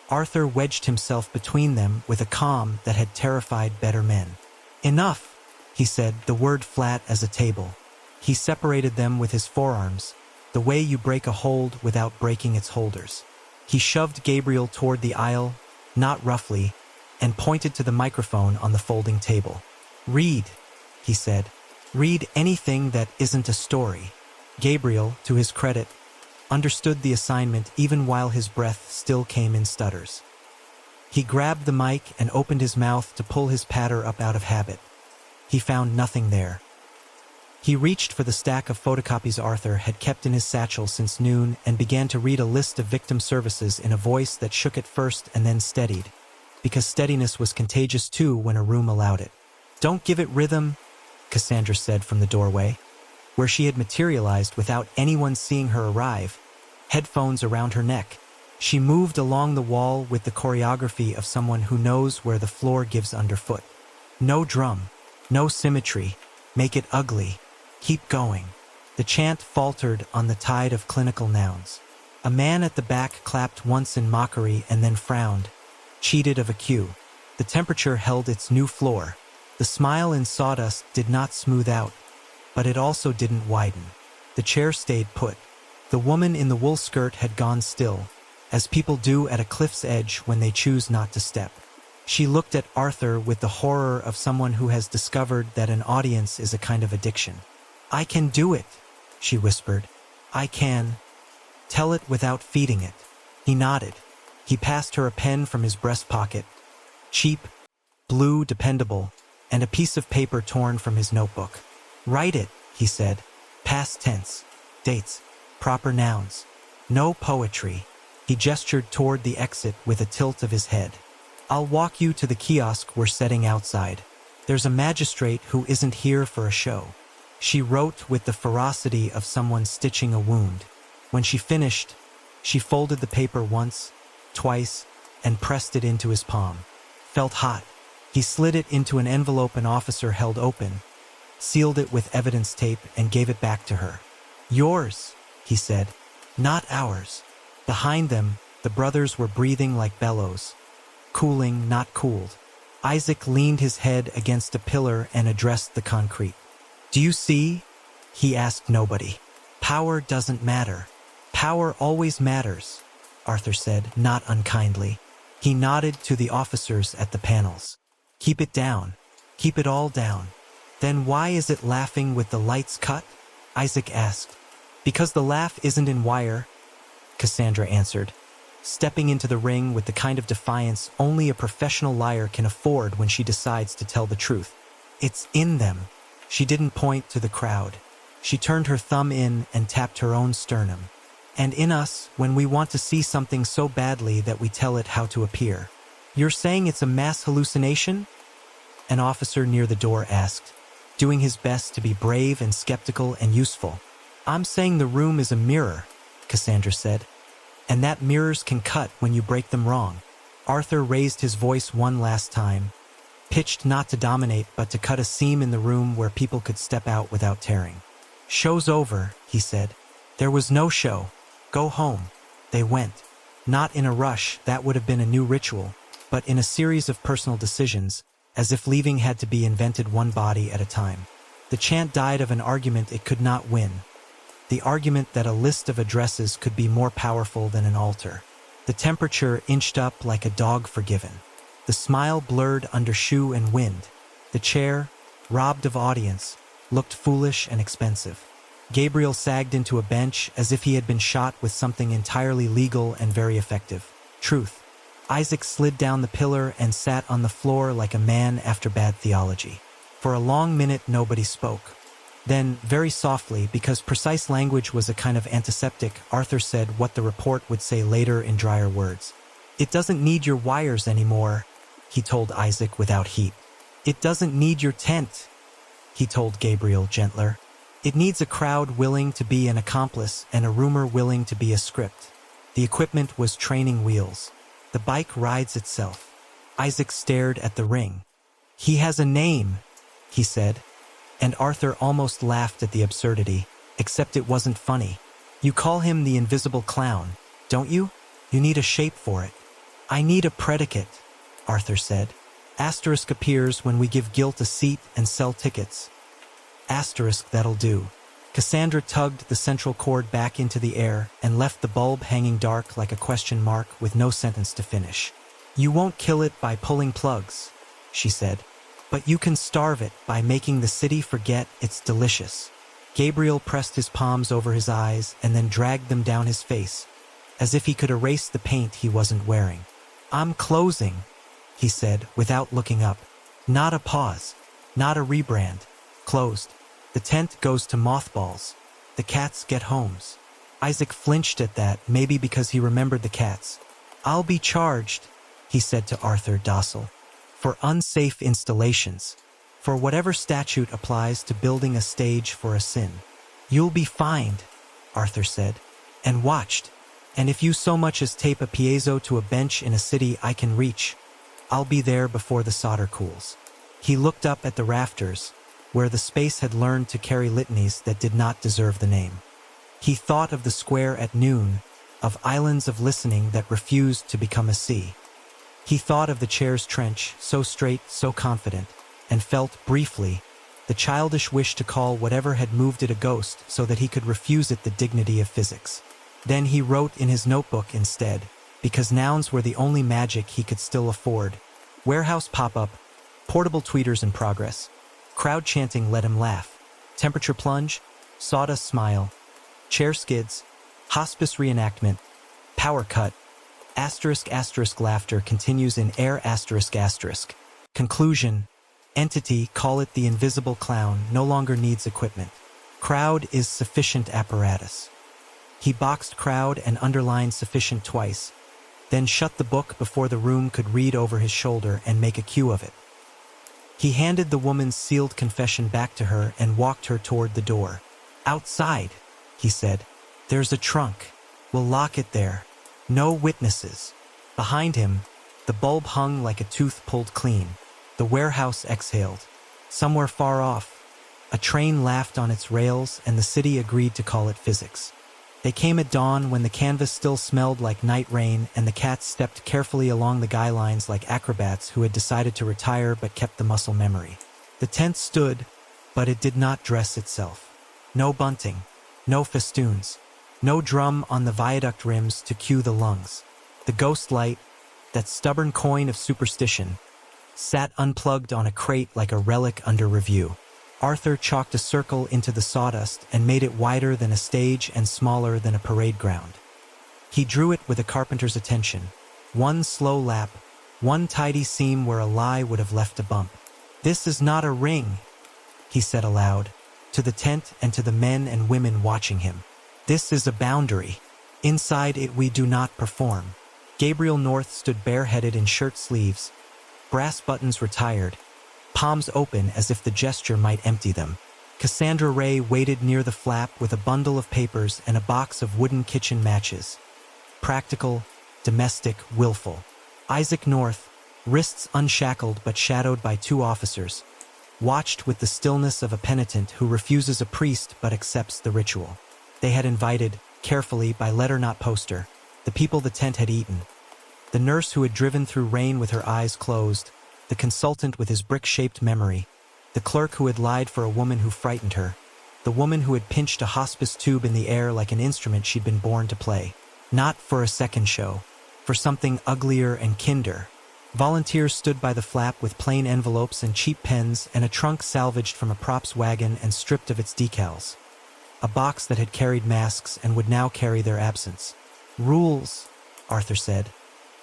Arthur wedged himself between them with a calm that had terrified better men. Enough, he said, the word flat as a table. He separated them with his forearms, the way you break a hold without breaking its holders. He shoved Gabriel toward the aisle, not roughly, and pointed to the microphone on the folding table. Read, he said. Read anything that isn't a story. Gabriel, to his credit, understood the assignment even while his breath still came in stutters. He grabbed the mic and opened his mouth to pull his patter up out of habit. He found nothing there. He reached for the stack of photocopies Arthur had kept in his satchel since noon and began to read a list of victim services in a voice that shook at first and then steadied, because steadiness was contagious too when a room allowed it. Don't give it rhythm, Cassandra said from the doorway, where she had materialized without anyone seeing her arrive, headphones around her neck. She moved along the wall with the choreography of someone who knows where the floor gives underfoot. No drum, no symmetry, make it ugly. Keep going. The chant faltered on the tide of clinical nouns. A man at the back clapped once in mockery and then frowned, cheated of a cue. The temperature held its new floor. The smile in sawdust did not smooth out, but it also didn't widen. The chair stayed put. The woman in the wool skirt had gone still, as people do at a cliff's edge when they choose not to step. She looked at Arthur with the horror of someone who has discovered that an audience is a kind of addiction. I can do it, she whispered. I can. Tell it without feeding it. He nodded. He passed her a pen from his breast pocket. Cheap, blue, dependable, and a piece of paper torn from his notebook. Write it, he said. Past tense. Dates. Proper nouns. No poetry. He gestured toward the exit with a tilt of his head. I'll walk you to the kiosk we're setting outside. There's a magistrate who isn't here for a show. She wrote with the ferocity of someone stitching a wound. When she finished, she folded the paper once, twice, and pressed it into his palm. Felt hot. He slid it into an envelope an officer held open, sealed it with evidence tape, and gave it back to her. Yours, he said, not ours. Behind them, the brothers were breathing like bellows. Cooling, not cooled. Isaac leaned his head against a pillar and addressed the concrete. Do you see? He asked nobody. Power doesn't matter. Power always matters, Arthur said, not unkindly. He nodded to the officers at the panels. Keep it down. Keep it all down. Then why is it laughing with the lights cut? Isaac asked. Because the laugh isn't in wire, Cassandra answered, stepping into the ring with the kind of defiance only a professional liar can afford when she decides to tell the truth. It's in them. She didn't point to the crowd. She turned her thumb in and tapped her own sternum. and in us when we want to see something so badly that we tell it how to appear. You're saying it's a mass hallucination? An officer near the door asked, doing his best to be brave and skeptical and useful. I'm saying the room is a mirror, Cassandra said, and that mirrors can cut when you break them wrong. Arthur raised his voice one last time, pitched not to dominate but to cut a seam in the room where people could step out without tearing. Show's over, he said. There was no show. Go home. They went. Not in a rush, that would have been a new ritual, but in a series of personal decisions, as if leaving had to be invented one body at a time. The chant died of an argument it could not win. The argument that a list of addresses could be more powerful than an altar. The temperature inched up like a dog forgiven. The smile blurred under shoe and wind. The chair, robbed of audience, looked foolish and expensive. Gabriel sagged into a bench as if he had been shot with something entirely legal and very effective. Truth. Isaac slid down the pillar and sat on the floor like a man after bad theology. For a long minute nobody spoke. Then, very softly, because precise language was a kind of antiseptic, Arthur said what the report would say later in drier words. It doesn't need your wires anymore, he told Isaac without heat. It doesn't need your tent, he told Gabriel gentler. It needs a crowd willing to be an accomplice and a rumor willing to be a script. The equipment was training wheels. The bike rides itself. Isaac stared at the ring. He has a name, he said. And Arthur almost laughed at the absurdity, except it wasn't funny. You call him the invisible clown, don't you? You need a shape for it. I need a predicate, Arthur said. Asterisk appears when we give guilt a seat and sell tickets. Asterisk, that'll do. Cassandra tugged the central cord back into the air and left the bulb hanging dark like a question mark with no sentence to finish. You won't kill it by pulling plugs, she said. But you can starve it by making the city forget it's delicious. Gabriel pressed his palms over his eyes and then dragged them down his face, as if he could erase the paint he wasn't wearing. I'm closing, he said without looking up. Not a pause. Not a rebrand. Closed. The tent goes to mothballs. The cats get homes. Isaac flinched at that, maybe because he remembered the cats. I'll be charged, he said to Arthur, docile. For unsafe installations, for whatever statute applies to building a stage for a sin. You'll be fined, Arthur said, and watched. And if you so much as tape a piezo to a bench in a city I can reach, I'll be there before the solder cools. He looked up at the rafters, where the space had learned to carry litanies that did not deserve the name. He thought of the square at noon, of islands of listening that refused to become a sea. He thought of the chair's trench, so straight, so confident, and felt, briefly, the childish wish to call whatever had moved it a ghost so that he could refuse it the dignity of physics. Then he wrote in his notebook instead, because nouns were the only magic he could still afford. Warehouse pop-up, portable tweeters in progress. Crowd chanting let him laugh. Temperature plunge, sawdust smile. Chair skids, hospice reenactment, power cut. Asterisk asterisk laughter continues in air asterisk asterisk. Conclusion, entity, call it the invisible clown, no longer needs equipment. Crowd is sufficient apparatus. He boxed crowd and underlined sufficient twice, then shut the book before the room could read over his shoulder and make a cue of it. He handed the woman's sealed confession back to her and walked her toward the door. Outside, he said. There's a trunk. We'll lock it there. No witnesses. Behind him, the bulb hung like a tooth pulled clean. The warehouse exhaled. Somewhere far off, a train laughed on its rails and the city agreed to call it physics. They came at dawn when the canvas still smelled like night rain and the cats stepped carefully along the guy lines like acrobats who had decided to retire but kept the muscle memory. The tent stood, but it did not dress itself. No bunting, no festoons. No drum on the viaduct rims to cue the lungs. The ghost light, that stubborn coin of superstition, sat unplugged on a crate like a relic under review. Arthur chalked a circle into the sawdust and made it wider than a stage and smaller than a parade ground. He drew it with a carpenter's attention. One slow lap, one tidy seam where a lie would have left a bump. This is not a ring, he said aloud, to the tent and to the men and women watching him. This is a boundary. Inside it we do not perform. Gabriel North stood bareheaded in shirt sleeves, brass buttons retired, palms open as if the gesture might empty them. Cassandra Ray waited near the flap with a bundle of papers and a box of wooden kitchen matches. Practical, domestic, willful. Isaac North, wrists unshackled but shadowed by 2 officers, watched with the stillness of a penitent who refuses a priest but accepts the ritual. They had invited, carefully by letter not poster, the people the tent had eaten. The nurse who had driven through rain with her eyes closed, the consultant with his brick-shaped memory, the clerk who had lied for a woman who frightened her, the woman who had pinched a hospice tube in the air like an instrument she'd been born to play. Not for a second show, for something uglier and kinder. Volunteers stood by the flap with plain envelopes and cheap pens and a trunk salvaged from a props wagon and stripped of its decals. A box that had carried masks and would now carry their absence. Rules, Arthur said,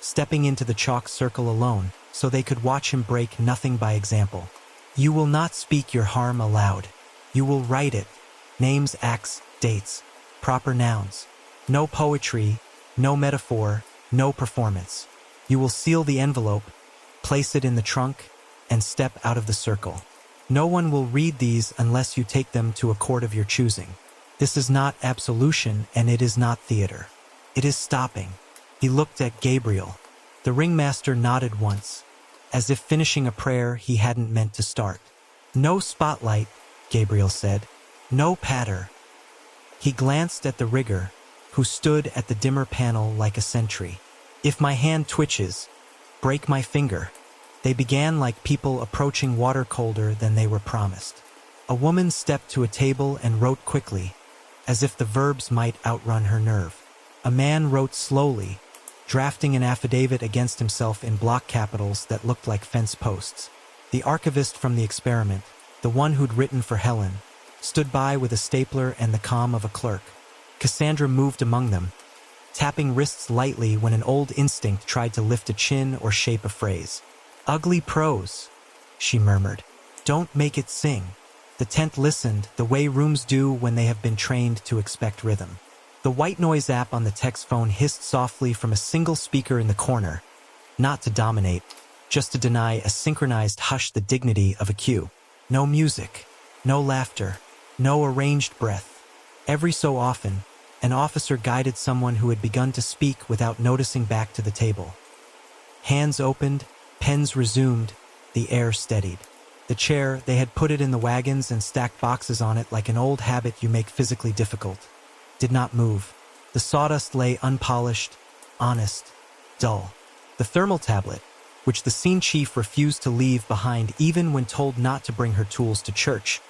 stepping into the chalk circle alone so they could watch him break nothing by example. You will not speak your harm aloud. You will write it. Names, acts, dates, proper nouns. No poetry, no metaphor, no performance. You will seal the envelope, place it in the trunk, and step out of the circle. No one will read these unless you take them to a court of your choosing. This is not absolution, and it is not theater. It is stopping. He looked at Gabriel. The ringmaster nodded once, as if finishing a prayer he hadn't meant to start. No spotlight, Gabriel said. No patter. He glanced at the rigger, who stood at the dimmer panel like a sentry. If my hand twitches, break my finger. They began like people approaching water colder than they were promised. A woman stepped to a table and wrote quickly, as if the verbs might outrun her nerve. A man wrote slowly, drafting an affidavit against himself in block capitals that looked like fence posts. The archivist from the experiment, the one who'd written for Helen, stood by with a stapler and the calm of a clerk. Cassandra moved among them, tapping wrists lightly when an old instinct tried to lift a chin or shape a phrase. Ugly prose, she murmured. Don't make it sing. The tent listened, the way rooms do when they have been trained to expect rhythm. The white noise app on the text phone hissed softly from a single speaker in the corner, not to dominate, just to deny a synchronized hush the dignity of a cue. No music, no laughter, no arranged breath. Every so often, an officer guided someone who had begun to speak without noticing back to the table. Hands opened, pens resumed, the air steadied. The chair, they had put it in the wagons and stacked boxes on it like an old habit you make physically difficult, did not move. The sawdust lay unpolished, honest, dull. The thermal tablet, which the scene chief refused to leave behind even when told not to bring her tools to church,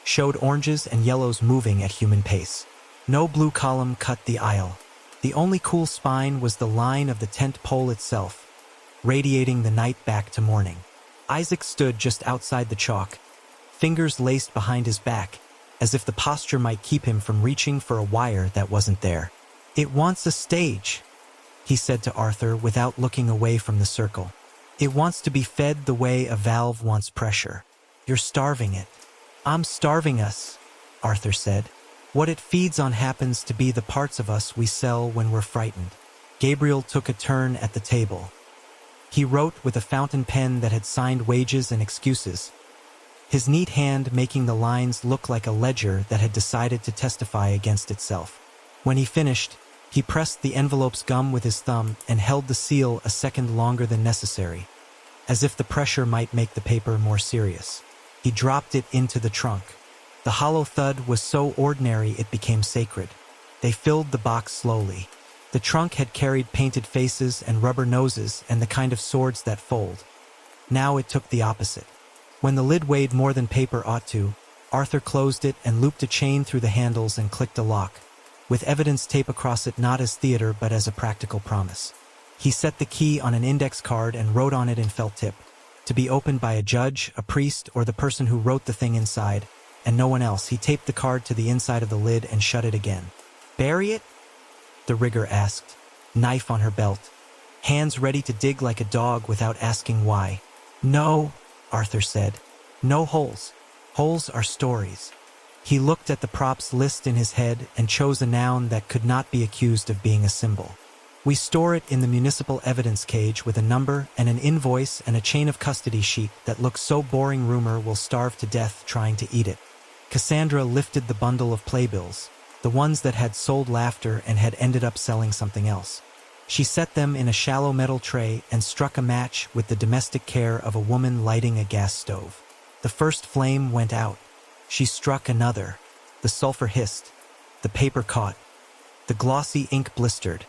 showed oranges and yellows moving at human pace. No blue column cut the aisle. The only cool spine was the line of the tent pole itself, radiating the night back to morning. Isaac stood just outside the chalk, fingers laced behind his back, as if the posture might keep him from reaching for a wire that wasn't there. It wants a stage, he said to Arthur without looking away from the circle. It wants to be fed the way a valve wants pressure. You're starving it. I'm starving us, Arthur said. What it feeds on happens to be the parts of us we sell when we're frightened. Gabriel took a turn at the table. He wrote with a fountain pen that had signed wages and excuses, his neat hand making the lines look like a ledger that had decided to testify against itself. When he finished, he pressed the envelope's gum with his thumb and held the seal a second longer than necessary, as if the pressure might make the paper more serious. He dropped it into the trunk. The hollow thud was so ordinary it became sacred. They filled the box slowly. The trunk had carried painted faces and rubber noses and the kind of swords that fold. Now it took the opposite. When the lid weighed more than paper ought to, Arthur closed it and looped a chain through the handles and clicked a lock, with evidence tape across it not as theater but as a practical promise. He set the key on an index card and wrote on it in felt tip, to be opened by a judge, a priest, or the person who wrote the thing inside, and no one else. He taped the card to the inside of the lid and shut it again. Bury it? The rigger asked, knife on her belt, hands ready to dig like a dog without asking why. No, Arthur said. No holes. Holes are stories. He looked at the props list in his head and chose a noun that could not be accused of being a symbol. We store it in the municipal evidence cage with a number and an invoice and a chain of custody sheet that looks so boring Rumor will starve to death trying to eat it. Cassandra lifted the bundle of playbills, the ones that had sold laughter and had ended up selling something else. She set them in a shallow metal tray and struck a match with the domestic care of a woman lighting a gas stove. The first flame went out. She struck another. The sulfur hissed. The paper caught. The glossy ink blistered.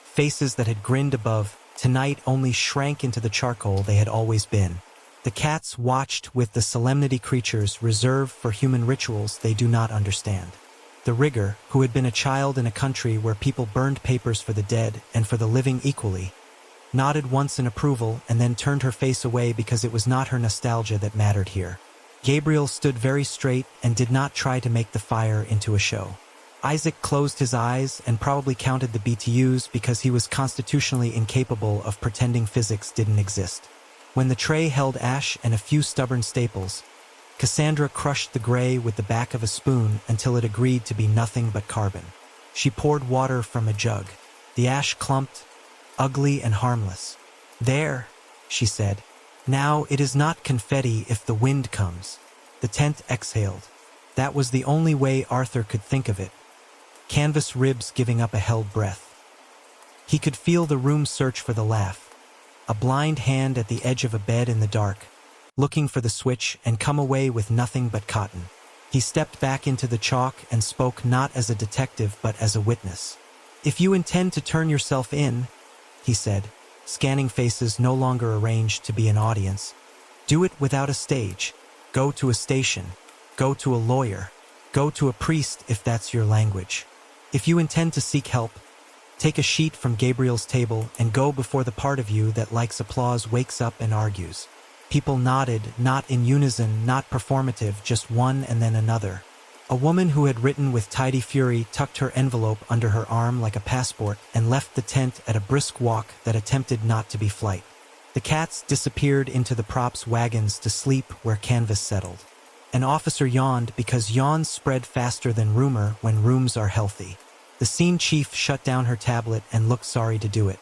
Faces that had grinned above tonight only shrank into the charcoal they had always been. The cats watched with the solemnity creatures reserve for human rituals they do not understand. The rigger, who had been a child in a country where people burned papers for the dead and for the living equally, nodded once in approval and then turned her face away because it was not her nostalgia that mattered here. Gabriel stood very straight and did not try to make the fire into a show. Isaac closed his eyes and probably counted the BTUs because he was constitutionally incapable of pretending physics didn't exist. When the tray held ash and a few stubborn staples, Cassandra crushed the gray with the back of a spoon until it agreed to be nothing but carbon. She poured water from a jug. The ash clumped, ugly and harmless. "There," she said. "Now it is not confetti if the wind comes." The tent exhaled. That was the only way Arthur could think of it. Canvas ribs giving up a held breath. He could feel the room search for the laugh. A blind hand at the edge of a bed in the dark, looking for the switch and come away with nothing but cotton. He stepped back into the chalk and spoke not as a detective but as a witness. "If you intend to turn yourself in," he said, scanning faces no longer arranged to be an audience, "do it without a stage. Go to a station. Go to a lawyer. Go to a priest if that's your language. If you intend to seek help, take a sheet from Gabriel's table and go before the part of you that likes applause wakes up and argues." People nodded, not in unison, not performative, just one and then another. A woman who had written with tidy fury tucked her envelope under her arm like a passport and left the tent at a brisk walk that attempted not to be flight. The cats disappeared into the props wagons to sleep where canvas settled. An officer yawned because yawns spread faster than rumor when rooms are healthy. The scene chief shut down her tablet and looked sorry to do it.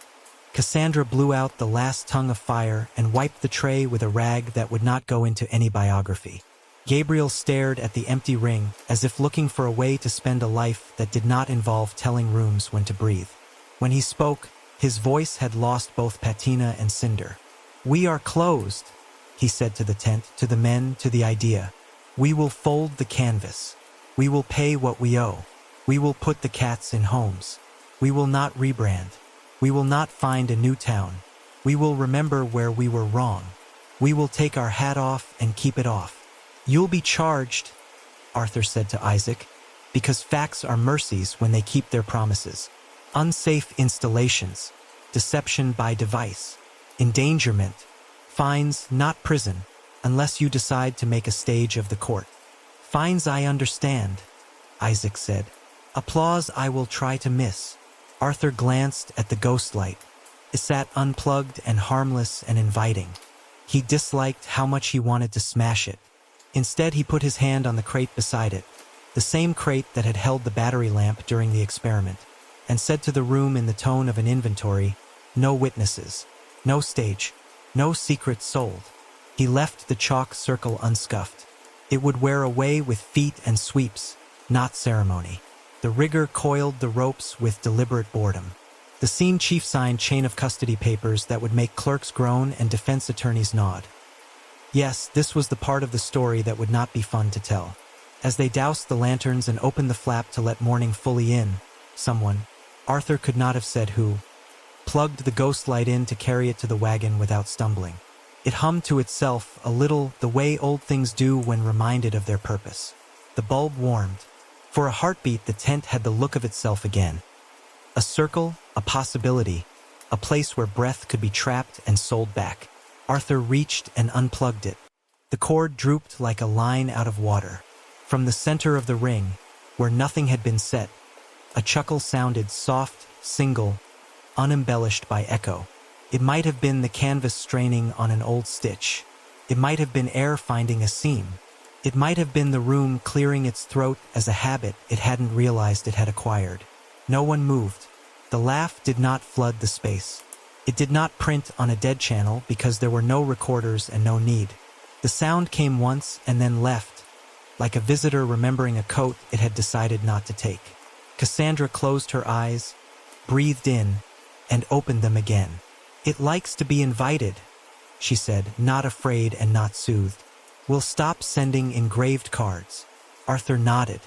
Cassandra blew out the last tongue of fire and wiped the tray with a rag that would not go into any biography. Gabriel stared at the empty ring as if looking for a way to spend a life that did not involve telling rooms when to breathe. When he spoke, his voice had lost both patina and cinder. "We are closed," he said to the tent, to the men, to the idea. "We will fold the canvas. We will pay what we owe. We will put the cats in homes. We will not rebrand. We will not find a new town. We will remember where we were wrong. We will take our hat off and keep it off. You'll be charged," Arthur said to Isaac, "because facts are mercies when they keep their promises. Unsafe installations, deception by device, endangerment, fines, not prison, unless you decide to make a stage of the court." "Fines I understand," Isaac said. "Applause I will try to miss." Arthur glanced at the ghostlight. It sat unplugged and harmless and inviting. He disliked how much he wanted to smash it. Instead, he put his hand on the crate beside it, the same crate that had held the battery lamp during the experiment, and said to the room in the tone of an inventory, "No witnesses, no stage, no secrets sold." He left the chalk circle unscuffed. It would wear away with feet and sweeps, not ceremony. The rigger coiled the ropes with deliberate boredom. The scene chief signed chain of custody papers that would make clerks groan and defense attorneys nod. Yes, this was the part of the story that would not be fun to tell. As they doused the lanterns and opened the flap to let morning fully in, someone, Arthur could not have said who, plugged the ghost light in to carry it to the wagon without stumbling. It hummed to itself a little the way old things do when reminded of their purpose. The bulb warmed. For a heartbeat, the tent had the look of itself again. A circle, a possibility, a place where breath could be trapped and sold back. Arthur reached and unplugged it. The cord drooped like a line out of water. From the center of the ring, where nothing had been set, a chuckle sounded, soft, single, unembellished by echo. It might have been the canvas straining on an old stitch. It might have been air finding a seam. It might have been the room clearing its throat as a habit it hadn't realized it had acquired. No one moved. The laugh did not flood the space. It did not print on a dead channel because there were no recorders and no need. The sound came once and then left, like a visitor remembering a coat it had decided not to take. Cassandra closed her eyes, breathed in, and opened them again. "It likes to be invited," she said, not afraid and not soothed. "We'll stop sending engraved cards." Arthur nodded.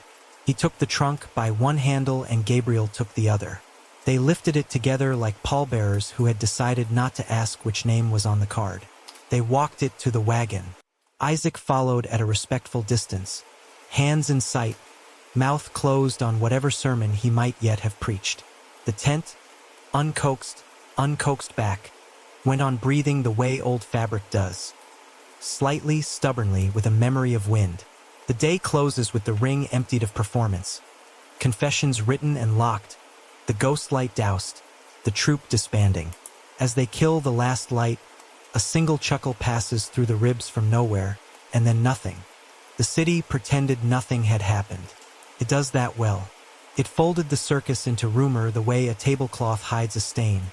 He took the trunk by one handle and Gabriel took the other. They lifted it together like pallbearers who had decided not to ask which name was on the card. They walked it to the wagon. Isaac followed at a respectful distance, hands in sight, mouth closed on whatever sermon he might yet have preached. The tent, uncoaxed back, went on breathing the way old fabric does, slightly, stubbornly, with a memory of wind. The day closes with the ring emptied of performance, confessions written and locked, the ghost light doused, the troop disbanding. As they kill the last light, a single chuckle passes through the ribs from nowhere, and then nothing. The city pretended nothing had happened. It does that well. It folded the circus into rumor the way a tablecloth hides a stain,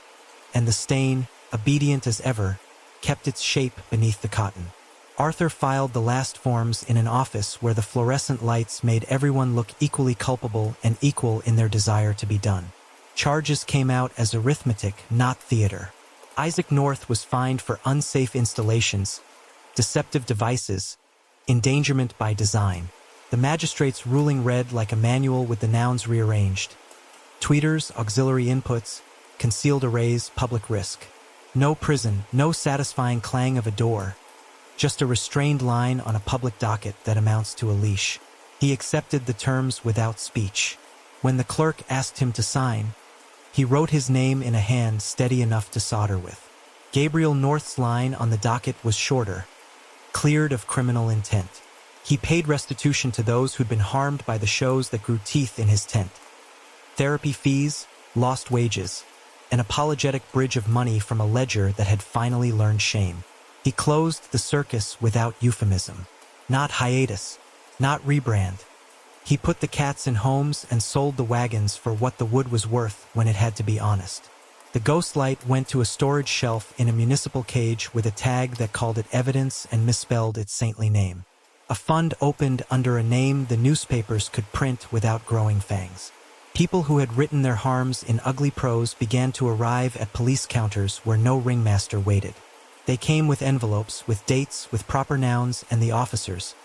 and the stain, obedient as ever, kept its shape beneath the cotton. Arthur filed the last forms in an office where the fluorescent lights made everyone look equally culpable and equal in their desire to be done. Charges came out as arithmetic, not theater. Isaac North was fined for unsafe installations, deceptive devices, endangerment by design. The magistrate's ruling read like a manual with the nouns rearranged. Tweeters, auxiliary inputs, concealed arrays, public risk. No prison, no satisfying clang of a door, just a restrained line on a public docket that amounts to a leash. He accepted the terms without speech. When the clerk asked him to sign, he wrote his name in a hand steady enough to solder with. Gabriel North's line on the docket was shorter, cleared of criminal intent. He paid restitution to those who'd been harmed by the shows that grew teeth in his tent. Therapy fees, lost wages, an apologetic bridge of money from a ledger that had finally learned shame. He closed the circus without euphemism. Not hiatus, not rebrand. He put the cats in homes and sold the wagons for what the wood was worth when it had to be honest. The Ghostlight went to a storage shelf in a municipal cage with a tag that called it evidence and misspelled its saintly name. A fund opened under a name the newspapers could print without growing fangs. People who had written their harms in ugly prose began to arrive at police counters where no ringmaster waited. They came with envelopes, with dates, with proper nouns, and the officers,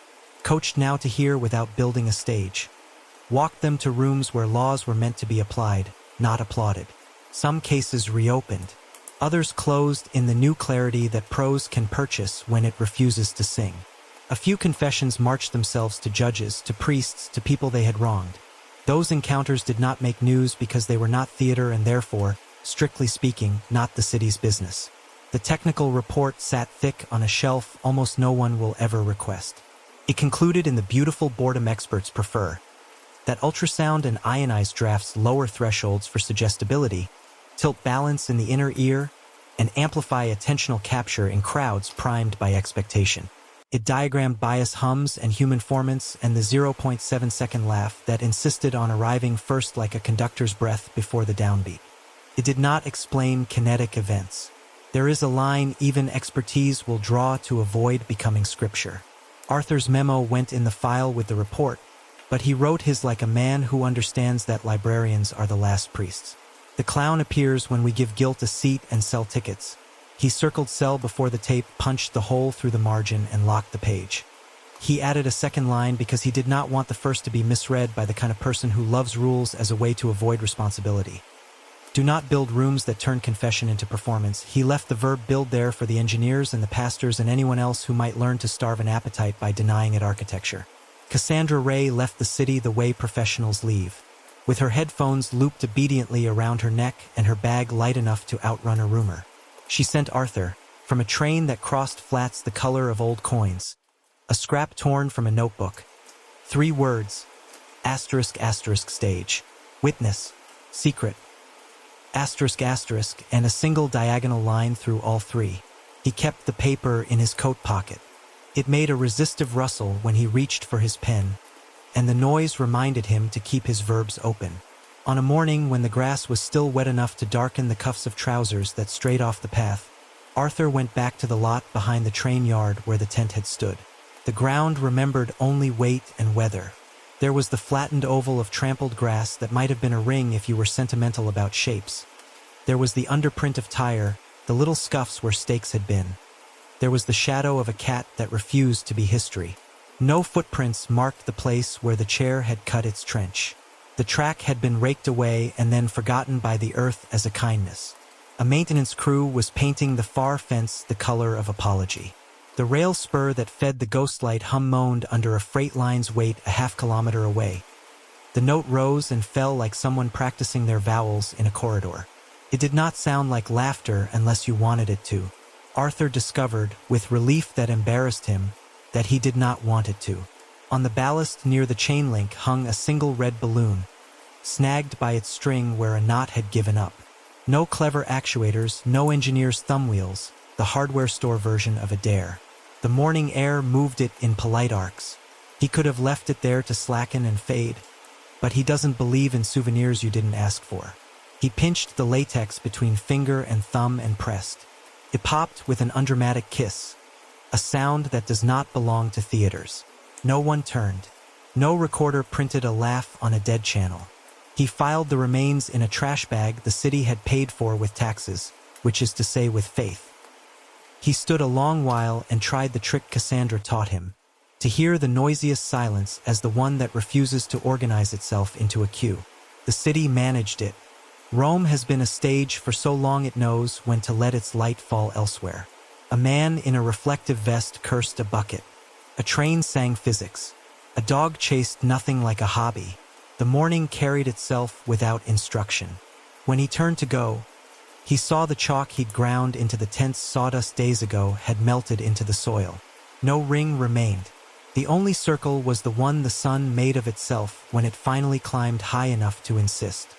coached now to hear without building a stage, walked them to rooms where laws were meant to be applied, not applauded. Some cases reopened. Others closed in the new clarity that prose can purchase when it refuses to sing. A few confessions marched themselves to judges, to priests, to people they had wronged. Those encounters did not make news because they were not theater and therefore, strictly speaking, not the city's business. The technical report sat thick on a shelf almost no one will ever request. It concluded in the beautiful boredom experts prefer, that ultrasound and ionized drafts lower thresholds for suggestibility, tilt balance in the inner ear, and amplify attentional capture in crowds primed by expectation. It diagrammed bias hums and human formants and the 0.7-second laugh that insisted on arriving first like a conductor's breath before the downbeat. It did not explain kinetic events. There is a line even expertise will draw to avoid becoming scripture. Arthur's memo went in the file with the report, but he wrote his like a man who understands that librarians are the last priests. The clown appears when we give guilt a seat and sell tickets. He circled cell before the tape, punched the hole through the margin, and locked the page. He added a second line because he did not want the first to be misread by the kind of person who loves rules as a way to avoid responsibility. Do not build rooms that turn confession into performance. He left the verb build there for the engineers and the pastors and anyone else who might learn to starve an appetite by denying it architecture. Cassandra Ray left the city the way professionals leave, with her headphones looped obediently around her neck and her bag light enough to outrun a rumor. She sent Arthur, from a train that crossed flats the color of old coins, a scrap torn from a notebook, 3 words, asterisk asterisk stage, witness, secret, asterisk asterisk, and a single diagonal line through all 3. He kept the paper in his coat pocket. It made a resistive rustle when he reached for his pen, and the noise reminded him to keep his verbs open. On a morning when the grass was still wet enough to darken the cuffs of trousers that strayed off the path, Arthur went back to the lot behind the train yard where the tent had stood. The ground remembered only weight and weather. There was the flattened oval of trampled grass that might have been a ring if you were sentimental about shapes. There was the underprint of tire, the little scuffs where stakes had been. There was the shadow of a cat that refused to be history. No footprints marked the place where the chair had cut its trench. The track had been raked away and then forgotten by the earth as a kindness. A maintenance crew was painting the far fence the color of apology. The rail spur that fed the Ghostlight moaned under a freight line's weight a half-kilometer away. The note rose and fell like someone practicing their vowels in a corridor. It did not sound like laughter unless you wanted it to. Arthur discovered, with relief that embarrassed him, that he did not want it to. On the ballast near the chain link hung a single red balloon, snagged by its string where a knot had given up. No clever actuators, no engineer's thumb wheels, the hardware store version of a dare. The morning air moved it in polite arcs. He could have left it there to slacken and fade, but he doesn't believe in souvenirs you didn't ask for. He pinched the latex between finger and thumb and pressed. It popped with an undramatic kiss, a sound that does not belong to theaters. No one turned. No recorder printed a laugh on a dead channel. He filed the remains in a trash bag the city had paid for with taxes, which is to say with faith. He stood a long while and tried the trick Cassandra taught him, to hear the noisiest silence as the one that refuses to organize itself into a queue. The city managed it. Rome has been a stage for so long it knows when to let its light fall elsewhere. A man in a reflective vest cursed a bucket. A train sang physics. A dog chased nothing like a hobby. The morning carried itself without instruction. When he turned to go, he saw the chalk he'd ground into the tent's sawdust days ago had melted into the soil. No ring remained. The only circle was the one the sun made of itself when it finally climbed high enough to insist.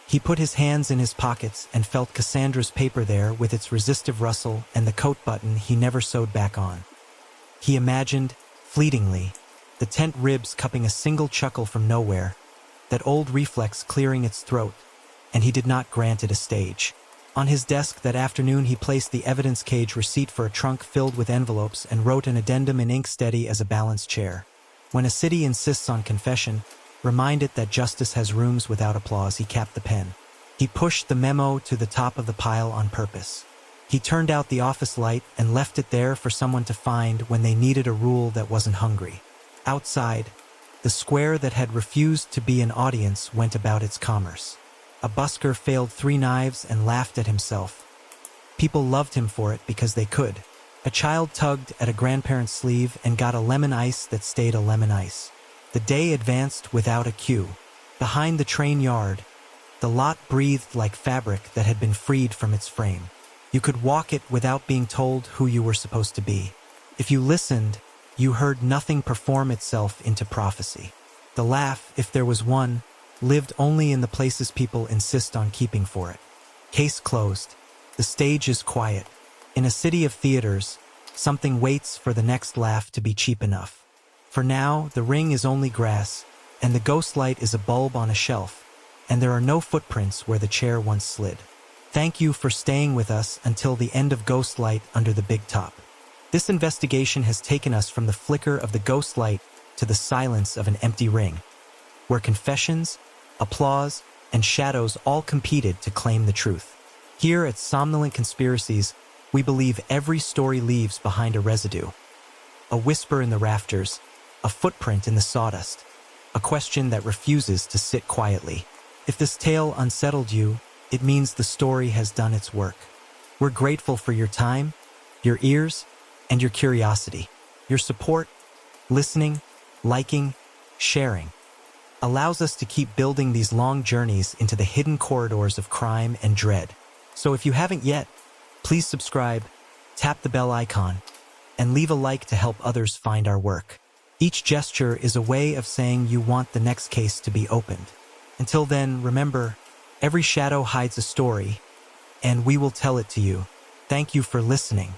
He put his hands in his pockets and felt Cassandra's paper there with its resistive rustle and the coat button he never sewed back on. He imagined, fleetingly, the tent ribs cupping a single chuckle from nowhere, that old reflex clearing its throat, and he did not grant it a stage. On his desk that afternoon he placed the evidence cage receipt for a trunk filled with envelopes and wrote an addendum in ink steady as a balance chair. When a city insists on confession, remind it that justice has rooms without applause, he capped the pen. He pushed the memo to the top of the pile on purpose. He turned out the office light and left it there for someone to find when they needed a rule that wasn't hungry. Outside, the square that had refused to be an audience went about its commerce. A busker failed 3 knives and laughed at himself. People loved him for it because they could. A child tugged at a grandparent's sleeve and got a lemon ice that stayed a lemon ice. The day advanced without a cue. Behind the train yard, the lot breathed like fabric that had been freed from its frame. You could walk it without being told who you were supposed to be. If you listened, you heard nothing perform itself into prophecy. The laugh, if there was one, lived only in the places people insist on keeping for it. Case closed. The stage is quiet. In a city of theaters, something waits for the next laugh to be cheap enough. For now, the ring is only grass, and the Ghostlight is a bulb on a shelf, and there are no footprints where the chair once slid. Thank you for staying with us until the end of Ghostlight Under the Big Top. This investigation has taken us from the flicker of the Ghostlight to the silence of an empty ring, where confessions, applause, and shadows all competed to claim the truth. Here at Somnolent Conspiracies, we believe every story leaves behind a residue. A whisper in the rafters, a footprint in the sawdust, a question that refuses to sit quietly. If this tale unsettled you, it means the story has done its work. We're grateful for your time, your ears, and your curiosity. Your support, listening, liking, sharing, allows us to keep building these long journeys into the hidden corridors of crime and dread. So if you haven't yet, please subscribe, tap the bell icon, and leave a like to help others find our work. Each gesture is a way of saying you want the next case to be opened. Until then, remember, every shadow hides a story, and we will tell it to you. Thank you for listening.